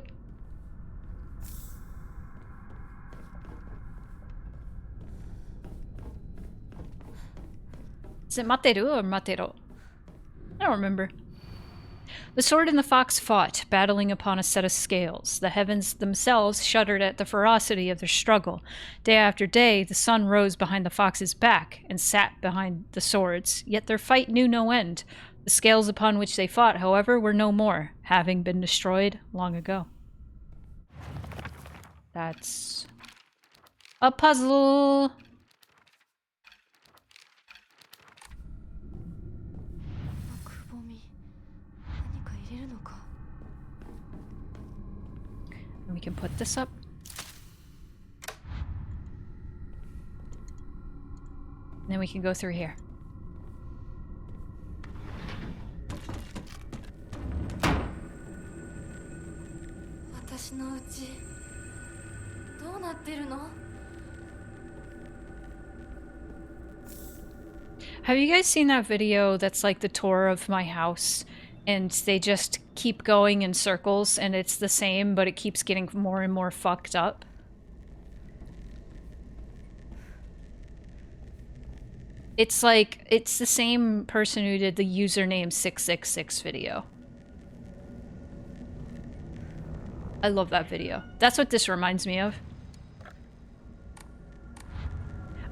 Is it Materu or Matero? I don't remember. The sword and the fox fought, battling upon a set of scales. The heavens themselves shuddered at the ferocity of their struggle. Day after day, the sun rose behind the fox's back and sat behind the swords, yet their fight knew no end. The scales upon which they fought, however, were no more, having been destroyed long ago. That's a puzzle. We can put this up. And then we can go through here. Have you guys seen that video that's like the tour of my house? and they just keep going in circles, and it's the same, but it keeps getting more and more fucked up. It's like, it's the same person who did the username 666 video. I love that video. That's what this reminds me of.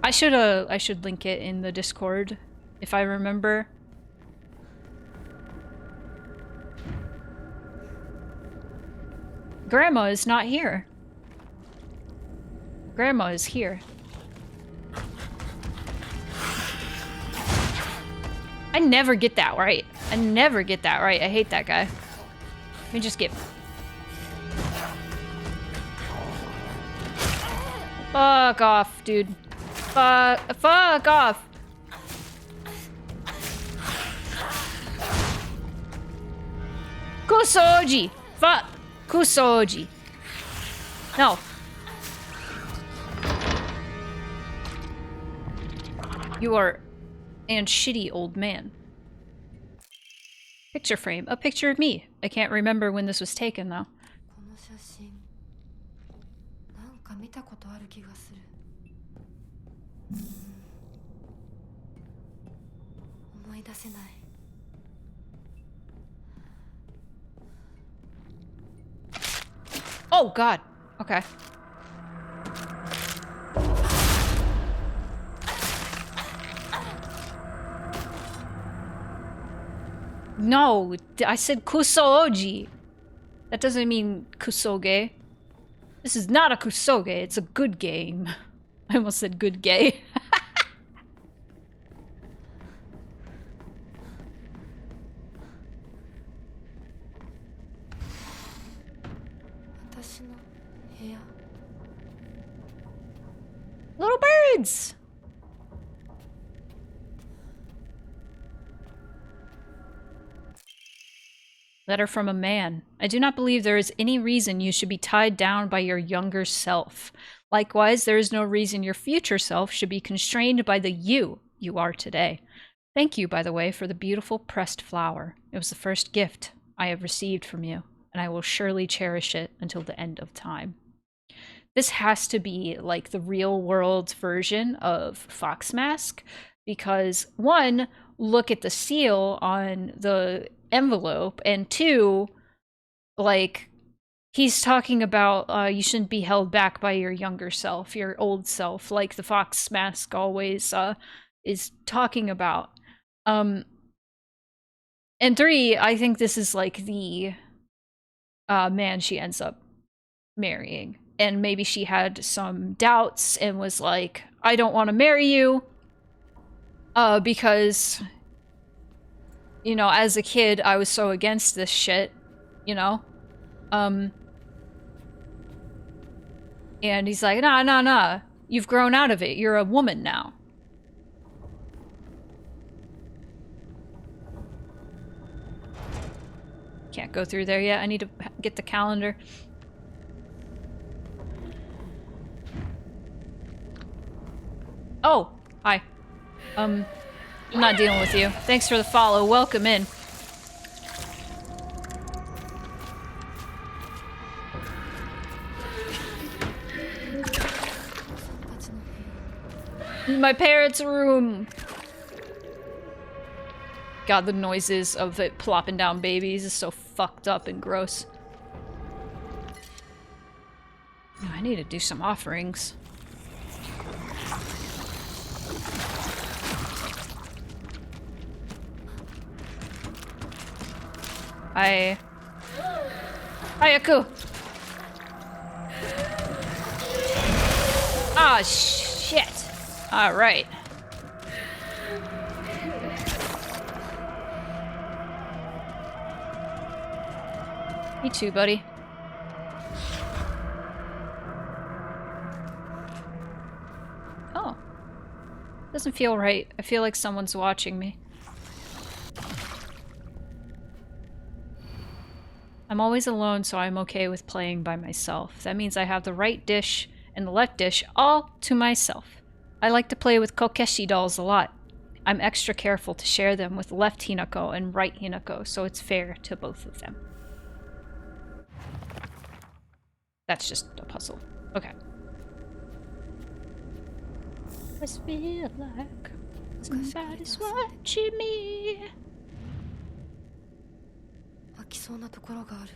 I should link it in the Discord if I remember. Grandma is not here. Grandma is here. I never get that right. I never get that right. I hate that guy. Let me just get... Fuck off, dude. Fuck off. Kusoji! Fuck! Kusoji. No. You are an shitty old man. Picture frame. A picture of me. I can't remember when this was taken, though. この写真なんか見たことある気がする。思い出せない。 Oh, God. Okay. No, I said kusoji. That doesn't mean kusoge. This is not a kusoge, it's a good game. I almost said good gay. 私の部屋。 Little birds! Letter from a man. I do not believe there is any reason you should be tied down by your younger self. Likewise, there is no reason your future self should be constrained by the you are today. Thank you, by the way, for the beautiful pressed flower. It was the first gift I have received from you, and I will surely cherish it until the end of time. This has to be like the real world version of Fox Mask, because one, look at the seal on the envelope, and two, like, he's talking about you shouldn't be held back by your younger self, your old self, like the Fox Mask always is talking about. And three, I think this is like the man she ends up marrying. And maybe she had some doubts and was like, I don't want to marry you. Because, you know, as a kid, I was so against this shit, you know? And he's like, nah. You've grown out of it. You're a woman now. Can't go through there yet. I need to get the calendar. Oh, hi. I'm not dealing with you. Thanks for the follow. Welcome in. My parents' room. God, the noises of it plopping down babies is so fucked up and gross. I need to do some offerings. Hi. Hayaku! Ah, shit! Alright. Me too, buddy. Oh. Doesn't feel right. I feel like someone's watching me. I'm always alone, so I'm okay with playing by myself. That means I have the right dish and the left dish all to myself. I like to play with Kokeshi dolls a lot. I'm extra careful to share them with left Hinako and right Hinako, so it's fair to both of them. That's just a puzzle. Okay. Just feel like somebody's watching me. 開きそうなところがある。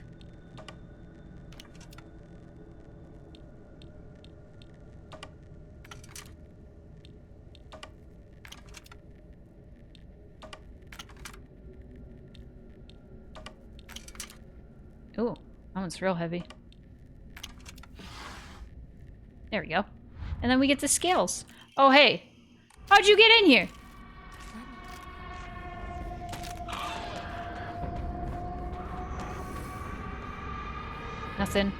Ooh, that one's real heavy. There we go. And then we get the scales. Oh, hey. How'd you get in here? Nothing.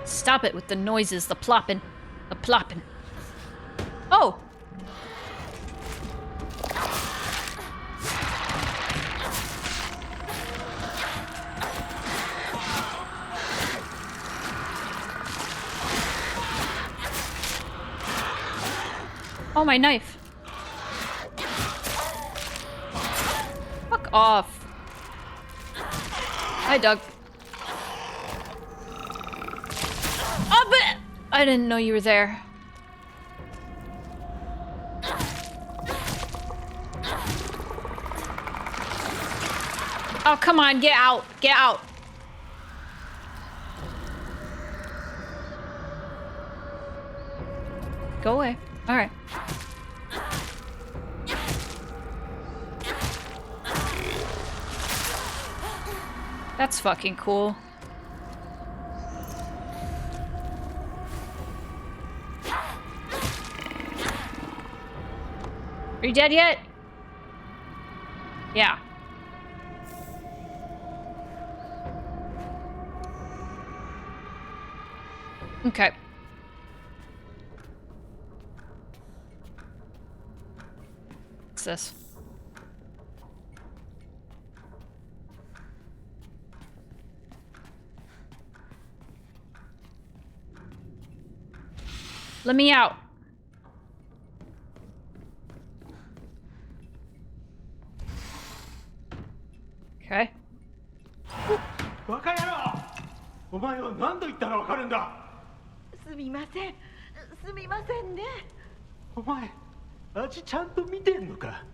Stop it with the noises, the plopping. The plopping. Oh! Oh, my knife. Fuck off. Hi, Doug. Oh, but I didn't know you were there. Oh, come on, get out. Get out. Go away. All right. That's fucking cool. Are you dead yet? Yeah. Okay. What's this? Let me out. Okay. バカ野郎！お前は何度言ったらわかるんだ。すみません。すみませんね。お前、味ちゃんと見てんのか。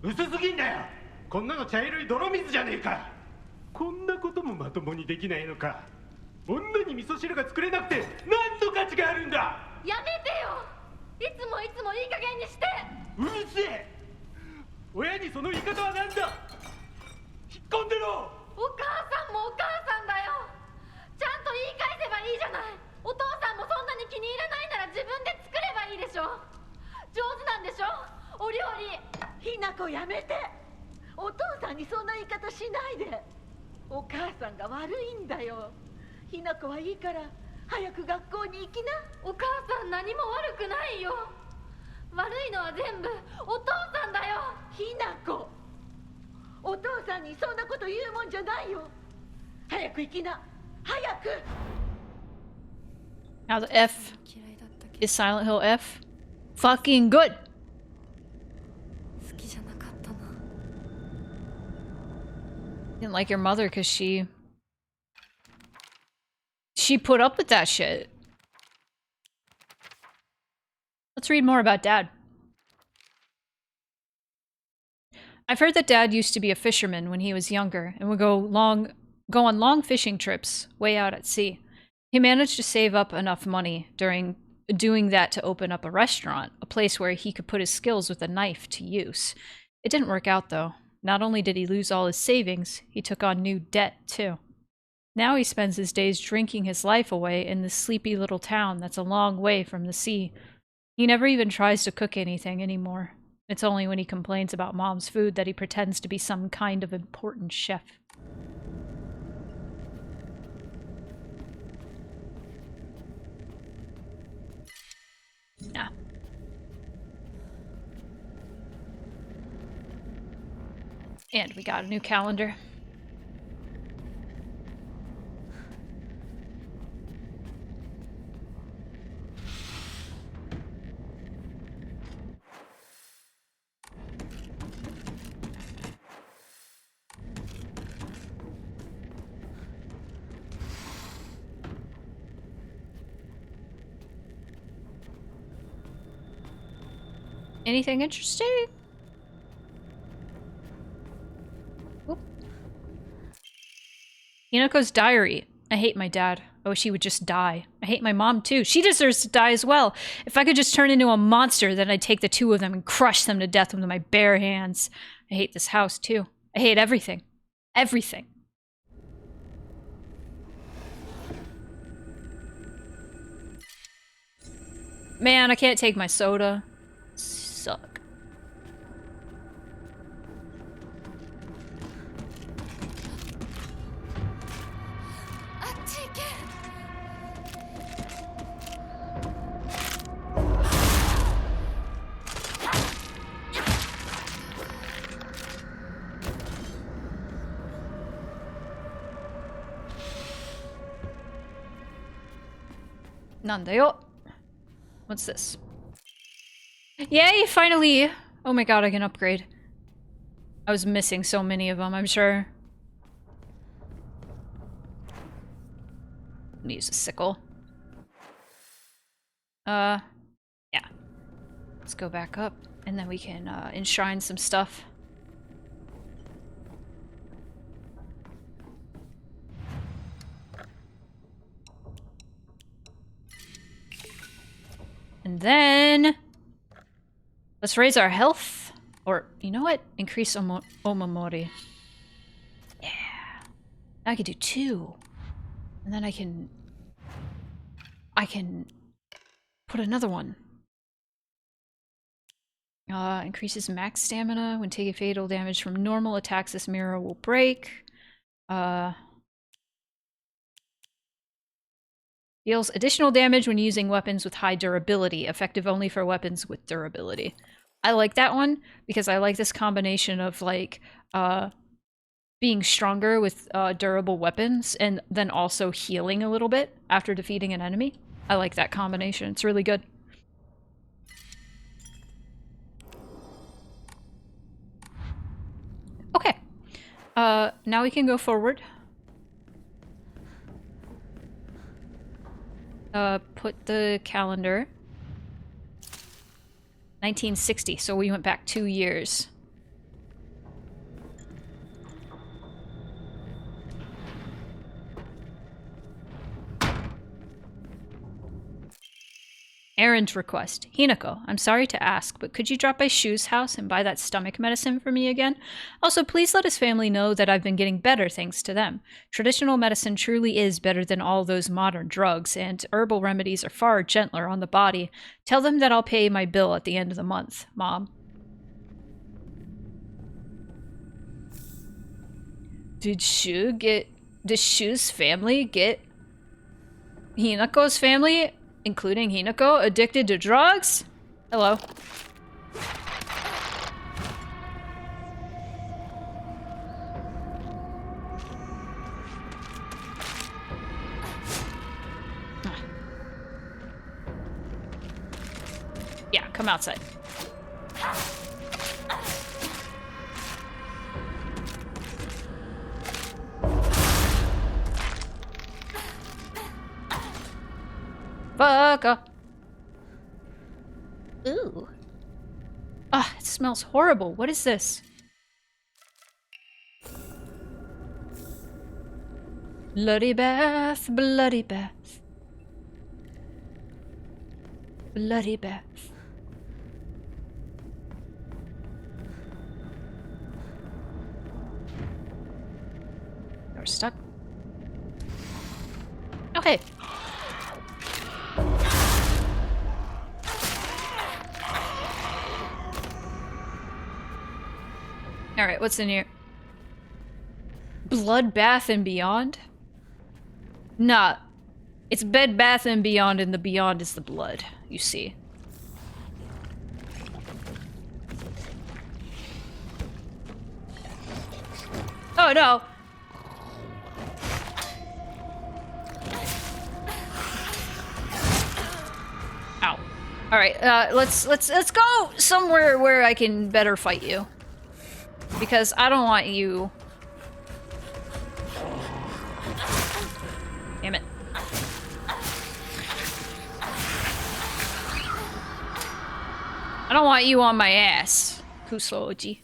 薄すぎんだよ。こんなの茶色い泥水じゃねえか。こんなこともまともにできないのか。女に味噌汁が作れなくて何の価値があるんだ。やめてよ。いつもいつもいい加減にして。うるせえ。親にその言い方は何だ。引っ込んでろ。お母さんもお母さんだよ。ちゃんと言い返せばいいじゃない。お父さんもそんなに気に入らないなら自分で作ればいいでしょ。上手なんでしょ、お料理。ひなこやめて。お父さんにそんな言い方しないで。お母さんが悪いんだよ。ひなこはいいから早く学校に行きな。お母さん何も悪くないよ。悪いのは全部お父さんだよ。ひなこ、お父さんにそんなこと言うもんじゃないよ。早く行きな、早く。 Now the F is Silent Hill F. Fucking good. 好きじゃなかったな。 Didn't like your mother because she put up with that shit. Let's read more about Dad. I've heard that Dad used to be a fisherman when he was younger and would go on long fishing trips way out at sea. He managed to save up enough money during doing that to open up a restaurant, a place where he could put his skills with a knife to use. It didn't work out though. Not only did he lose all his savings, he took on new debt too. Now he spends his days drinking his life away in this sleepy little town that's a long way from the sea. He never even tries to cook anything anymore. It's only when he complains about Mom's food that he pretends to be some kind of important chef. Yeah. And we got a new calendar. Anything interesting? Oop. Hinako's diary. I hate my dad. I wish he would just die. I hate my mom too. She deserves to die as well. If I could just turn into a monster, then I'd take the two of them and crush them to death with my bare hands. I hate this house too. I hate everything. Everything. Man, I can't take my soda. Suck. Nandayo. What's this? Yay, finally! Oh my god, I can upgrade. I was missing so many of them, I'm sure. I'm gonna use a sickle. Yeah. Let's go back up, and then we can enshrine some stuff. And then let's raise our health. Or, you know what? Increase Omamori. Yeah. Now I can do 2. And then I can put another one. Increases max stamina. When taking fatal damage from normal attacks, this mirror will break. Deals additional damage when using weapons with high durability, effective only for weapons with durability. I like that one because I like this combination of like being stronger with durable weapons and then also healing a little bit after defeating an enemy. I like that combination. It's really good. Okay. Now we can go forward. Put the calendar. 1960, so we went back 2 years. Errand request. Hinako, I'm sorry to ask, but could you drop by Shu's house and buy that stomach medicine for me again? Also, please let his family know that I've been getting better thanks to them. Traditional medicine truly is better than all those modern drugs, and herbal remedies are far gentler on the body. Tell them that I'll pay my bill at the end of the month, Mom. Did Shu's family get Hinako's family, including Hinako, addicted to drugs? Hello. Yeah, come outside. Fuck up. Ooh. Ah, it smells horrible. What is this? Bloody bath, bloody bath. Bloody bath. You're stuck. Okay. Alright, what's in here? Bloodbath and Beyond? Nah. It's Bed Bath and Beyond, and the Beyond is the blood, you see. Oh no! Ow. Alright, let's go somewhere where I can better fight you. Because I don't want you... Damn it. I don't want you on my ass, Kusoji.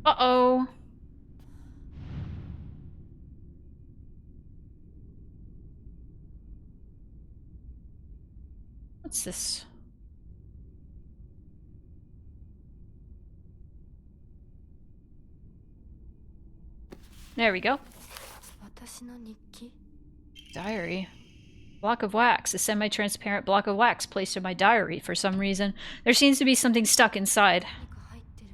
Uh-oh. What's this? There we go. 私の日記 Diary. Block of wax. A semi-transparent block of wax placed in my diary for some reason. There seems to be something stuck inside. 何か入ってる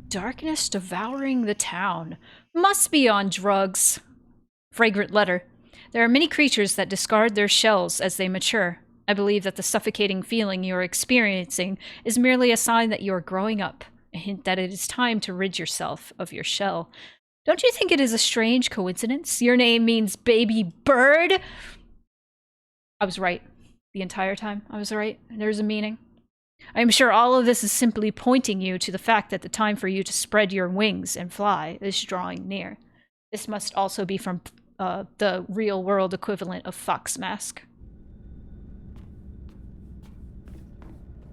Darkness devouring the town. Must be on drugs. Fragrant letter. There are many creatures that discard their shells as they mature. I believe that the suffocating feeling you are experiencing is merely a sign that you are growing up, a hint that it is time to rid yourself of your shell. Don't you think it is a strange coincidence? Your name means baby bird? I was right. The entire time, I was right. There's a meaning. I am sure all of this is simply pointing you to the fact that the time for you to spread your wings and fly is drawing near. This must also be from the real-world equivalent of Fox Mask.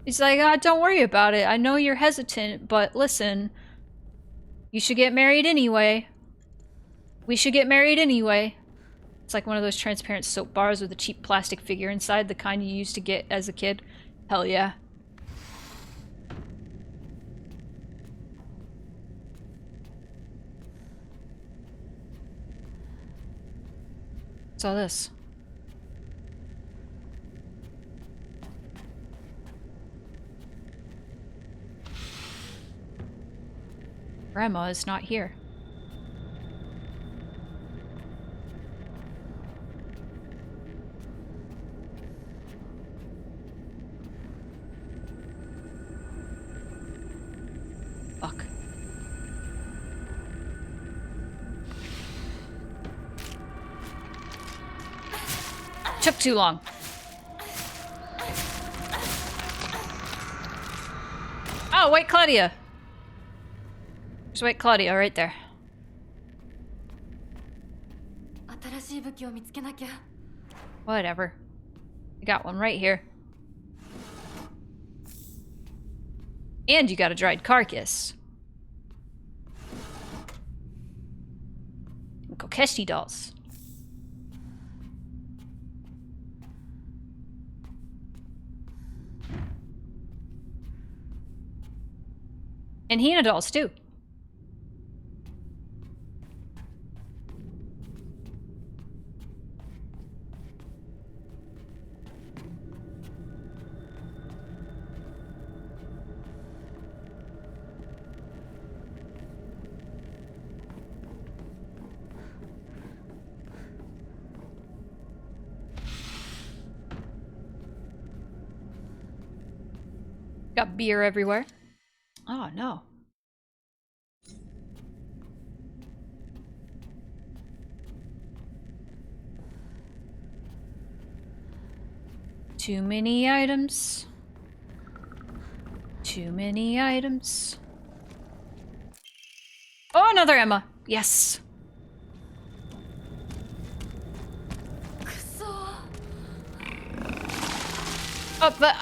He's like, don't worry about it. I know you're hesitant, but listen. You should get married anyway. We should get married anyway. It's like one of those transparent soap bars with a cheap plastic figure inside, the kind you used to get as a kid. Hell yeah. What's all this? Grandma is not here. Fuck. Took too long. Oh, wait, Claudia. There's White Claudia right there. 新しい武器を見つけなきゃ Whatever. I got one right here. And you got a dried carcass. And Kokeshi dolls. And Hina dolls too. Got beer everywhere. Oh no. Too many items. Too many items. Oh, another Emma. Yes. くそ Oh, but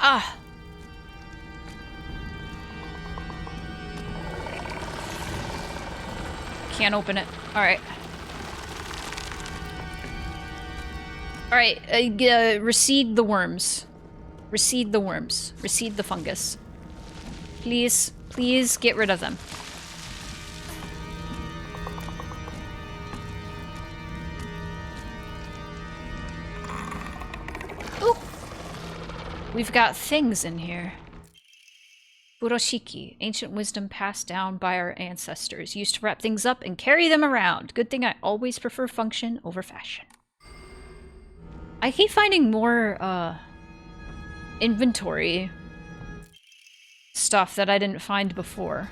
Can't open it. All right. All right. Recede the worms. Recede the worms. Recede the fungus. Please, please get rid of them. Ooh. We've got things in here. Furoshiki, ancient wisdom passed down by our ancestors, used to wrap things up and carry them around. Good thing I always prefer function over fashion. I keep finding more, inventory stuff that I didn't find before.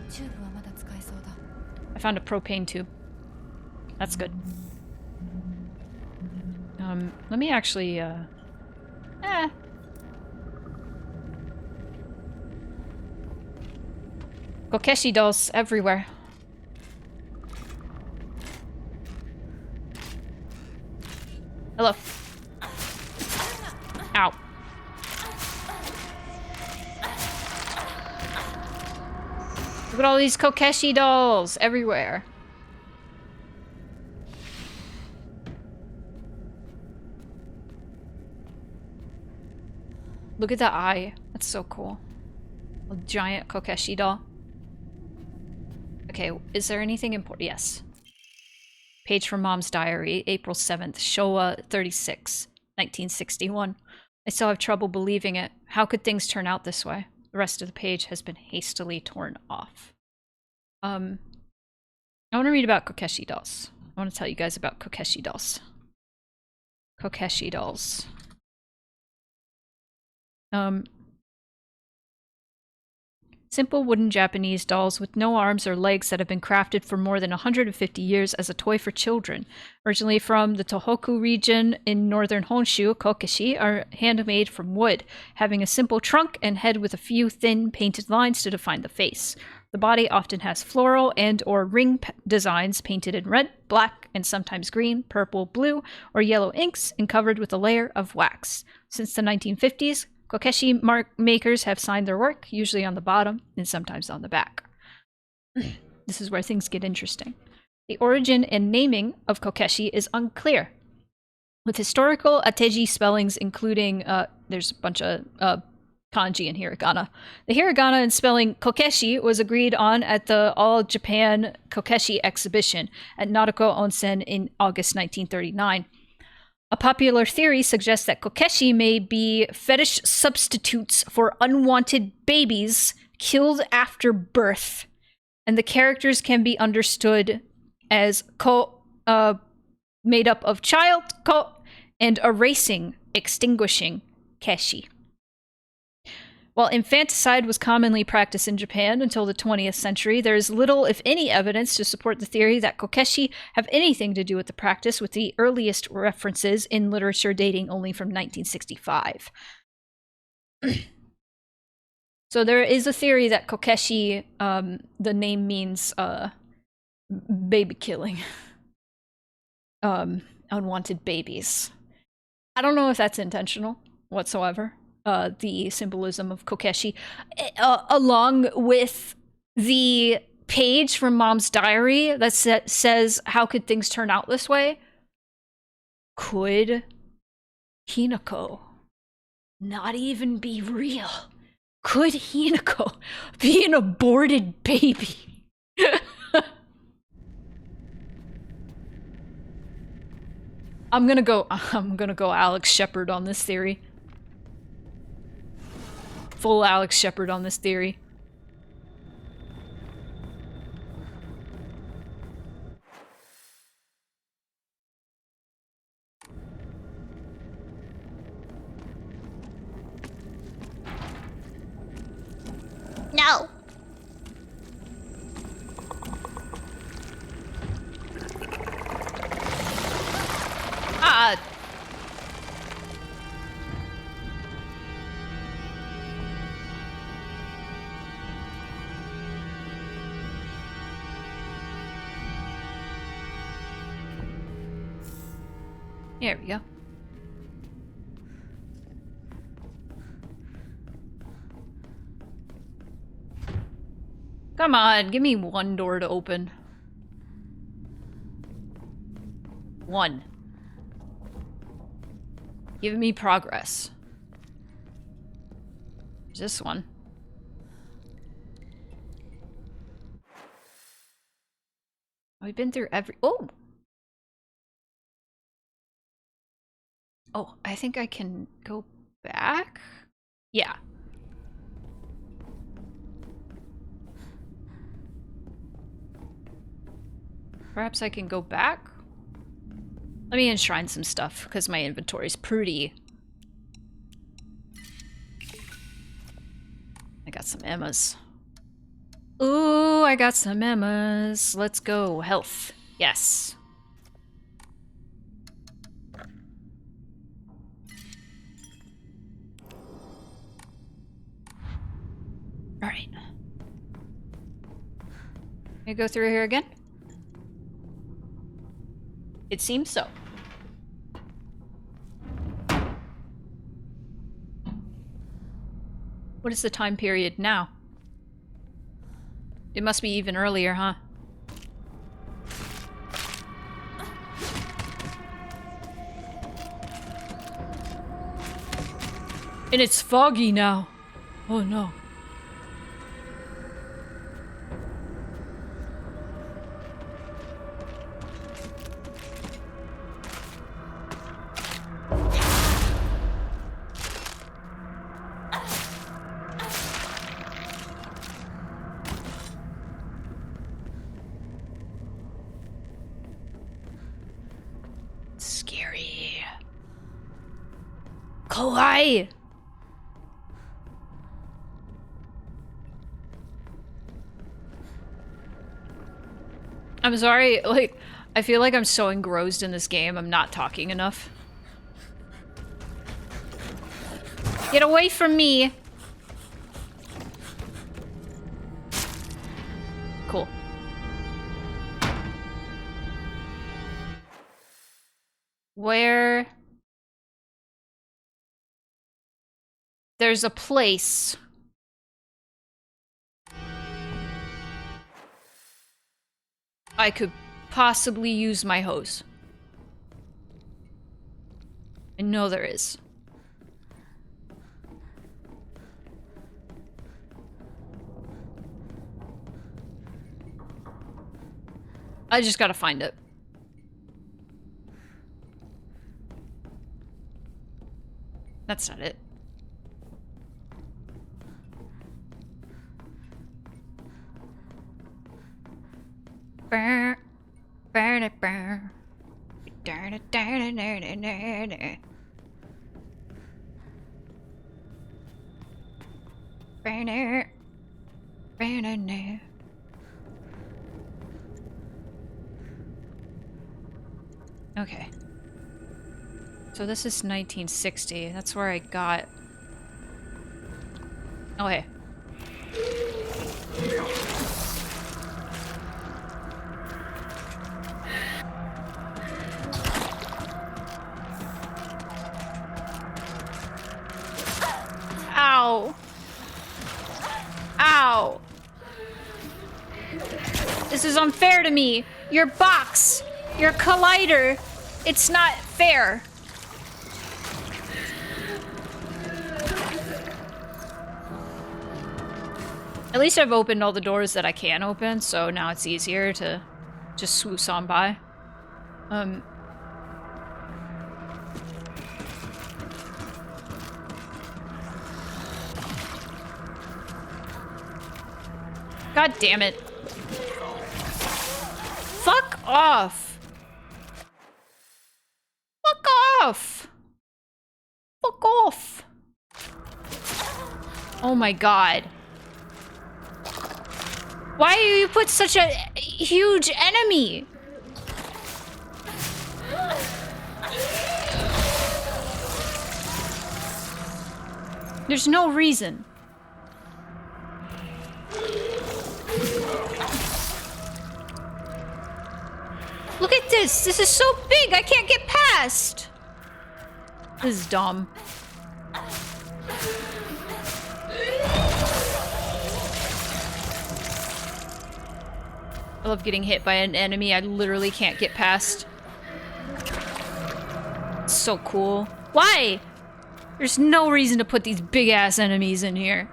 チューブはまだ使えそうだ I found a propane tube. That's good. Let me actually, Kokeshi dolls everywhere. Hello. Ow. Look at all these Kokeshi dolls everywhere. Look at the eye. That's so cool. A giant Kokeshi doll. Okay, is there anything important? Yes. Page from Mom's diary, April 7th, Showa 36, 1961. I still have trouble believing it. How could things turn out this way? The rest of the page has been hastily torn off. I want to read about Kokeshi dolls. I want to tell you guys about Kokeshi dolls. Kokeshi dolls. Simple wooden Japanese dolls with no arms or legs that have been crafted for more than 150 years as a toy for children. Originally from the Tohoku region in northern Honshu, kokeshi are handmade from wood, having a simple trunk and head with a few thin painted lines to define the face. The body often has floral and or ring designs painted in red, black, and sometimes green, purple, blue, or yellow inks and covered with a layer of wax. Since the 1950s, kokeshi makers have signed their work, usually on the bottom and sometimes on the back. This is where things get interesting. The origin and naming of kokeshi is unclear, with historical ateji spellings including, there's a bunch of kanji and hiragana. The hiragana and spelling kokeshi was agreed on at the All Japan Kokeshi exhibition at Narako Onsen in August 1939. A popular theory suggests that kokeshi may be fetish substitutes for unwanted babies killed after birth, and the characters can be understood as made up of child, ko, and erasing, extinguishing, keshi. While infanticide was commonly practiced in Japan until the 20th century, there is little, if any, evidence to support the theory that kokeshi have anything to do with the practice, with the earliest references in literature dating only from 1965. So there is a theory that kokeshi, the name means baby killing. Unwanted babies. I don't know if that's intentional whatsoever. The symbolism of kokeshi, along with the page from Mom's diary that says, how could things turn out this way? Could Hinako not even be real? Could Hinako be an aborted baby? I'm gonna go Alex Shepard on this theory. Full Alex Shepard on this theory. No. There we go. Come on, give me one door to open. One. Give me progress. There's this one. We've been through every— oh! Oh, I think I can go back? Yeah. Perhaps I can go back? Let me enshrine some stuff, because my inventory's pretty. I got some Emmas. Ooh, I got some Emmas. Let's go. Health. Yes. Can I go through here again? It seems so. What is the time period now? It must be even earlier, huh? And it's foggy now. Oh no. Scary. Kawaii. I'm sorry, like, I feel like I'm so engrossed in this game, I'm not talking enough. Get away from me! Cool. Where... There's a place. I could possibly use my hose. I know there is. I just gotta find it. That's not it. Burr, burr, burr, burr. Burr, burr, burr, burr, burr. Burner. Burner. Okay. So this is 1960. That's where I got... Oh, hey. Ow. Ow. This is unfair to me. Your box. Your collider. It's not fair. At least I've opened all the doors that I can open, so now it's easier to just swoosh on by. God damn it. Fuck off. Fuck off. Fuck off. Oh my god. Why do you put such a huge enemy? There's no reason. Look at this! This is so big! I can't get past! This is dumb. I love getting hit by an enemy I literally can't get past. It's so cool. Why? There's no reason to put these big-ass enemies in here.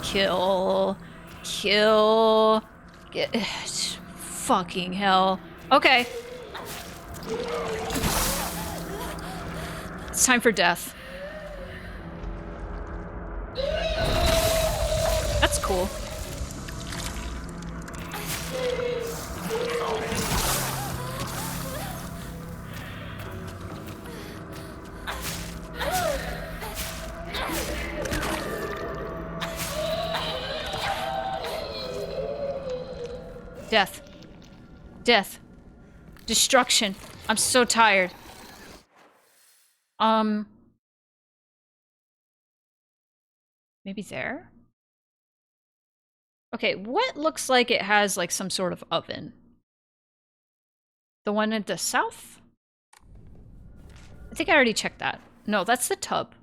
Kill. Kill. Get... Fucking hell. Okay. It's time for death. That's cool. Death. Death. Destruction. I'm so tired. Maybe there? Okay, what looks like it has like some sort of oven? The one at the south? I think I already checked that. No, that's the tub.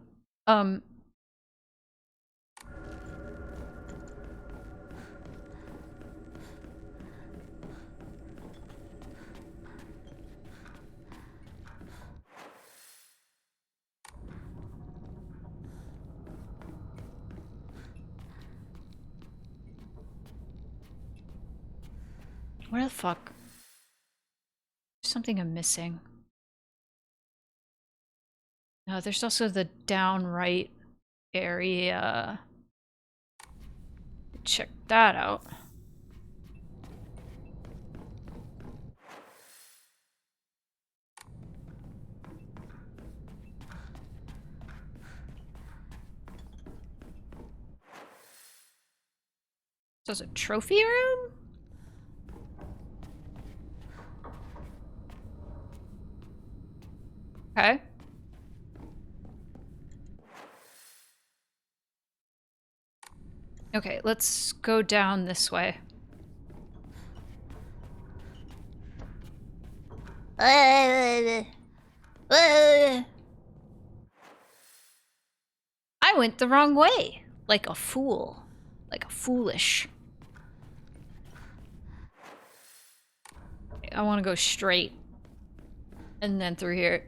Where the fuck? There's something I'm missing. No, there's also the down right area. Check that out. So it's a trophy room? Okay. Okay, let's go down this way. I went the wrong way. Like a fool. Like a foolish. I want to go straight. And then through here.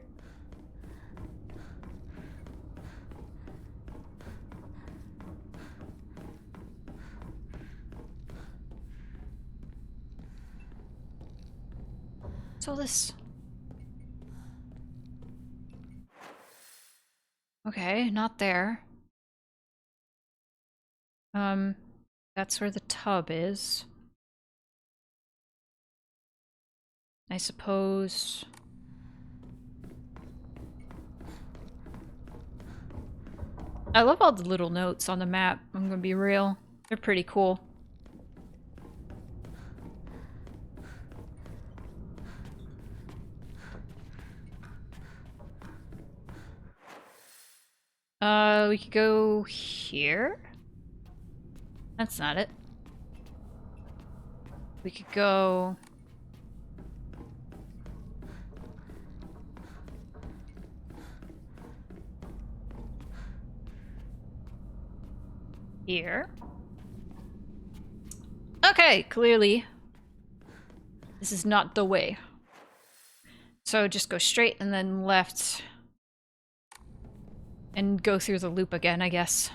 So this... Okay, not there. That's where the tub is. I suppose... I love all the little notes on the map, I'm gonna be real. They're pretty cool. We could go here? That's not it. We could go... here. Okay, clearly this is not the way. So just go straight and then left and go through the loop again, I guess.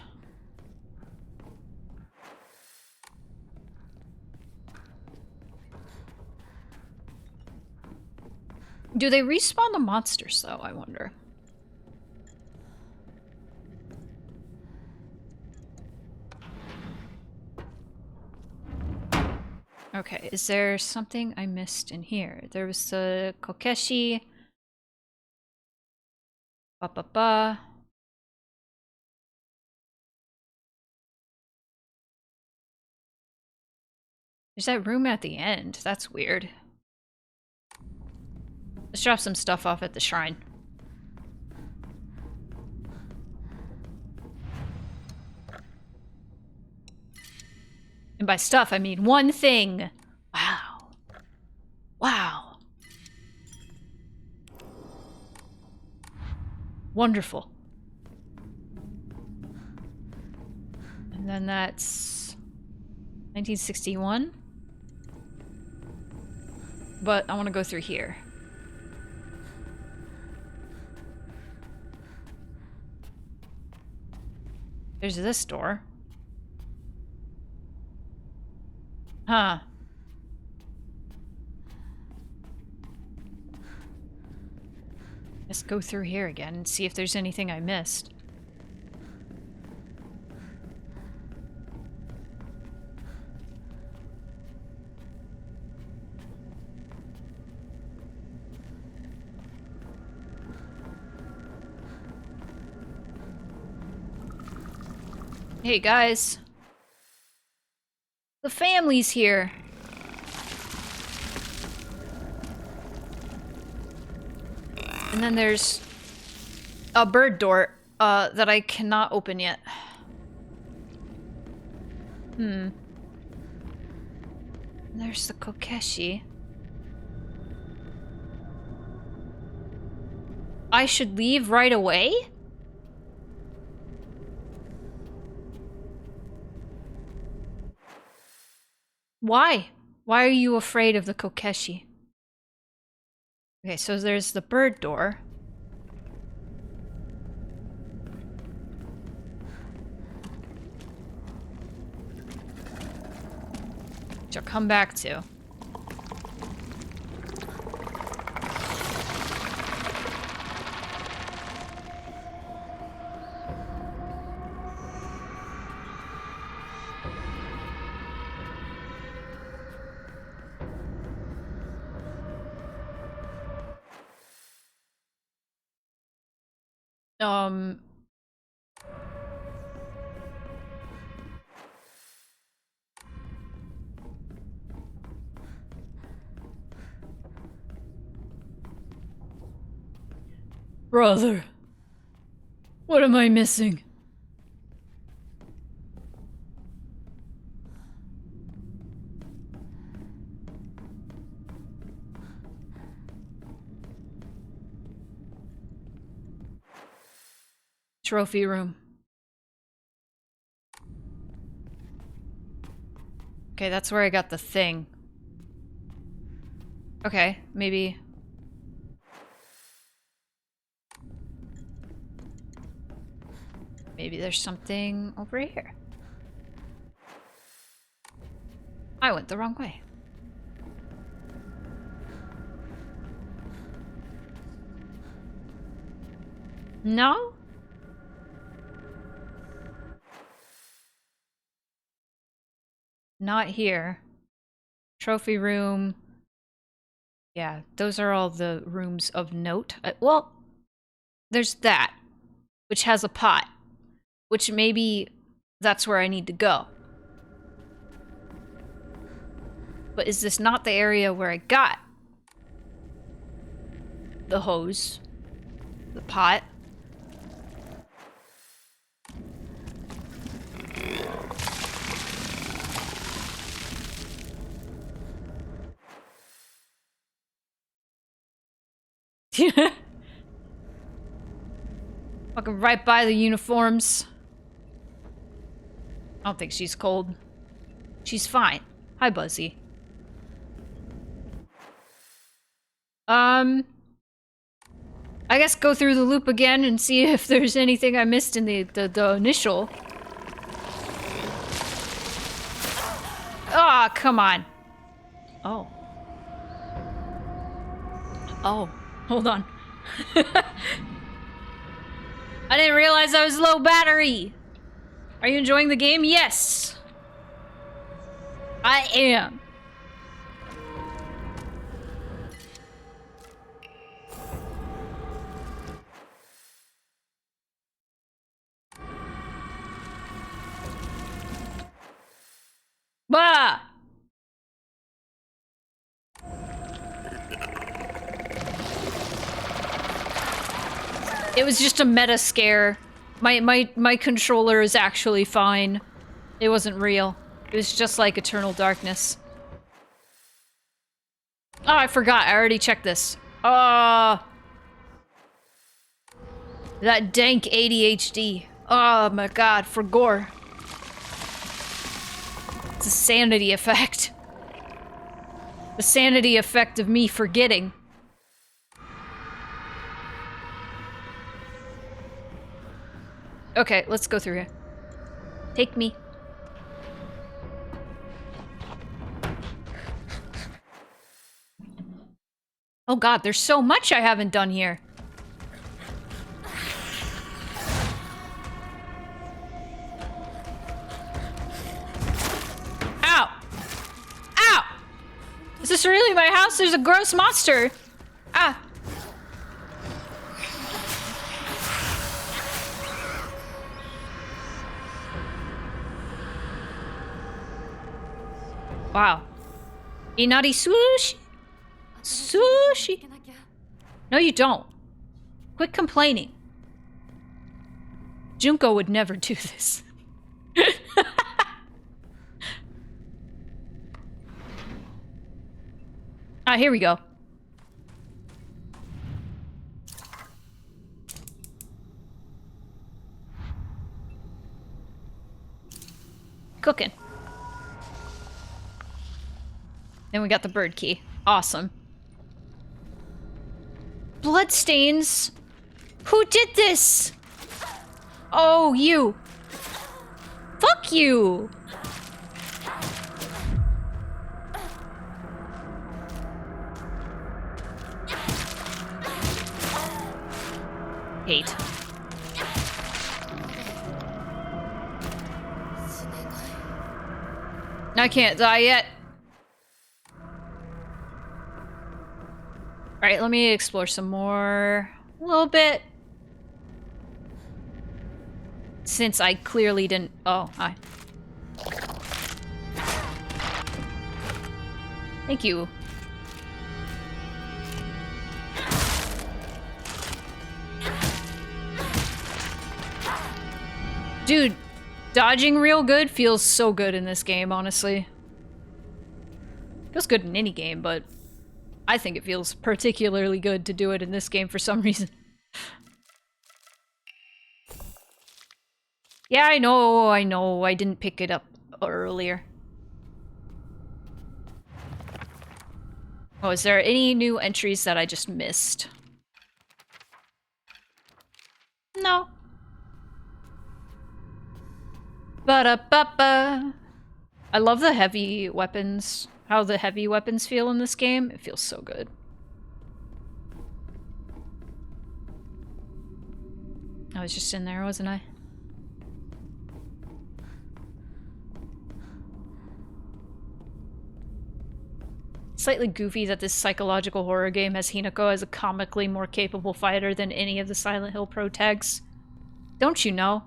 Do they respawn the monsters though, I wonder? Okay, is there something I missed in here? There was the Kokeshi. Ba-ba-ba. There's that room at the end. That's weird. Let's drop some stuff off at the shrine. And by stuff, I mean one thing. Wow. Wow. Wonderful. And then that's 1961. But I want to go through here. There's this door. Huh. Let's go through here again and see if there's anything I missed. Hey guys. The family's here. And then there's a bird door that I cannot open yet. There's the Kokeshi. I should leave right away? Why? Why are you afraid of the Kokeshi? Okay, so there's the bird door. Which I'll come back to. Um... Brother, what am I missing? Trophy room. Okay, that's where I got the thing. Okay, maybe... Maybe there's something over here. I went the wrong way. No? Not here. Trophy room. Yeah, those are all the rooms of note. Well, there's that, which has a pot, which maybe that's where I need to go. But is this not the area where I got the hose, the pot? Walking right by the uniforms. I don't think she's cold. She's fine. Hi, Buzzy. I guess go through the loop again and see if there's anything I missed in the initial. Ah, come on. Oh. Oh, hold on. I didn't realize I was low battery. Are you enjoying the game? Yes. I am. Bah! It was just a meta scare. My controller is actually fine. It wasn't real. It was just like Eternal Darkness. Oh, I forgot. I already checked this. That dank ADHD. Oh my god, for gore. It's a sanity effect. The sanity effect of me forgetting. Okay, let's go through here. Take me. Oh god, there's so much I haven't done here. Ow! Ow! Is this really my house? There's a gross monster! Ah! Wow. Inari sushi? Sushi? No, you don't. Quit complaining. Junko would never do this. Ah, here we go. Cooking. Then we got the bird key. Awesome. Bloodstains? Who did this? Oh, you. Fuck you. Hate. I can't die yet. Alright, let me explore some more. A little bit. Since I clearly didn't... Oh, hi. Thank you. Dude, dodging real good feels so good in this game, honestly. Feels good in any game, but I think it feels particularly good to do it in this game for some reason. Yeah, I know, I didn't pick it up earlier. Oh, is there any new entries that I just missed? No. Ba-da-ba-ba. I love the heavy weapons. How the heavy weapons feel in this game. It feels so good. I was just in there, wasn't I? Slightly goofy that this psychological horror game has Hinako as a comically more capable fighter than any of the Silent Hill Pro tags. Don't you know?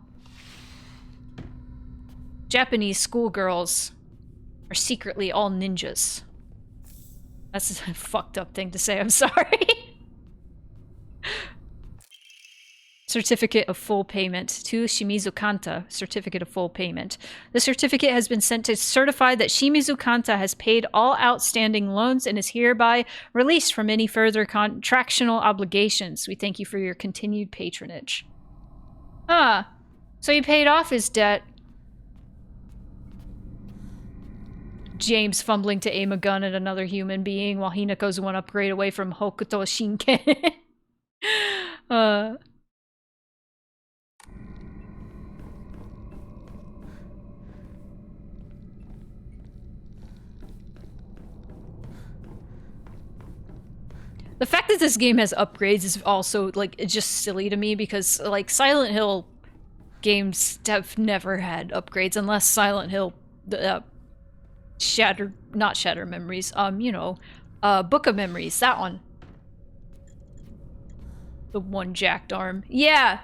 Japanese schoolgirls are secretly all ninjas. That's a fucked up thing to say, I'm sorry. Certificate of full payment to Shimizu Kanta. Certificate of full payment. The certificate has been sent to certify that Shimizu Kanta has paid all outstanding loans and is hereby released from any further contractual obligations. We thank you for your continued patronage. Ah, so he paid off his debt. James fumbling to aim a gun at another human being while Hinako's one upgrade away from Hokuto Shinken. The fact that this game has upgrades is also, like, it's just silly to me because, like, Silent Hill games have never had upgrades unless Silent Hill, not Shatter Memories, you know, Book of Memories, that one. The one jacked arm. Yeah!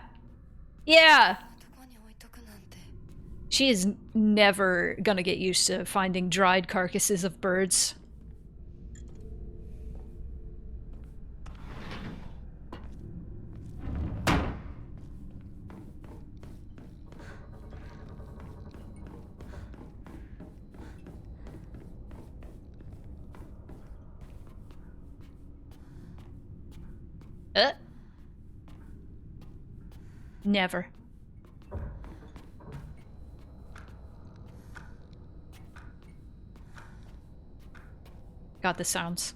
Yeah! She is never gonna get used to finding dried carcasses of birds. Never. Got the sounds.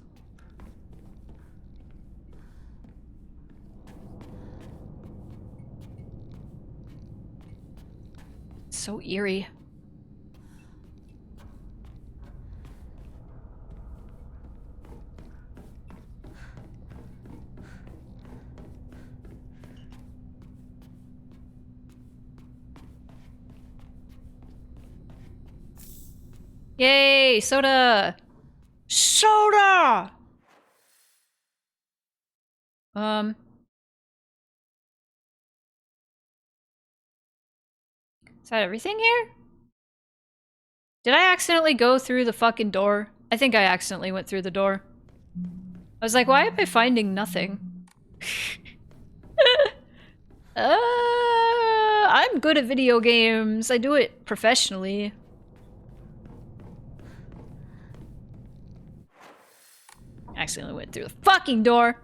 So eerie. Yay, soda! Soda! Is that everything here? Did I accidentally go through the fucking door? I think I accidentally went through the door. I was like, why am I finding nothing? I'm good at video games. I do it professionally. accidentally went through the fucking door.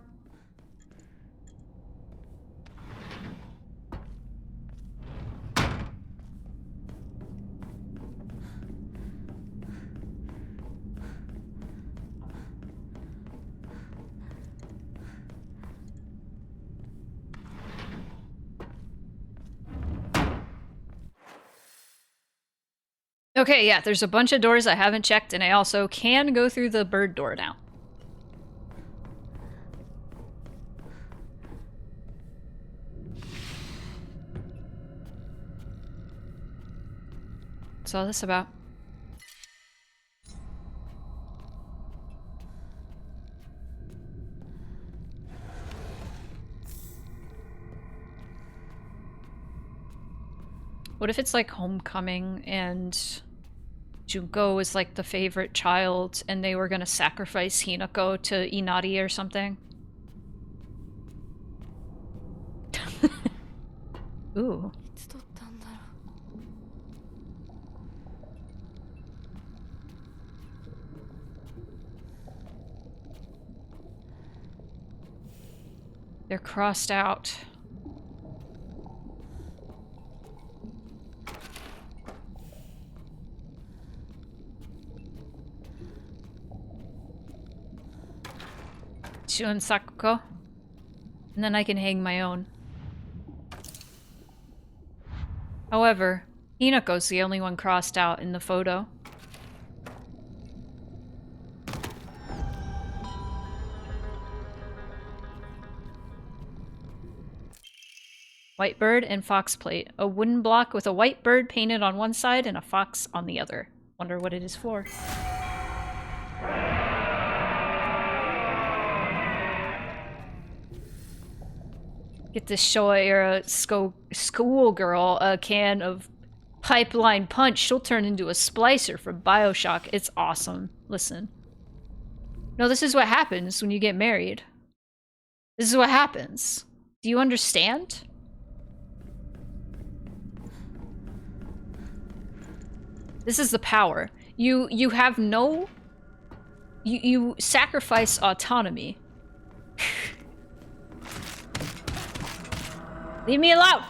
Okay, yeah, there's a bunch of doors I haven't checked, and I also can go through the bird door now. What's all this about? What if it's like homecoming and Junko is like the favorite child and they were gonna sacrifice Hinako to Inari or something? Ooh. いつ撮ったんだろう。 They're crossed out. Shun Sakuko. And then I can hang my own. However, Hinako's the only one crossed out in the photo. White bird and fox plate. A wooden block with a white bird painted on one side and a fox on the other. Wonder what it is for. Get this Showa era schoolgirl a can of pipeline punch. She'll turn into a splicer from BioShock. It's awesome. Listen. No, this is what happens when you get married. This is what happens. Do you understand? This is the power. You have no... You sacrifice autonomy. Leave me alone!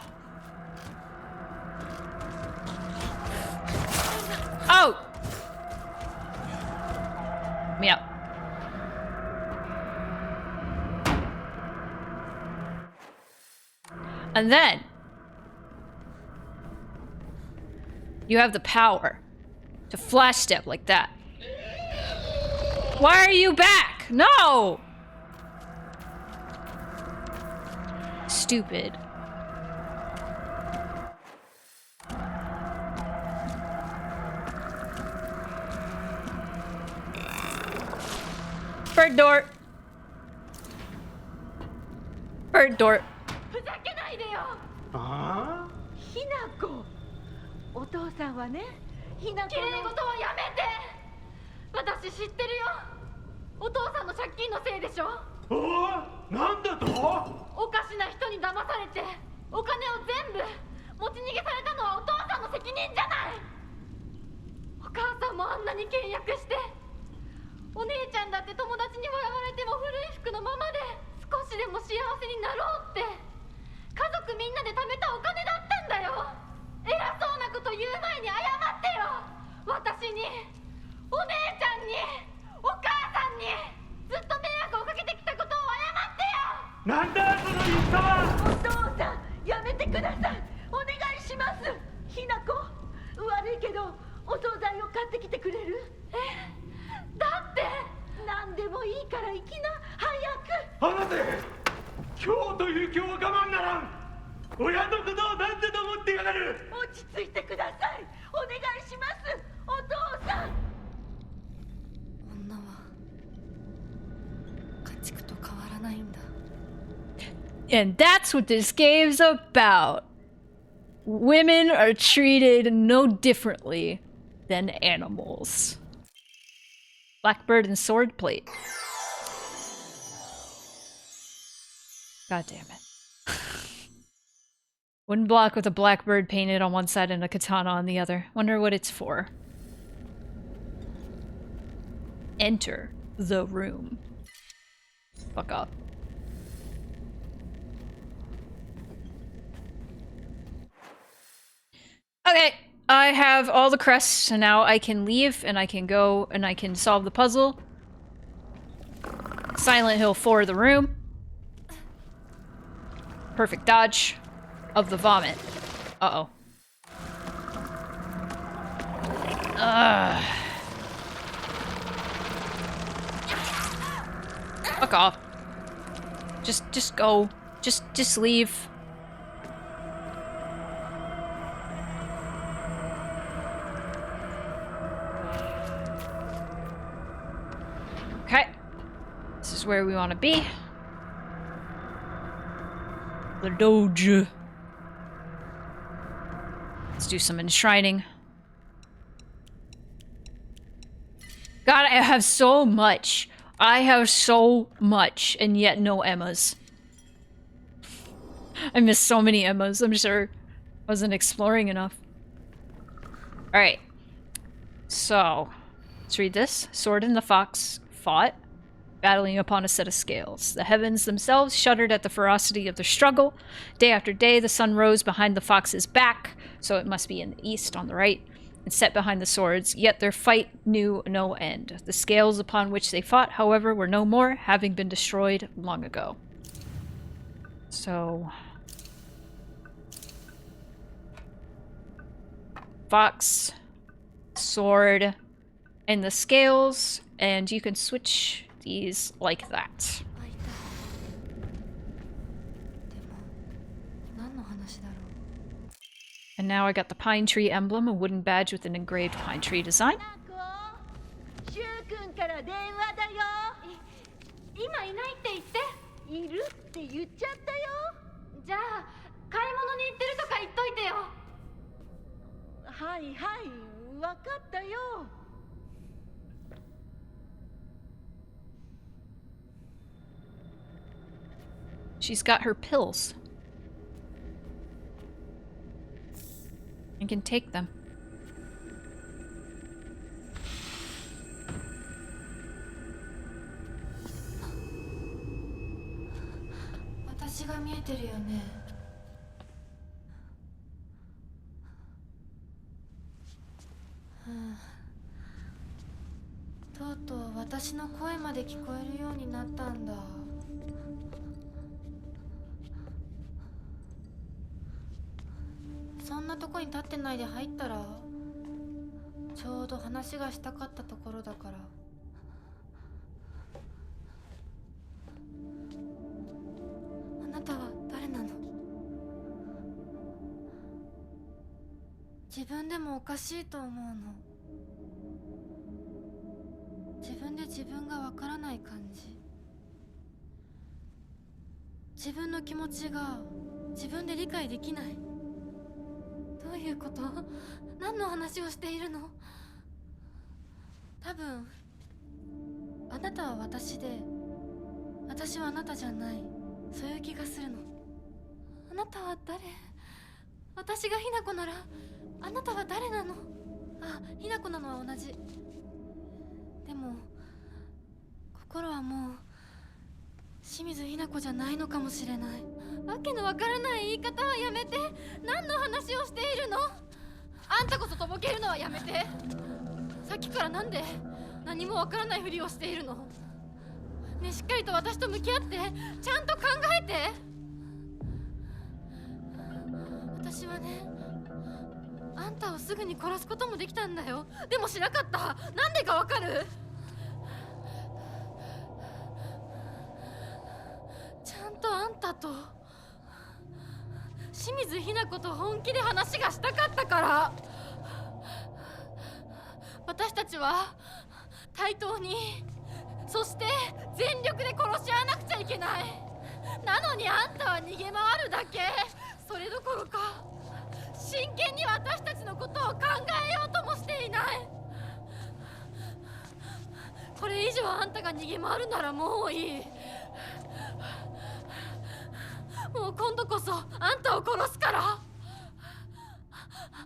Oh! Me up. And then you have the power to flash step like that. Why are you back? No! Stupid. Bird door. Bird door. ふざけないでよ。ああひなこ。お父さんはね、ひなこ綺麗の。事はやめて。私知ってるよ。お父さんの借金のせいでしょ。おおなんだとおかしな人に騙されてお金を全部持ち逃げされたのはお父さんの責任じゃない。お母さんもあんなに倹約してお姉ちゃんだって友達に笑われても古い服のままで少しでも幸せになろうって家族みんなで貯めたお金だったんだよ。偉そうなこと言う前に謝ってよ。私にお姉ちゃんにお母さんにずっと迷惑をかけてきたことを謝ってよ。なんだその言ったはお父さん、やめてください。お願いします。ひなこ、悪いけどお惣菜を買ってきてくれる？だって何でもいいから行きな、早く。離せ今日という今日は我慢ならん。親のことを何だと思ってやがる。落ち着いてください。お願いします。お父さん。女は家畜と変わらないんだ。 And that's what this game's about. Women are treated no differently than animals. Blackbird and sword plate. God damn it. Wooden block with a blackbird painted on one side and a katana on the other. Wonder what it's for. Enter the room. Fuck off. Okay, I have all the crests, and now I can leave, and I can go, and I can solve the puzzle. Silent Hill 4 the room. Perfect dodge of the vomit. Uh-oh. Fuck off. Just go. Just leave. Okay. This is where we want to be. The Doge. Let's do some enshrining. God, I have so much. I have so much, and yet no Emmas. I missed so many Emmas. I'm sure I wasn't exploring enough. Alright. So, let's read this. Sword and the fox fought, battling upon a set of scales. The heavens themselves shuddered at the ferocity of their struggle. Day after day, the sun rose behind the fox's back, so it must be in the east on the right, and set behind the swords, yet their fight knew no end. The scales upon which they fought, however, were no more, having been destroyed long ago. So... fox, sword, and the scales, and you can switch these like that. And now I got the pine tree emblem, a wooden badge with an engraved pine tree design. シュウ君から電話だよ。今いないって言って。いるって言っちゃったよ。じゃあ買い物に行ってるとか言っといてよ。はいはい、わかったよ。She's got her pills. And can take them. 私が見えてるよね。とうとう私の声まで聞こえるようになったんだ。そんなとこに立ってないで入ったら、ちょうど話がしたかったところだから。あなたは誰なの？自分でもおかしいと思うの。自分で自分がわからない感じ。自分の気持ちが自分で理解できない。どういうこと？何の話をしているの？多分あなたは私で、私はあなたじゃない。そういう気がするの。あなたは誰？私がひなこならあなたは誰なの？あ、ひなこなのは同じ。でも心はもう清水ひな子じゃないのかもしれない。わけのわからない言い方はやめて。何の話をしているの？あんたこそとぼけるのはやめて。さっきからなんで何もわからないふりをしているの？ねえ、しっかりと私と向き合って、ちゃんと考えて。私はね、あんたをすぐに殺すこともできたんだよ。でもしなかった。なんでかわかる？ちゃんとあんたと清水ひな子と本気で話がしたかったから。私たちは対等に、そして全力で殺し合わなくちゃいけない。なのにあんたは逃げ回るだけ。それどころか真剣に私たちのことを考えようともしていない。これ以上あんたが逃げ回るならもういい。もう今度こそあんたを殺すから。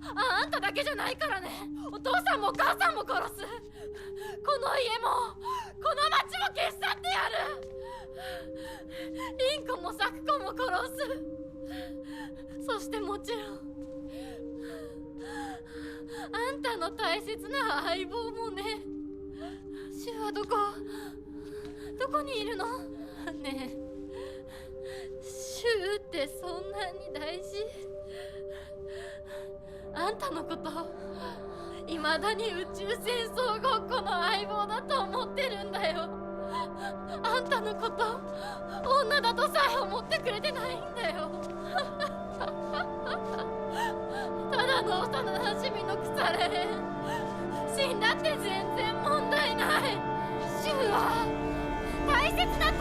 あんただけじゃないからね。お父さんもお母さんも殺す。この家もこの町も消し去ってやる。インコもサクコも殺す。そしてもちろんあんたの大切な相棒もね。シュはどこにいるの？ねえ、シュってそんなに大事？あんたのこと未だに宇宙戦争ごっこの相棒だと思ってるんだよ。あんたのこと女だとさえ思ってくれてないんだよ。ただの幼なじみの腐れ死んだって全然問題ない。シュは大切な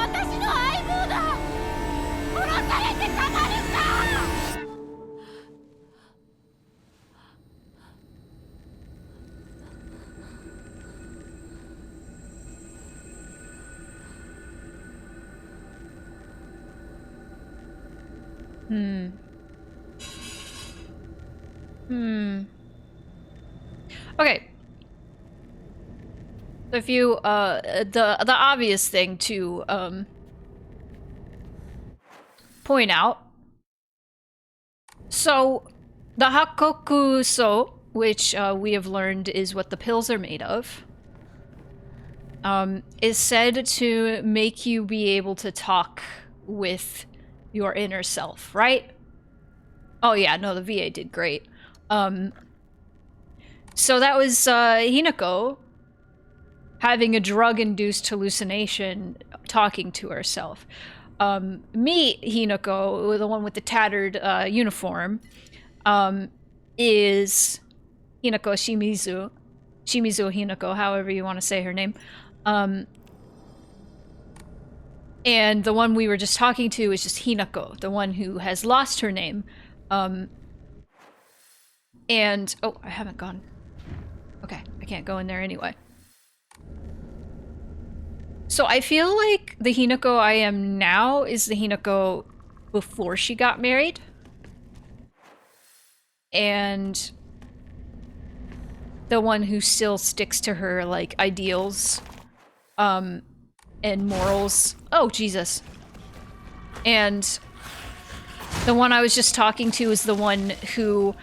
私の相棒だ。殺されてたまるか。Okay. If you, the obvious thing to, point out. So, the Hakokuso, which, we have learned is what the pills are made of, is said to make you be able to talk with your inner self, right? Oh yeah, no, the VA did great. So that was Hinako having a drug-induced hallucination talking to herself. Me, Hinako, the one with the tattered uniform, is Hinako Shimizu. Shimizu Hinako, however you want to say her name. And the one we were just talking to is just Hinako, the one who has lost her name. And... oh, I haven't gone. Okay, I can't go in there anyway. So I feel like the Hinako I am now is the Hinako before she got married. And the one who still sticks to her, like, ideals, and morals. Oh, Jesus. And the one I was just talking to is the one who,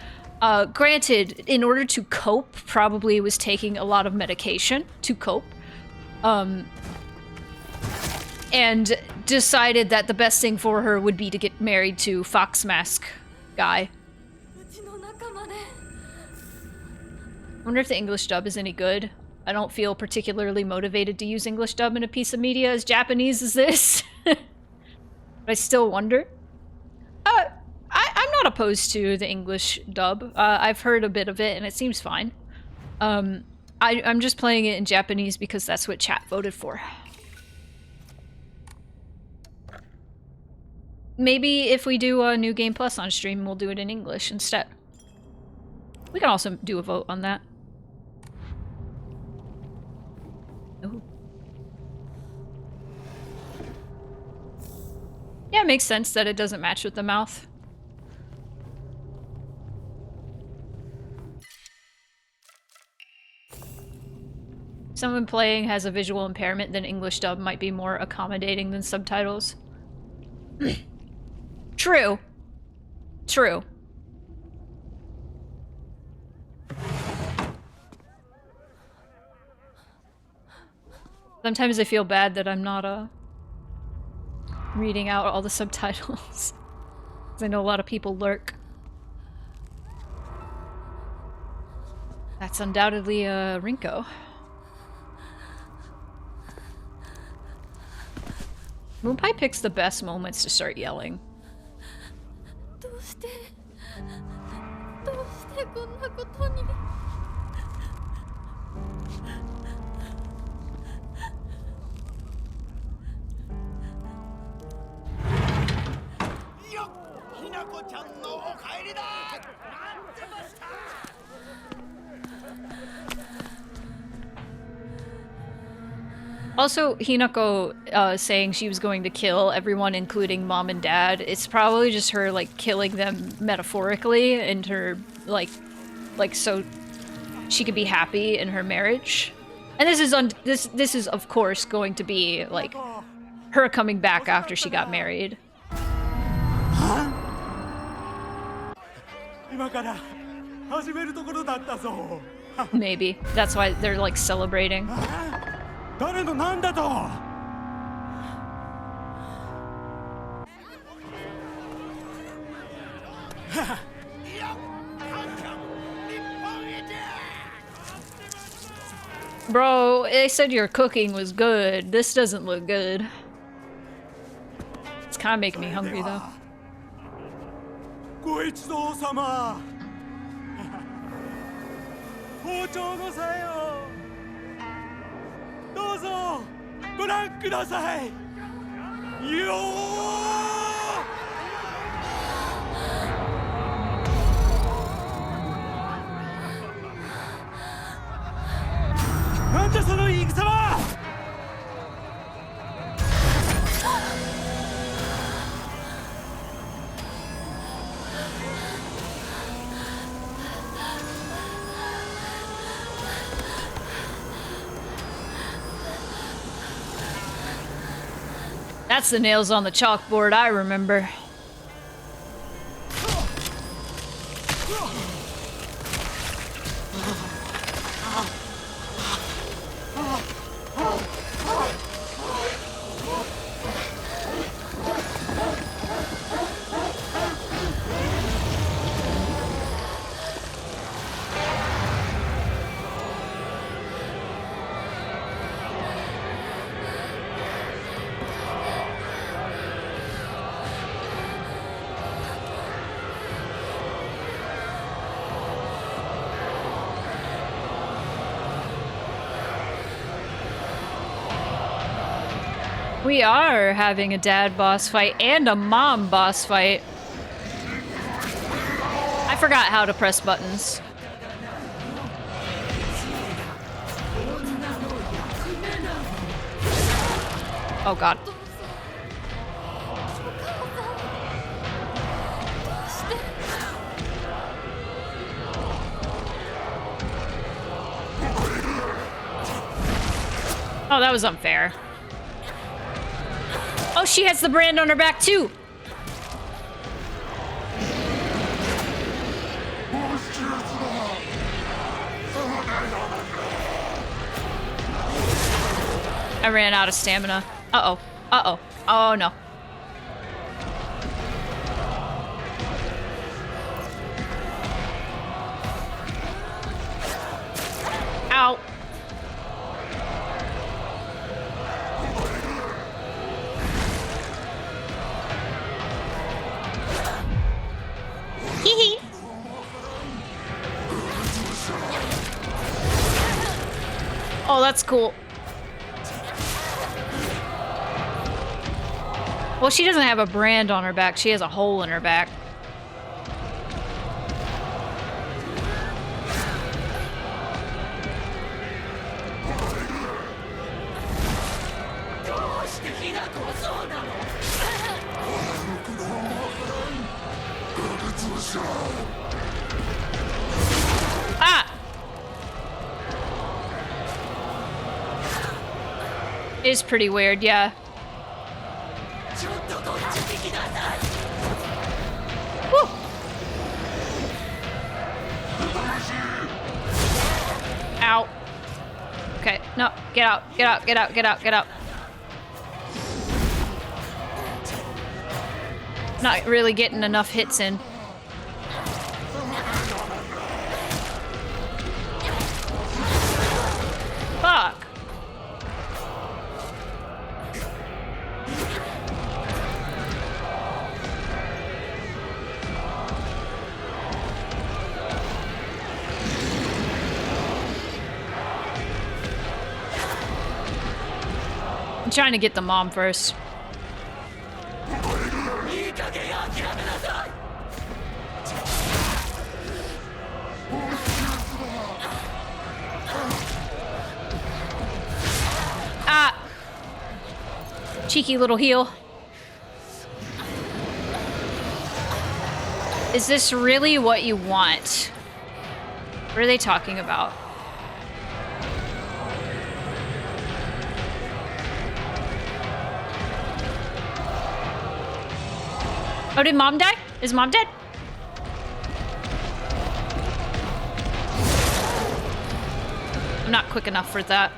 granted, in order to cope, probably was taking a lot of medication to cope. And decided that the best thing for her would be to get married to Fox Mask guy. I wonder if the English dub is any good. I don't feel particularly motivated to use English dub in a piece of media as Japanese as this. But I still wonder. I'm not opposed to the English dub. I've heard a bit of it and it seems fine. I'm just playing it in Japanese because that's what chat voted for. Maybe if we do a New Game Plus on stream, we'll do it in English instead. We can also do a vote on that. Ooh. Yeah, it makes sense that it doesn't match with the mouth. Someone playing has a visual impairment, then English dub might be more accommodating than subtitles. True. True. Sometimes I feel bad that I'm not, reading out all the subtitles. 'Cause I know a lot of people lurk. That's undoubtedly, Rinko. Moonpie picks the best moments to start yelling. どうしてこんなことに。よっ、ひなこちゃんのお帰りだ。待ってました。 Also, Hinako saying she was going to kill everyone, including mom and dad, it's probably just her, like, killing them metaphorically and her, like so she could be happy in her marriage. And this is, this is, of course, going to be, like, her coming back after she got married. 今から始めるところだったぞ。 Maybe. That's why they're like celebrating. 誰のなんだと。 Bro, they said your cooking was good. This doesn't look good. It's kind of making me hungry though. ご一同様。包丁のさよ。どうぞご覧ください。よー。 なんだその言い草は。 That's the nails on the chalkboard I remember. We are having a dad boss fight and a mom boss fight. I forgot how to press buttons. Oh god. Oh, that was unfair. Oh, she has the brand on her back too. I ran out of stamina. Uh-oh. Uh-oh. Oh, no. Ow. Hee-hee. Oh, that's cool. Well, she doesn't have a brand on her back. She has a hole in her back. Ah! It is pretty weird, yeah. Woo! Ow. Okay, no, get out, get out, get out, get out, get out. Not really getting enough hits in. Fuck. I'm trying to get the mom first. Ah! Cheeky little heel. Is this really what you want? What are they talking about? Oh, did Mom die? Is Mom dead? I'm not quick enough for that.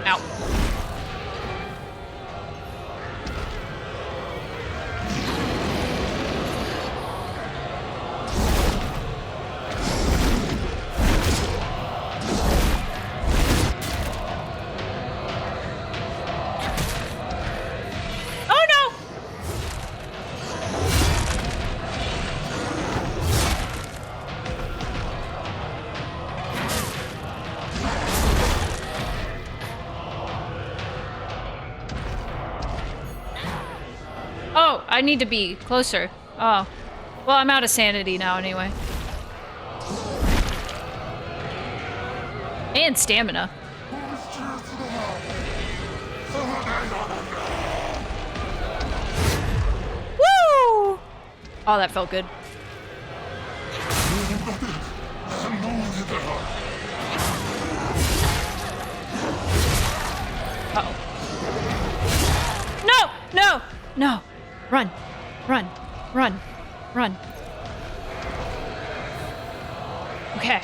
Ow. Oh no! Oh, I need to be closer. Oh. Well, I'm out of sanity now anyway. And stamina. Woo! Oh, that felt good. Uh-oh. No! No! No! Run! Run! Run! Run! Okay.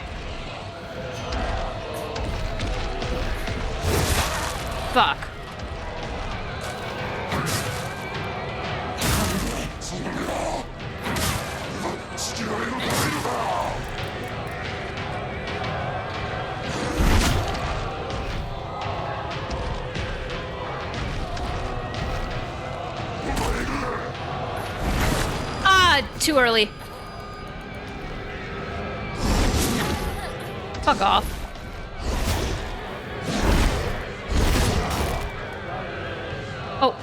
Fuck. Ah, too early. Fuck off. Oh.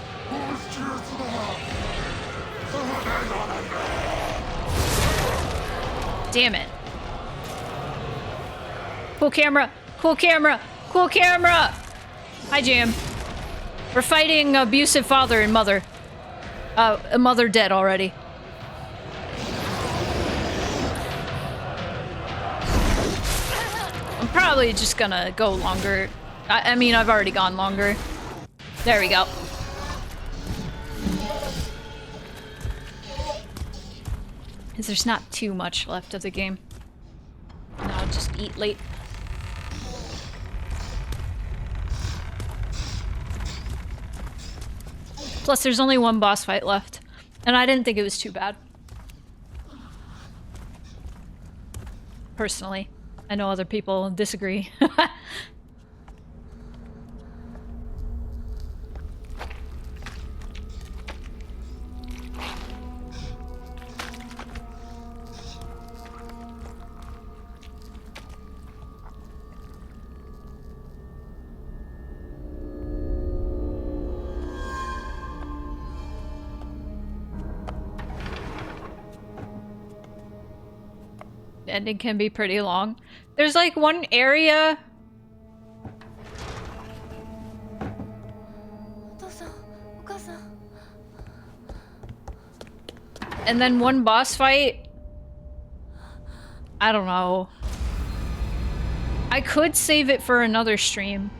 Damn it. Cool camera. Cool camera. Cool camera. Hi, Jam. We're fighting abusive father and mother. A mother dead already. I'm probably just gonna go longer. I mean, I've already gone longer. There we go. Because there's not too much left of the game. And I'll just eat late. Plus, there's only one boss fight left. And I didn't think it was too bad. Personally. I know other people disagree. The ending can be pretty long. There's like one area. And then one boss fight. I don't know. I could save it for another stream.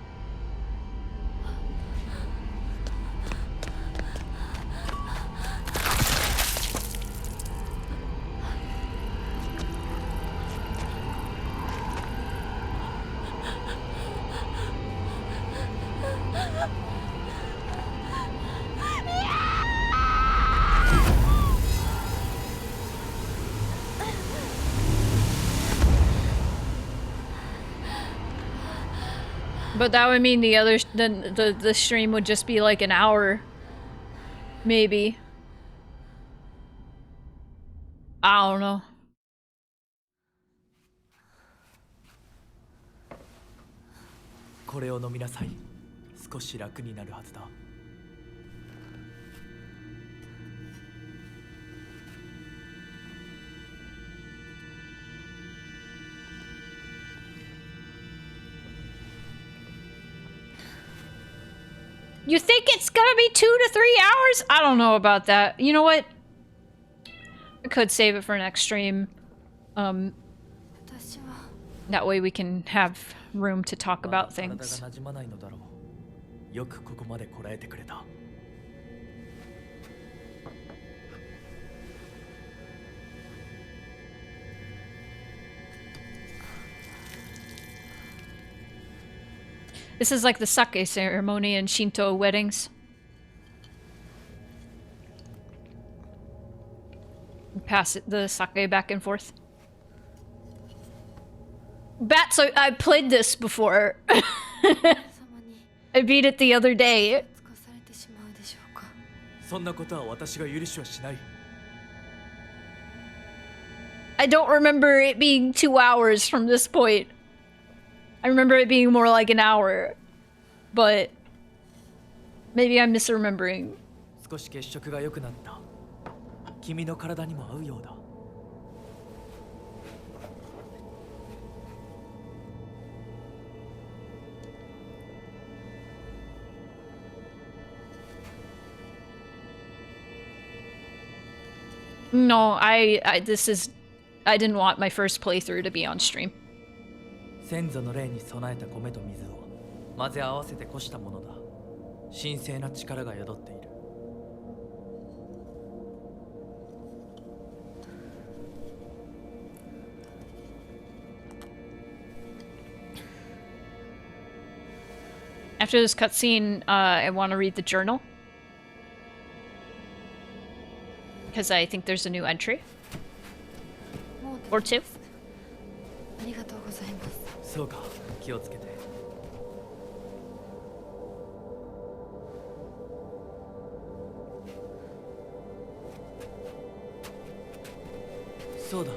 But that would mean the stream would just be like an hour. Maybe. I don't know. You think it's gonna be 2 to 3 hours? I don't know about that. You know what? I could save it for next stream. That way we can have room to talk まだ about 体が things. 馴染まないのだろう。よくここまでこらえてくれた。This is like the sake ceremony in Shinto weddings. Pass the sake back and forth. Bats, I played this before. I beat it the other day. されてしまうでしょうか。そんなことは私が許しはしない。 I don't remember it being 2 hours from this point. I remember it being more like an hour. But maybe I'm misremembering. 少し血色が良くなった。君の体にも合うようだ。 No, this is... I didn't want my first playthrough to be on stream. 先祖の霊に備えた米と水を混ぜ合わせてこしたものだ。神聖な力が宿っている。 After this cutscene, I want to read the journal. Because I think there's a new entry. Or two. ありがとうございます。そうか、気をつけて。そうだ。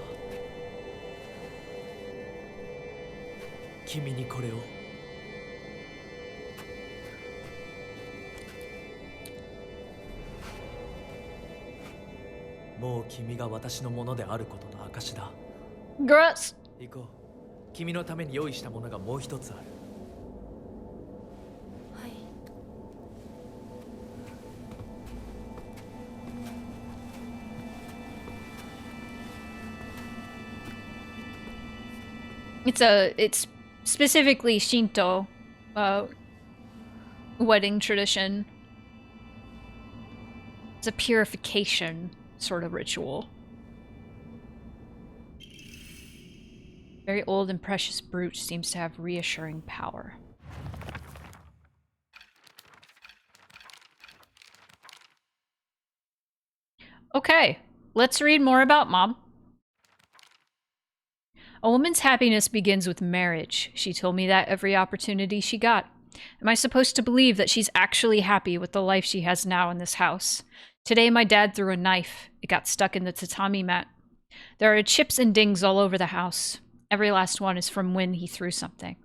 君にこれを。 もう君が私のものであることの証だ。 Gross. 行こう。君のために用意したものがもう一つある。はい。 It's specifically Shinto wedding tradition. It's a purification sort of ritual. Very old and precious brooch seems to have reassuring power. Okay, let's read more about Mom. A woman's happiness begins with marriage. She told me that every opportunity she got. Am I supposed to believe that she's actually happy with the life she has now in this house? Today my dad threw a knife. It got stuck in the tatami mat. There are chips and dings all over the house. Every last one is from when he threw something.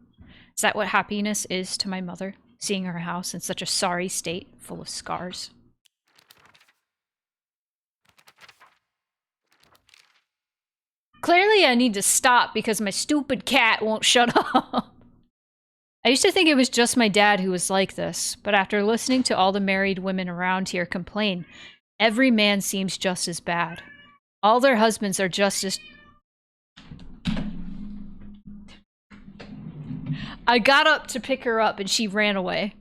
Is that what happiness is to my mother? Seeing her house in such a sorry state, full of scars? Clearly I need to stop because my stupid cat won't shut up. I used to think it was just my dad who was like this, but after listening to all the married women around here complain, every man seems just as bad. All their husbands are just as... I got up to pick her up and she ran away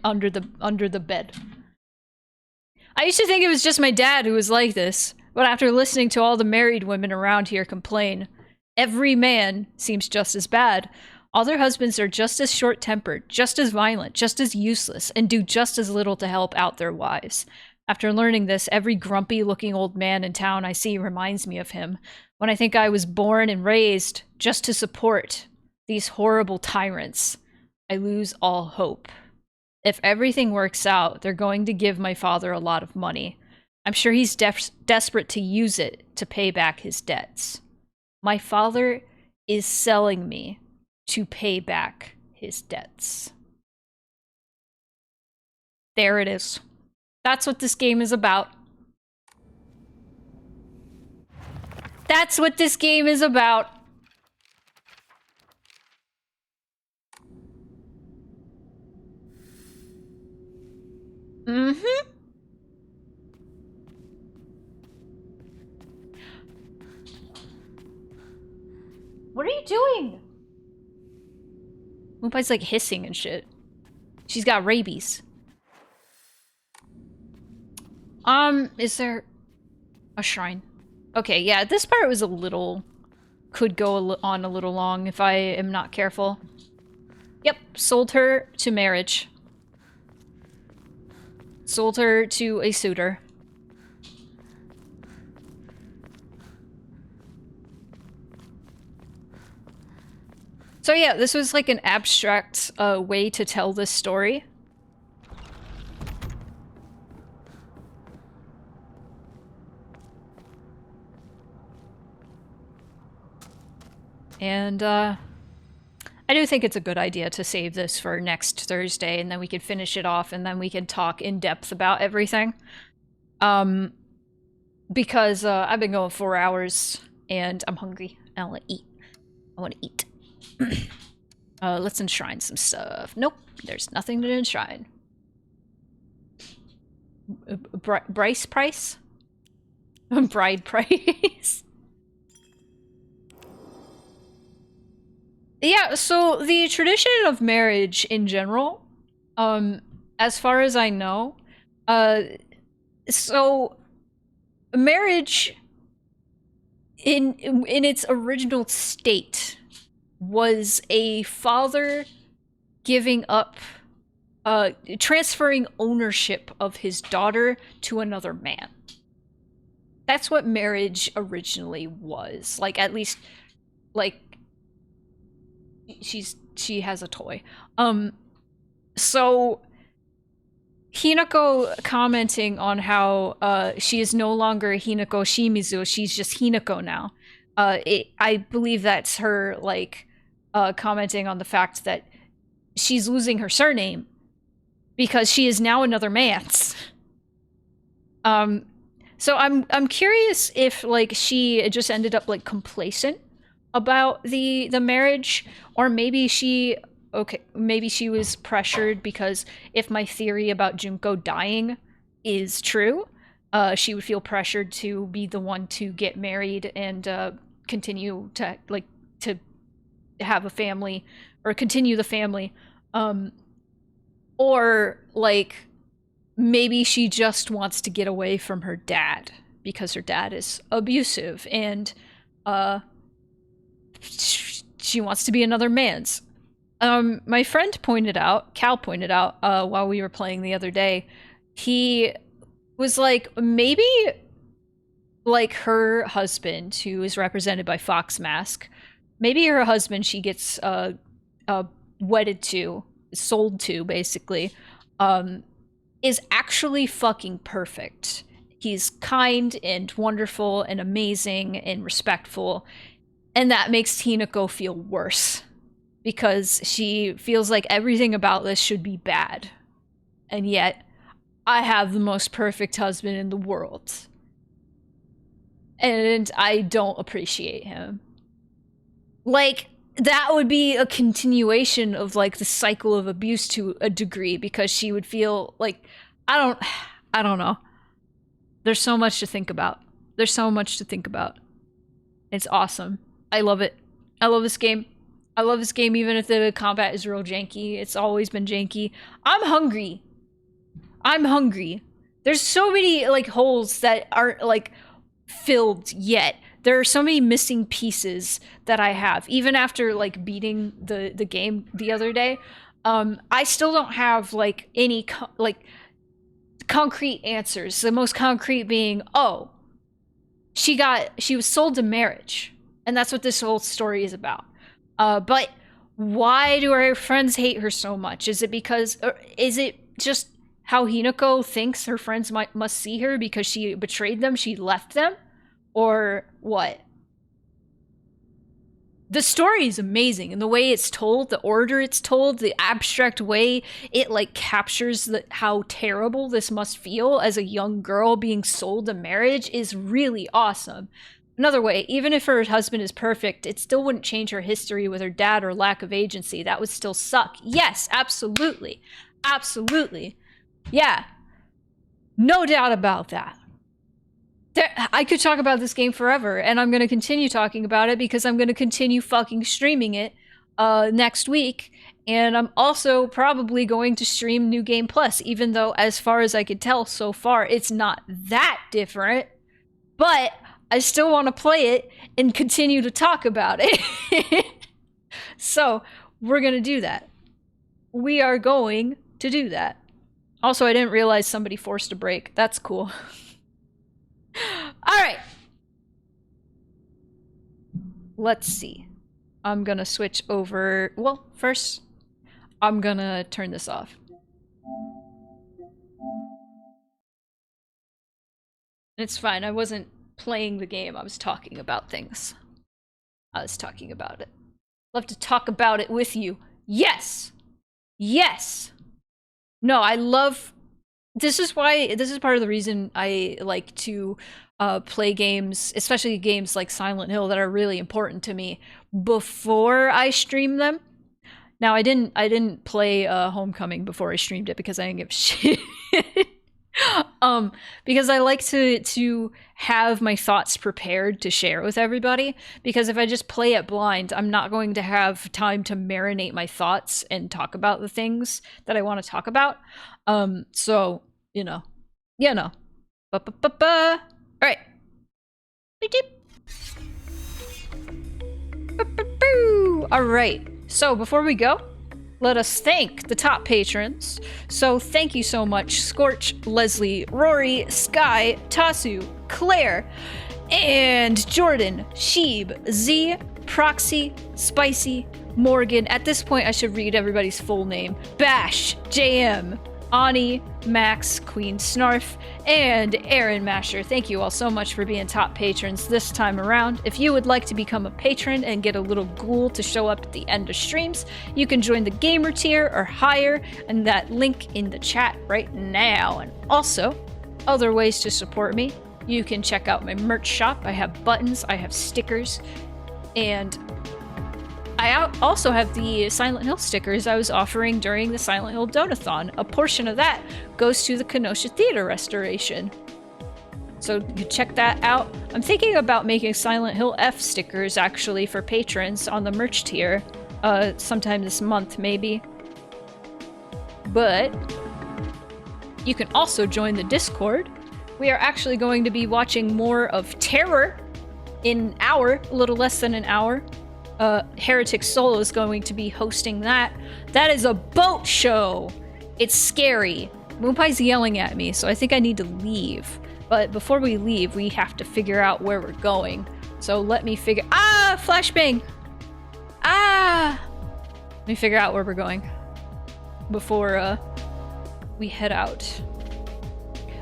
under the bed. I used to think it was just my dad who was like this, but after listening to all the married women around here complain, every man seems just as bad. All their husbands are just as short-tempered, just as violent, just as useless, and do just as little to help out their wives. After learning this, every grumpy-looking old man in town I see reminds me of him, when I think I was born and raised just to support these horrible tyrants. I lose all hope. If everything works out, they're going to give my father a lot of money. I'm sure he's desperate to use it to pay back his debts. My father is selling me to pay back his debts. There it is. That's what this game is about. That's what this game is about. Mm-hmm. What are you doing? Moonpie's like hissing and shit. She's got rabies. Is there a shrine? Okay, yeah, this part was a little... could go on a little long if I am not careful. Yep, sold her to marriage. Sold her to a suitor. So yeah, this was like an abstract way to tell this story. And I do think it's a good idea to save this for next Thursday, and then we can finish it off, and then we can talk in depth about everything. Because I've been going 4 hours, and I'm hungry. I want to eat. I want to eat. Let's enshrine some stuff. Nope, there's nothing to enshrine. Bryce price? Bride price? Yeah, so the tradition of marriage in general, as far as I know, so marriage in its original state was a father giving up, transferring ownership of his daughter to another man. That's what marriage originally was. Like, at least, like, she has a toy. So Hinako commenting on how she is no longer Hinako Shimizu, she's just Hinako now. I believe that's her, like, commenting on the fact that she's losing her surname because she is now another man's. So I'm curious if, like, she just ended up, like, complacent about the marriage, or maybe she was pressured, because if my theory about Junko dying is true, she would feel pressured to be the one to get married and continue to, like, to have a family, or continue the family. Or, like, maybe she just wants to get away from her dad because her dad is abusive, and she wants to be another man's. My friend pointed out, Cal pointed out, while we were playing the other day, he was like, maybe, like, her husband, who is represented by Fox Mask, maybe her husband she gets wedded to, sold to, basically, is actually fucking perfect. He's kind and wonderful and amazing and respectful, and that makes Hinako feel worse, because she feels like everything about this should be bad. And yet, I have the most perfect husband in the world. And I don't appreciate him. Like, that would be a continuation of, like, the cycle of abuse to a degree, because she would feel like, I don't know. There's so much to think about. There's so much to think about. It's awesome. I love it. I love this game. I love this game even if the combat is real janky. It's always been janky. I'm hungry. I'm hungry. There's so many, like, holes that aren't, like, filled yet. There are so many missing pieces that I have. Even after, like, beating the game the other day, I still don't have, like, any, concrete answers. The most concrete being, oh, she was sold to marriage. And that's what this whole story is about. But why do our friends hate her so much? Is it because, or is it just how Hinako thinks her friends must see her because she betrayed them, she left them? Or what? The story is amazing, and the way it's told, the order it's told, the abstract way it, like, captures how terrible this must feel as a young girl being sold to marriage is really awesome. Another way, even if her husband is perfect, it still wouldn't change her history with her dad or lack of agency. That would still suck. Yes, absolutely. Absolutely. Yeah. No doubt about that. I could talk about this game forever, and I'm going to continue talking about it because I'm going to continue fucking streaming it next week, And I'm also probably going to stream New Game Plus, even though, as far as I could tell so far, it's not that different. But I still want to play it and continue to talk about it. So, we're going to do that. We are going to do that. Also, I didn't realize somebody forced a break. That's cool. Alright. Let's see. I'm gonna switch over... Well, first, I'm gonna turn this off. It's fine. I wasn't playing the game. I was talking about things. I was talking about it. Love to talk about it with you. Yes! Yes! No, I love... This is part of the reason I like to play games, especially games like Silent Hill that are really important to me, before I stream them. Now, I didn't play Homecoming before I streamed it because I didn't give a shit. Because I like to have my thoughts prepared to share with everybody, because if I just play it blind, I'm not going to have time to marinate my thoughts and talk about the things that I want to talk about. So, you know. All right. All right. So, before we go, let us thank the top patrons. So thank you so much, Scorch, Leslie, Rory, Sky, Tasu, Claire, and Jordan, Sheeb, Z, Proxy, Spicy, Morgan. At this point, I should read everybody's full name. Bash, JM, Ani, Max, Queen Snarf, and Aaron Masher. Thank you all so much for being top patrons this time around. If you would like to become a patron and get a little ghoul to show up at the end of streams, you can join the gamer tier or higher, and that link in the chat right now. And also, other ways to support me. You can check out my merch shop. I have buttons, I have stickers, and I also have the Silent Hill stickers I was offering during the Silent Hill Donathon. A portion of that goes to the Kenosha Theater restoration. So you can check that out. I'm thinking about making Silent Hill F stickers, actually, for patrons on the merch tier. Sometime this month, maybe. But you can also join the Discord. We are actually going to be watching more of Terror in an hour, a little less than an hour. Heretic Soul is going to be hosting that. That is a boat show! It's scary. Moonpie's yelling at me, so I think I need to leave. But before we leave, we have to figure out where we're going. So let me figure- Ah! Flashbang! Ah! Let me figure out where we're going before, we head out.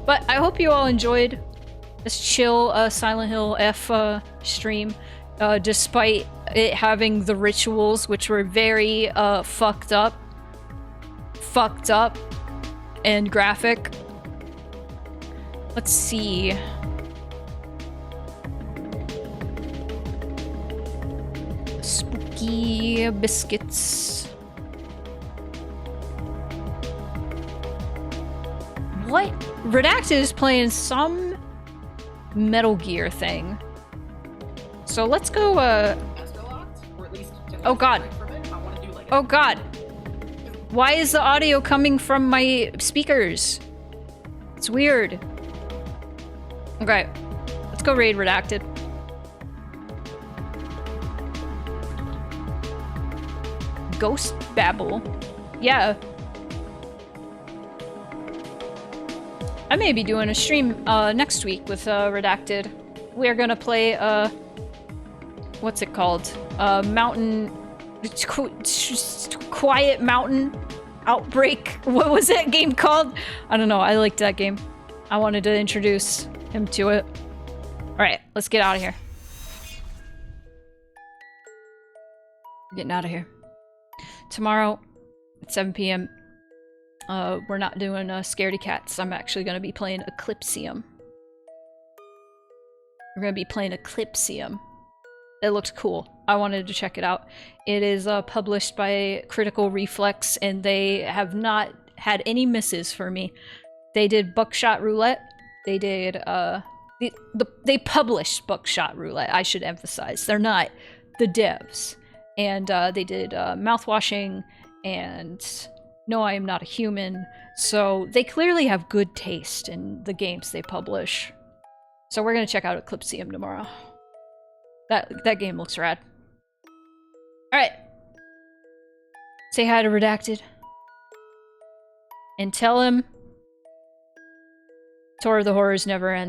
But I hope you all enjoyed this chill, Silent Hill F, stream. Despite it having the rituals, which were very fucked up and graphic. Let's see. Spooky biscuits. What? Redacted is playing some Metal Gear thing. So let's go, Oh god. Oh god. Why is the audio coming from my speakers? It's weird. Okay. Let's go raid Redacted. Ghost Babble. Yeah. I may be doing a stream next week with Redacted. We're gonna play what's it called? Mountain... Quiet Mountain Outbreak. What was that game called? I don't know. I liked that game. I wanted to introduce him to it. Alright, let's get out of here. Getting out of here. Tomorrow at 7 p.m. We're not doing Scaredy Cats. I'm actually going to be playing Eclipsium. We're going to be playing Eclipsium. It looked cool. I wanted to check it out. It is published by Critical Reflex, and they have not had any misses for me. They did Buckshot Roulette. They did, they published Buckshot Roulette, I should emphasize. They're not the devs. And they did Mouthwashing And no, I am not a human. So they clearly have good taste in the games they publish. So we're gonna check out Eclipsium tomorrow. That game looks rad. Alright. Say hi to Redacted. And tell him Tour of the Horrors never ends.